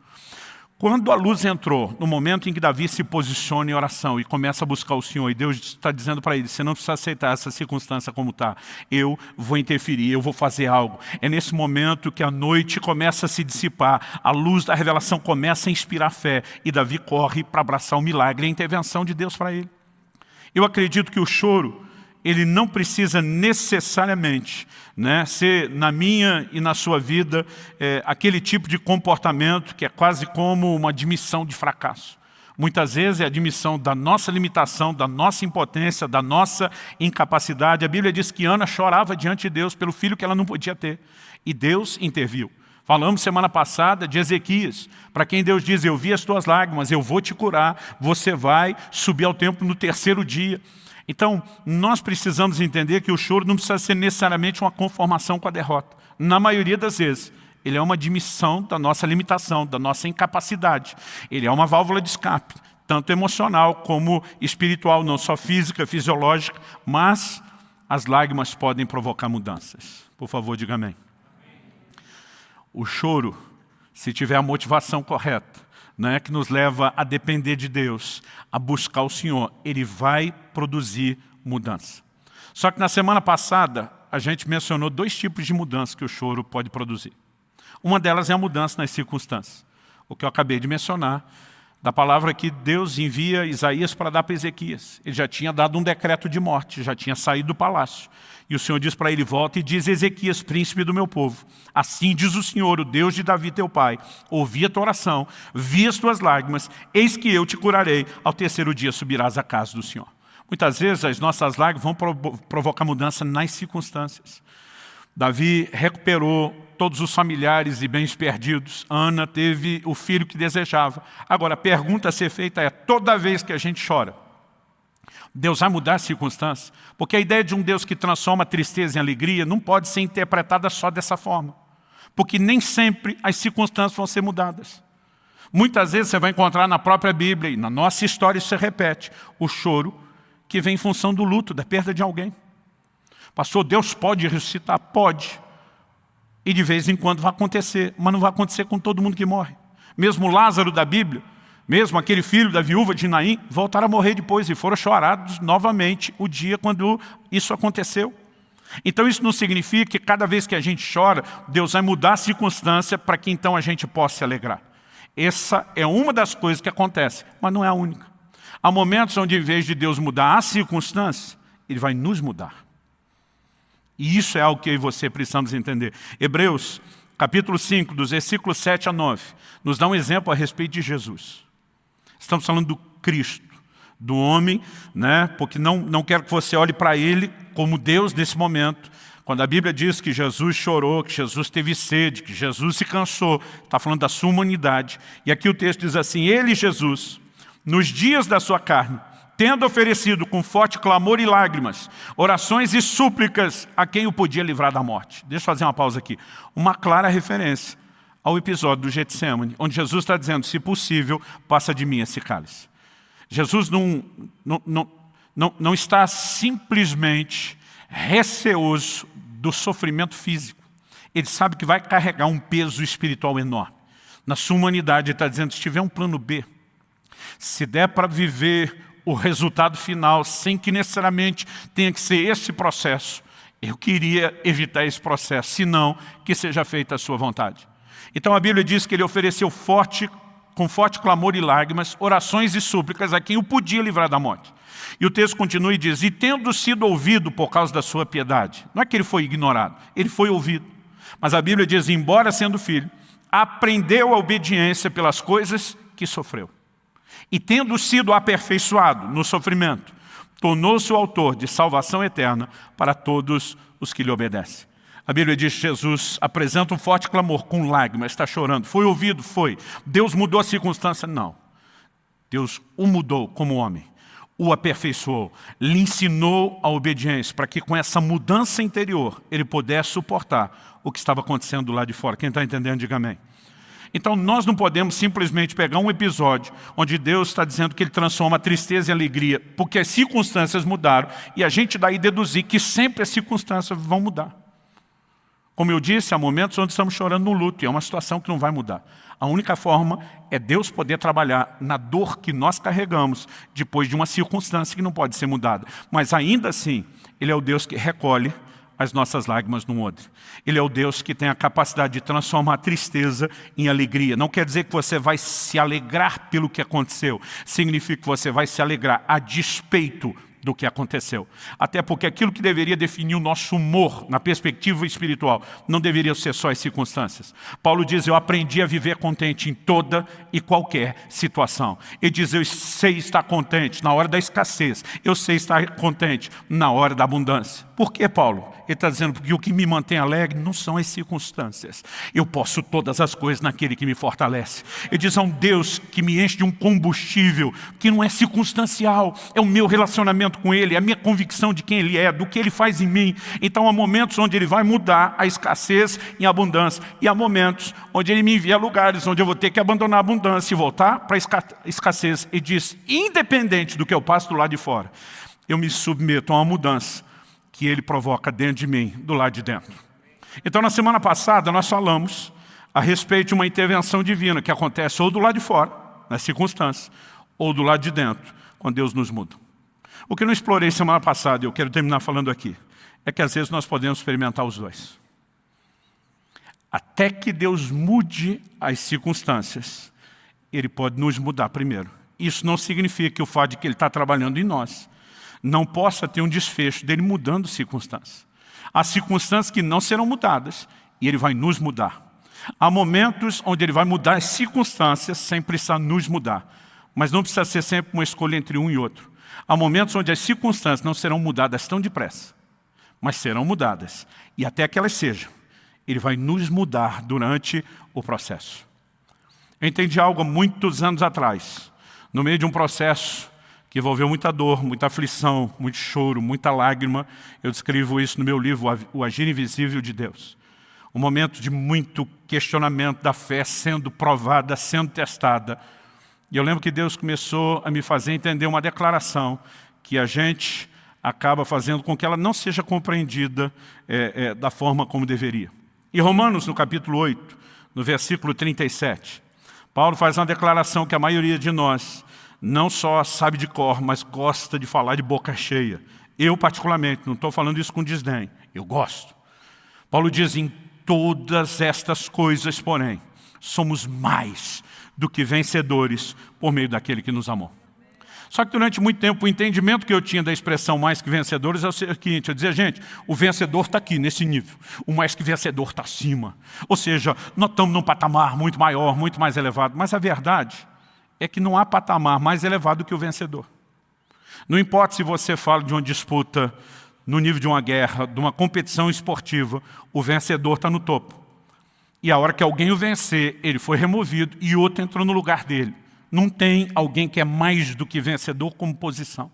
Quando a luz entrou, no momento em que Davi se posiciona em oração e começa a buscar o Senhor, e Deus está dizendo para ele, você não precisa aceitar essa circunstância como está, eu vou interferir, eu vou fazer algo. É nesse momento que a noite começa a se dissipar, a luz da revelação começa a inspirar fé, e Davi corre para abraçar o milagre, a intervenção de Deus para ele. Eu acredito que o choro, ele não precisa necessariamente, né, ser na minha e na sua vida aquele tipo de comportamento que é quase como uma admissão de fracasso. Muitas vezes é a admissão da nossa limitação, da nossa impotência, da nossa incapacidade. A Bíblia diz que Ana chorava diante de Deus pelo filho que ela não podia ter. E Deus interviu. Falamos semana passada de Ezequias, para quem Deus diz, eu vi as tuas lágrimas, eu vou te curar, você vai subir ao templo no 3º dia. Então, nós precisamos entender que o choro não precisa ser necessariamente uma conformação com a derrota. Na maioria das vezes, ele é uma admissão da nossa limitação, da nossa incapacidade. Ele é uma válvula de escape, tanto emocional como espiritual, não só física, fisiológica, mas as lágrimas podem provocar mudanças. Por favor, diga amém. O choro, se tiver a motivação correta, né, que nos leva a depender de Deus, a buscar o Senhor, ele vai produzir mudança. Só que na semana passada, a gente mencionou 2 tipos de mudança que o choro pode produzir. Uma delas é a mudança nas circunstâncias. O que eu acabei de mencionar, da palavra que Deus envia Isaías para dar para Ezequias. Ele já tinha dado um decreto de morte, já tinha saído do palácio. E o Senhor diz para ele, volta e diz, Ezequias, príncipe do meu povo, assim diz o Senhor, o Deus de Davi teu pai, ouvi a tua oração, vi as tuas lágrimas, eis que eu te curarei, ao 3º dia subirás à casa do Senhor. Muitas vezes as nossas lágrimas vão provocar mudança nas circunstâncias. Davi recuperou todos os familiares e bens perdidos. Ana teve o filho que desejava. Agora, a pergunta a ser feita é, toda vez que a gente chora, Deus vai mudar as circunstâncias? Porque a ideia de um Deus que transforma a tristeza em alegria não pode ser interpretada só dessa forma. Porque nem sempre as circunstâncias vão ser mudadas. Muitas vezes você vai encontrar na própria Bíblia, e na nossa história isso se repete, o choro que vem em função do luto, da perda de alguém. Pastor, Deus pode ressuscitar? Pode. E de vez em quando vai acontecer, mas não vai acontecer com todo mundo que morre. Mesmo Lázaro da Bíblia, mesmo aquele filho da viúva de Naim, voltaram a morrer depois e foram chorados novamente o dia quando isso aconteceu. Então isso não significa que cada vez que a gente chora, Deus vai mudar a circunstância para que então a gente possa se alegrar. Essa é uma das coisas que acontece, mas não é a única. Há momentos onde, em vez de Deus mudar as circunstâncias, Ele vai nos mudar. E isso é algo que eu e você precisamos entender. Hebreus, capítulo 5, dos versículos 7 a 9, nos dá um exemplo a respeito de Jesus. Estamos falando do Cristo, do homem, né? Porque não quero que você olhe para Ele como Deus nesse momento. Quando a Bíblia diz que Jesus chorou, que Jesus teve sede, que Jesus se cansou, está falando da sua humanidade. E aqui o texto diz assim, Ele, Jesus, nos dias da sua carne, tendo oferecido com forte clamor e lágrimas, orações e súplicas a quem o podia livrar da morte. Deixa eu fazer uma pausa aqui. Uma clara referência ao episódio do Getsêmani, onde Jesus está dizendo, se possível, passa de mim esse cálice. Jesus não está simplesmente receoso do sofrimento físico. Ele sabe que vai carregar um peso espiritual enorme. Na sua humanidade, ele está dizendo, se tiver um plano B, se der para viver o resultado final, sem que necessariamente tenha que ser esse processo, eu queria evitar esse processo, senão que seja feita a sua vontade. Então a Bíblia diz que ele ofereceu com forte clamor e lágrimas, orações e súplicas a quem o podia livrar da morte. E o texto continua e diz, e tendo sido ouvido por causa da sua piedade, não é que ele foi ignorado, ele foi ouvido. Mas a Bíblia diz, embora sendo filho, aprendeu a obediência pelas coisas que sofreu. E tendo sido aperfeiçoado no sofrimento, tornou-se o autor de salvação eterna para todos os que lhe obedecem. A Bíblia diz que Jesus apresenta um forte clamor com lágrimas, está chorando. Foi ouvido? Foi. Deus mudou a circunstância? Não. Deus o mudou como homem, o aperfeiçoou, lhe ensinou a obediência, para que com essa mudança interior ele pudesse suportar o que estava acontecendo lá de fora. Quem está entendendo, diga amém. Então nós não podemos simplesmente pegar um episódio onde Deus está dizendo que Ele transforma a tristeza em alegria, porque as circunstâncias mudaram, e a gente daí deduzir que sempre as circunstâncias vão mudar. Como eu disse, há momentos onde estamos chorando no luto, e é uma situação que não vai mudar. A única forma é Deus poder trabalhar na dor que nós carregamos depois de uma circunstância que não pode ser mudada. Mas ainda assim, Ele é o Deus que recolhe as nossas lágrimas num odre. Ele é o Deus que tem a capacidade de transformar a tristeza em alegria. Não quer dizer que você vai se alegrar pelo que aconteceu. Significa que você vai se alegrar a despeito do que aconteceu. Até porque aquilo que deveria definir o nosso humor na perspectiva espiritual não deveria ser só as circunstâncias. Paulo diz, eu aprendi a viver contente em toda e qualquer situação. Ele diz, eu sei estar contente na hora da escassez. Eu sei estar contente na hora da abundância. Por que, Paulo? Ele está dizendo, porque o que me mantém alegre não são as circunstâncias. Eu posso todas as coisas naquele que me fortalece. Ele diz, é um Deus que me enche de um combustível que não é circunstancial. É o meu relacionamento com Ele, é a minha convicção de quem Ele é, do que Ele faz em mim. Então há momentos onde Ele vai mudar a escassez em abundância. E há momentos onde Ele me envia a lugares onde eu vou ter que abandonar a abundância e voltar para a escassez. E diz, independente do que eu passo do lado de fora, eu me submeto a uma mudança que Ele provoca dentro de mim, do lado de dentro. Então na semana passada nós falamos a respeito de uma intervenção divina que acontece ou do lado de fora, nas circunstâncias, ou do lado de dentro, quando Deus nos muda. O que eu não explorei semana passada, e eu quero terminar falando aqui, é que às vezes nós podemos experimentar os dois. Até que Deus mude as circunstâncias, Ele pode nos mudar primeiro. Isso não significa que o fato de que Ele está trabalhando em nós não possa ter um desfecho dele mudando circunstâncias. Há circunstâncias que não serão mudadas e Ele vai nos mudar. Há momentos onde Ele vai mudar as circunstâncias sem precisar nos mudar. Mas não precisa ser sempre uma escolha entre um e outro. Há momentos onde as circunstâncias não serão mudadas tão depressa, mas serão mudadas. E até que elas sejam, Ele vai nos mudar durante o processo. Eu entendi algo há muitos anos atrás, no meio de um processo que envolveu muita dor, muita aflição, muito choro, muita lágrima. Eu descrevo isso no meu livro, O Agir Invisível de Deus. Um momento de muito questionamento da fé sendo provada, sendo testada. E eu lembro que Deus começou a me fazer entender uma declaração que a gente acaba fazendo com que ela não seja compreendida da forma como deveria. Em Romanos, no capítulo 8, no versículo 37, Paulo faz uma declaração que a maioria de nós não só sabe de cor, mas gosta de falar de boca cheia. Eu, particularmente, não estou falando isso com desdém, eu gosto. Paulo diz, em todas estas coisas, porém, somos mais do que vencedores por meio daquele que nos amou. Só que durante muito tempo o entendimento que eu tinha da expressão mais que vencedores é o seguinte, eu dizia, gente, o vencedor está aqui nesse nível, o mais que vencedor está acima. Ou seja, nós estamos num patamar muito maior, muito mais elevado, mas a verdade é que não há patamar mais elevado que o vencedor. Não importa se você fala de uma disputa no nível de uma guerra, de uma competição esportiva, o vencedor está no topo. E a hora que alguém o vencer, ele foi removido e outro entrou no lugar dele. Não tem alguém que é mais do que vencedor como posição.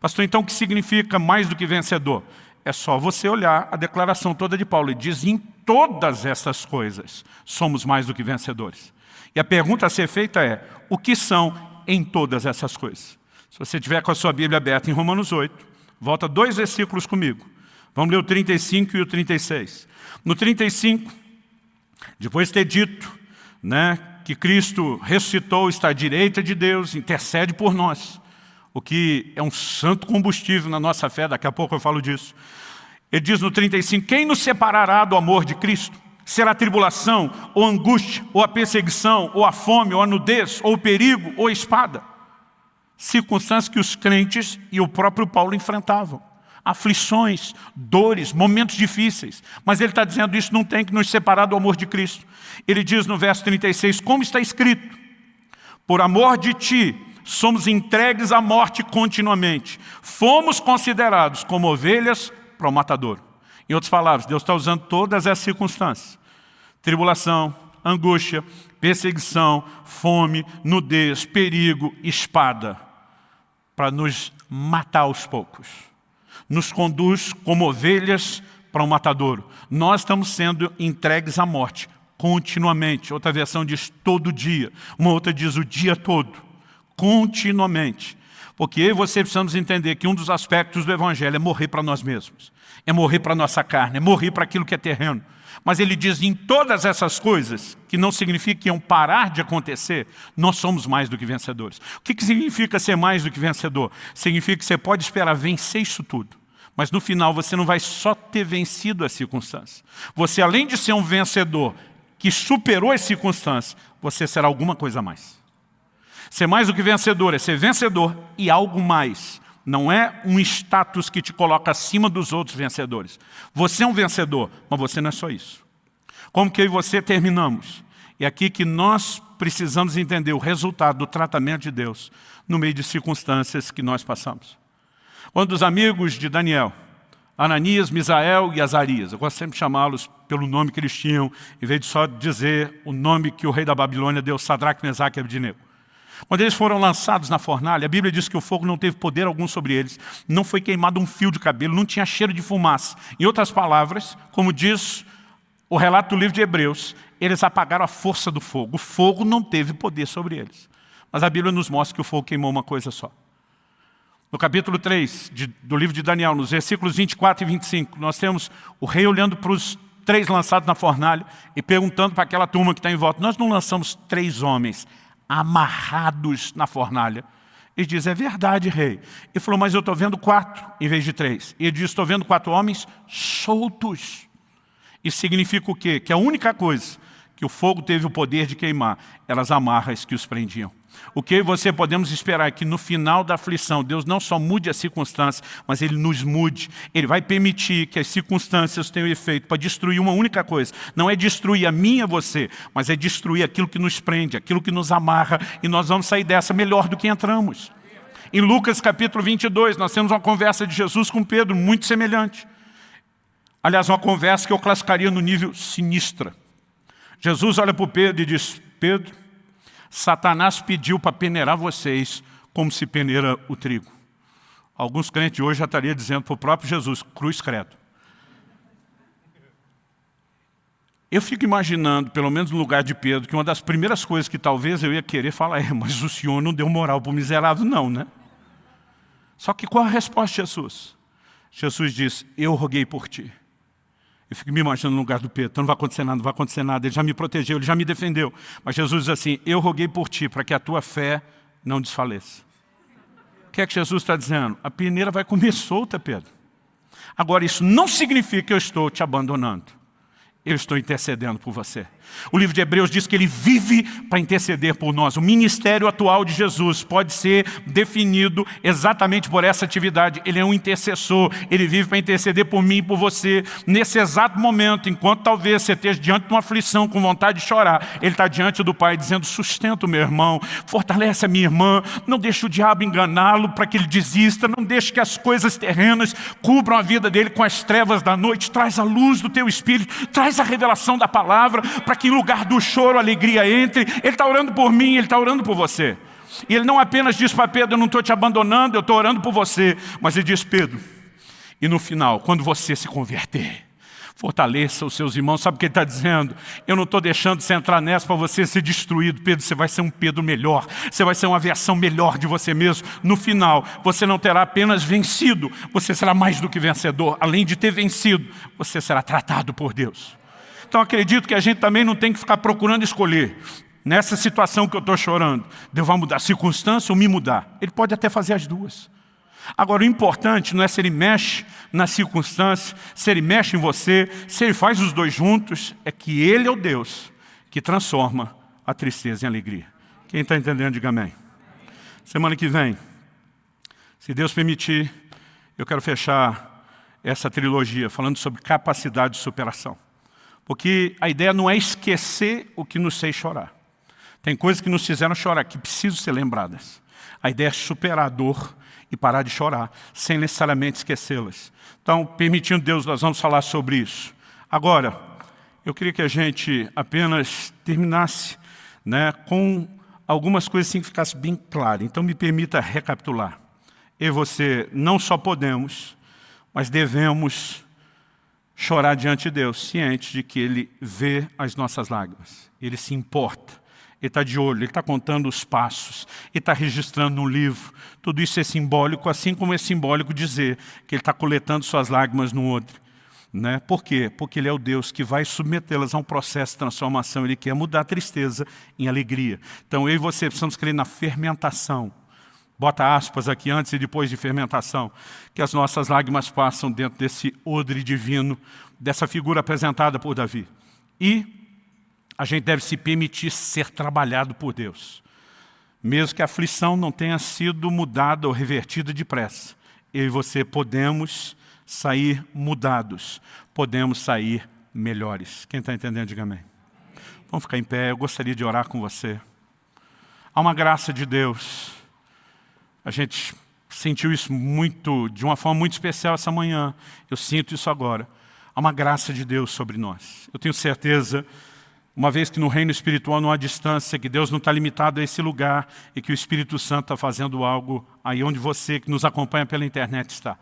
Pastor, então o que significa mais do que vencedor? É só você olhar a declaração toda de Paulo. Ele diz, em todas essas coisas, somos mais do que vencedores. E a pergunta a ser feita é, o que são em todas essas coisas? Se você tiver com a sua Bíblia aberta em Romanos 8, volta 2 versículos comigo. Vamos ler o 35 e o 36. No 35, depois de ter dito, que Cristo ressuscitou, está à direita de Deus, intercede por nós, o que é um santo combustível na nossa fé, daqui a pouco eu falo disso. Ele diz no 35, quem nos separará do amor de Cristo? Será a tribulação, ou a angústia, ou a perseguição, ou a fome, ou a nudez, ou o perigo, ou a espada. Circunstâncias que os crentes e o próprio Paulo enfrentavam. Aflições, dores, momentos difíceis. Mas ele está dizendo, isso não tem que nos separar do amor de Cristo. Ele diz no verso 36, como está escrito, por amor de ti, somos entregues à morte continuamente. Fomos considerados como ovelhas para o matadouro. Em outras palavras, Deus está usando todas essas circunstâncias. Tribulação, angústia, perseguição, fome, nudez, perigo, espada. Para nos matar aos poucos. Nos conduz como ovelhas para um matadouro. Nós estamos sendo entregues à morte continuamente. Outra versão diz todo dia. Uma outra diz o dia todo. Continuamente. Porque eu e você precisamos entender que um dos aspectos do Evangelho é morrer para nós mesmos. É morrer para a nossa carne, é morrer para aquilo que é terreno. Mas ele diz, em todas essas coisas, que não significa que iam parar de acontecer, nós somos mais do que vencedores. O que significa ser mais do que vencedor? Significa que você pode esperar vencer isso tudo. Mas no final você não vai só ter vencido as circunstâncias. Você, além de ser um vencedor que superou as circunstâncias, você será alguma coisa a mais. Ser mais do que vencedor é ser vencedor e algo mais. Não é um status que te coloca acima dos outros vencedores. Você é um vencedor, mas você não é só isso. Como que eu e você terminamos? É aqui que nós precisamos entender o resultado do tratamento de Deus no meio de circunstâncias que nós passamos. Um dos amigos de Daniel, Ananias, Misael e Azarias, eu gosto sempre de chamá-los pelo nome que eles tinham, em vez de só dizer o nome que o rei da Babilônia deu, Sadraque, Mesaque e Abednego. Quando eles foram lançados na fornalha, a Bíblia diz que o fogo não teve poder algum sobre eles, não foi queimado um fio de cabelo, não tinha cheiro de fumaça. Em outras palavras, como diz o relato do livro de Hebreus, eles apagaram a força do fogo. O fogo não teve poder sobre eles. Mas a Bíblia nos mostra que o fogo queimou uma coisa só. No capítulo 3 do livro de Daniel, nos versículos 24 e 25, nós temos o rei olhando para os 3 lançados na fornalha e perguntando para aquela turma que está em volta, nós não lançamos 3 homens amarrados na fornalha. Ele diz, é verdade, rei. Ele falou, mas eu estou vendo 4 em vez de 3. Ele diz, estou vendo 4 homens soltos. Isso significa o quê? Que a única coisa que o fogo teve o poder de queimar eram as amarras que os prendiam. O que eu e você podemos esperar é que no final da aflição, Deus não só mude as circunstâncias, mas Ele nos mude. Ele vai permitir que as circunstâncias tenham efeito para destruir uma única coisa. Não é destruir a mim e a você, mas é destruir aquilo que nos prende, aquilo que nos amarra, e nós vamos sair dessa melhor do que entramos. Em Lucas capítulo 22, nós temos uma conversa de Jesus com Pedro, muito semelhante. Aliás, uma conversa que eu classificaria no nível sinistra. Jesus olha para o Pedro e diz, Pedro, Satanás pediu para peneirar vocês como se peneira o trigo. Alguns crentes hoje já estariam dizendo para o próprio Jesus, cruz credo. Eu fico imaginando, pelo menos no lugar de Pedro, que uma das primeiras coisas que talvez eu ia querer falar é, mas o Senhor não deu moral para o miserável não, né? Só que qual a resposta de Jesus? Jesus diz, eu roguei por ti. Eu fico me imaginando no lugar do Pedro, então não vai acontecer nada, não vai acontecer nada, ele já me protegeu, ele já me defendeu. Mas Jesus diz assim, eu roguei por ti, para que a tua fé não desfaleça. O que é que Jesus está dizendo? A peneira vai comer solta, Pedro. Agora, isso não significa que eu estou te abandonando. Eu estou intercedendo por você. O livro de Hebreus diz que ele vive para interceder por nós. O ministério atual de Jesus pode ser definido exatamente por essa atividade. Ele é um intercessor, ele vive para interceder por mim e por você. Nesse exato momento, enquanto talvez você esteja diante de uma aflição, com vontade de chorar, ele está diante do Pai dizendo, sustenta o meu irmão, fortalece a minha irmã, não deixe o diabo enganá-lo para que ele desista, não deixe que as coisas terrenas cubram a vida dele com as trevas da noite, traz a luz do teu Espírito, traz a revelação da palavra, para que em lugar do choro, a alegria entre. Ele está orando por mim, ele está orando por você. E ele não apenas diz para Pedro, eu não estou te abandonando, eu estou orando por você. Mas ele diz, Pedro, e no final, quando você se converter, fortaleça os seus irmãos. Sabe o que ele está dizendo? Eu não estou deixando você entrar nessa para você ser destruído. Pedro, você vai ser um Pedro melhor. Você vai ser uma versão melhor de você mesmo. No final, você não terá apenas vencido, você será mais do que vencedor. Além de ter vencido, você será tratado por Deus. Então acredito que a gente também não tem que ficar procurando escolher. Nessa situação que eu estou chorando, Deus vai mudar a circunstância ou me mudar? Ele pode até fazer as duas. Agora o importante não é se ele mexe na circunstância, se ele mexe em você, se ele faz os dois juntos, é que ele é o Deus que transforma a tristeza em alegria. Quem está entendendo, diga amém. Semana que vem, se Deus permitir, eu quero fechar essa trilogia falando sobre capacidade de superação. Porque a ideia não é esquecer o que nos fez chorar. Tem coisas que nos fizeram chorar, que precisam ser lembradas. A ideia é superar a dor e parar de chorar, sem necessariamente esquecê-las. Então, permitindo Deus, nós vamos falar sobre isso. Agora, eu queria que a gente apenas terminasse, né, com algumas coisas assim que ficasse bem claro. Então, me permita recapitular. Eu e você não só podemos, mas devemos chorar diante de Deus, ciente de que Ele vê as nossas lágrimas. Ele se importa, Ele está de olho, Ele está contando os passos, Ele está registrando no livro. Tudo isso é simbólico, assim como é simbólico dizer que Ele está coletando suas lágrimas no outro. Né? Por quê? Porque Ele é o Deus que vai submetê-las a um processo de transformação. Ele quer mudar a tristeza em alegria. Então eu e você precisamos crer na fermentação. Bota aspas aqui, antes e depois de fermentação, que as nossas lágrimas passam dentro desse odre divino, dessa figura apresentada por Davi. E a gente deve se permitir ser trabalhado por Deus. Mesmo que a aflição não tenha sido mudada ou revertida depressa, eu e você podemos sair mudados, podemos sair melhores. Quem está entendendo, diga amém. Vamos ficar em pé, eu gostaria de orar com você. Há uma graça de Deus. A gente sentiu isso de uma forma muito especial essa manhã. Eu sinto isso agora. Há uma graça de Deus sobre nós. Eu tenho certeza, uma vez que no reino espiritual não há distância, que Deus não está limitado a esse lugar e que o Espírito Santo está fazendo algo aí onde você que nos acompanha pela internet está.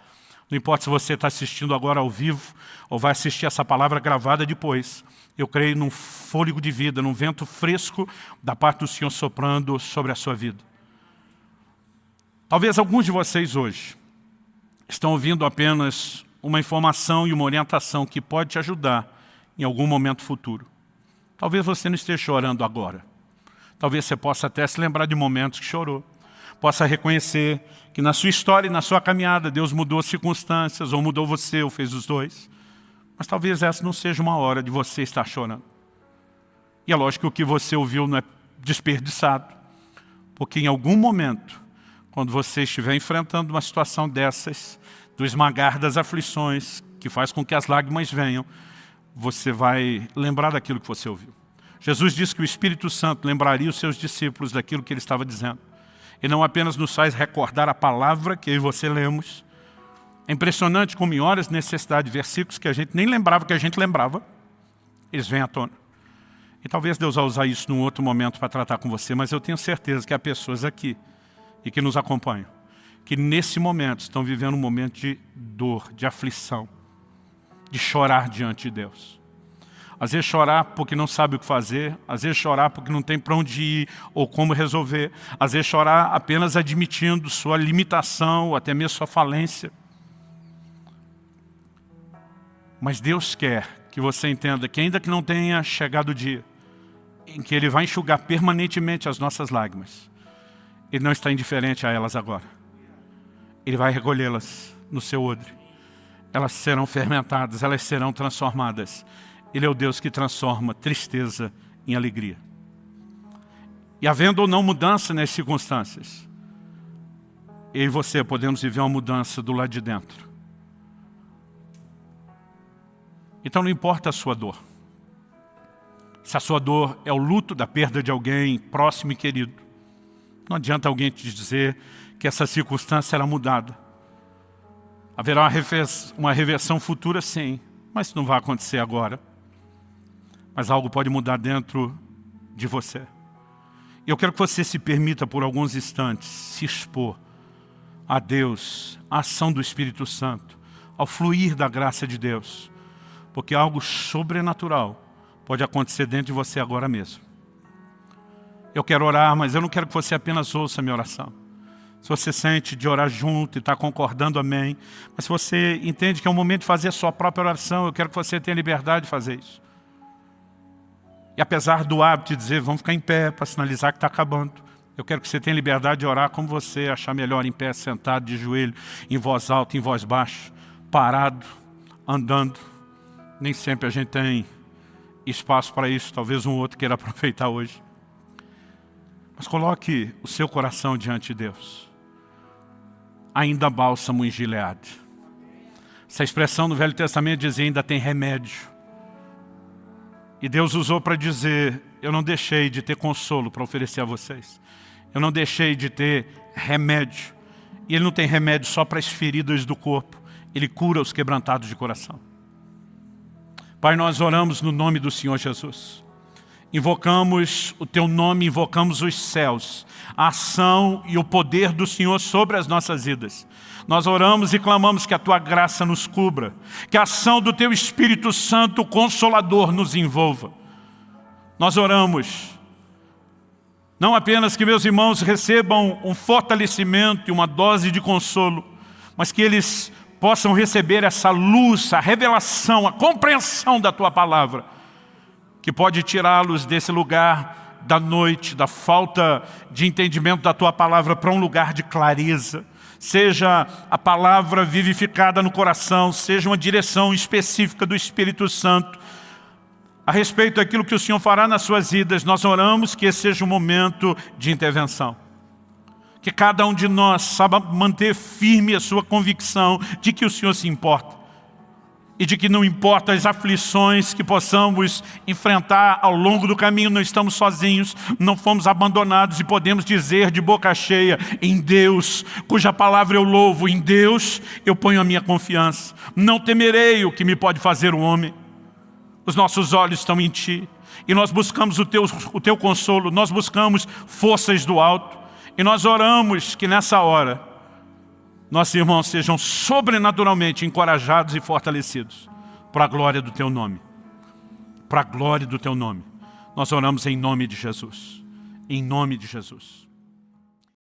Não importa se você está assistindo agora ao vivo ou vai assistir essa palavra gravada depois. Eu creio num fôlego de vida, num vento fresco da parte do Senhor soprando sobre a sua vida. Talvez alguns de vocês hoje estão ouvindo apenas uma informação e uma orientação que pode te ajudar em algum momento futuro. Talvez você não esteja chorando agora. Talvez você possa até se lembrar de momentos que chorou. possa reconhecer que na sua história e na sua caminhada Deus mudou as circunstâncias, ou mudou você, ou fez os dois. Mas talvez essa não seja uma hora de você estar chorando. E é lógico que o que você ouviu não é desperdiçado, porque em algum momento, quando você estiver enfrentando uma situação dessas, do esmagar das aflições, que faz com que as lágrimas venham, você vai lembrar daquilo que você ouviu. Jesus disse que o Espírito Santo lembraria os seus discípulos daquilo que ele estava dizendo. E não apenas nos faz recordar a palavra que eu e você lemos. É impressionante como em horas de necessidade, versículos que a gente nem lembrava que a gente lembrava, eles vêm à tona. E talvez Deus vai usar isso num outro momento para tratar com você, mas eu tenho certeza que há pessoas aqui e que nos acompanham, que nesse momento estão vivendo um momento de dor, de aflição, de chorar diante de Deus. Às vezes chorar porque não sabe o que fazer, às vezes chorar porque não tem para onde ir ou como resolver, às vezes chorar apenas admitindo sua limitação ou até mesmo sua falência. Mas Deus quer que você entenda que ainda que não tenha chegado o dia em que Ele vai enxugar permanentemente as nossas lágrimas, Ele não está indiferente a elas agora. Ele vai recolhê-las no seu odre. Elas serão fermentadas, elas serão transformadas. Ele é o Deus que transforma tristeza em alegria. E havendo ou não mudança nas circunstâncias, eu e você podemos viver uma mudança do lado de dentro. Então não importa a sua dor. Se a sua dor é o luto da perda de alguém próximo e querido, não adianta alguém te dizer que essa circunstância será mudada. Haverá uma reversão futura, sim, mas isso não vai acontecer agora. Mas algo pode mudar dentro de você. E eu quero que você se permita por alguns instantes se expor a Deus, à ação do Espírito Santo, ao fluir da graça de Deus. Porque algo sobrenatural pode acontecer dentro de você agora mesmo. Eu quero orar, mas eu não quero que você apenas ouça a minha oração. Se você sente de orar junto e está concordando, amém. Mas se você entende que é o momento de fazer a sua própria oração, eu quero que você tenha liberdade de fazer isso. E apesar do hábito de dizer, vamos ficar em pé para sinalizar que está acabando, eu quero que você tenha liberdade de orar como você achar melhor, em pé, sentado, de joelho, em voz alta, em voz baixa, parado, andando. Nem sempre a gente tem espaço para isso, talvez um outro queira aproveitar hoje. Mas coloque o seu coração diante de Deus. Ainda bálsamo em Gileade. Essa expressão no Velho Testamento dizia ainda tem remédio. E Deus usou para dizer, eu não deixei de ter consolo para oferecer a vocês. Eu não deixei de ter remédio. E Ele não tem remédio só para as feridas do corpo. Ele cura os quebrantados de coração. Pai, nós oramos no nome do Senhor Jesus. Invocamos o Teu nome, invocamos os céus, a ação e o poder do Senhor sobre as nossas vidas. Nós oramos e clamamos que a Tua graça nos cubra, que a ação do Teu Espírito Santo Consolador nos envolva. Nós oramos, não apenas que meus irmãos recebam um fortalecimento e uma dose de consolo, mas que eles possam receber essa luz, a revelação, a compreensão da Tua palavra, que pode tirá-los desse lugar da noite, da falta de entendimento da Tua palavra para um lugar de clareza. Seja a palavra vivificada no coração, seja uma direção específica do Espírito Santo a respeito daquilo que o Senhor fará nas suas vidas. Nós oramos que esse seja um momento de intervenção. Que cada um de nós saiba manter firme a sua convicção de que o Senhor se importa. E de que não importa as aflições que possamos enfrentar ao longo do caminho, não estamos sozinhos, não fomos abandonados e podemos dizer de boca cheia, em Deus, cuja palavra eu louvo, em Deus eu ponho a minha confiança. Não temerei o que me pode fazer o homem. Os nossos olhos estão em Ti e nós buscamos o teu consolo, nós buscamos forças do alto e nós oramos que nessa hora nossos irmãos sejam sobrenaturalmente encorajados e fortalecidos para a glória do Teu nome. Para a glória do Teu nome. Nós oramos em nome de Jesus. Em nome de Jesus.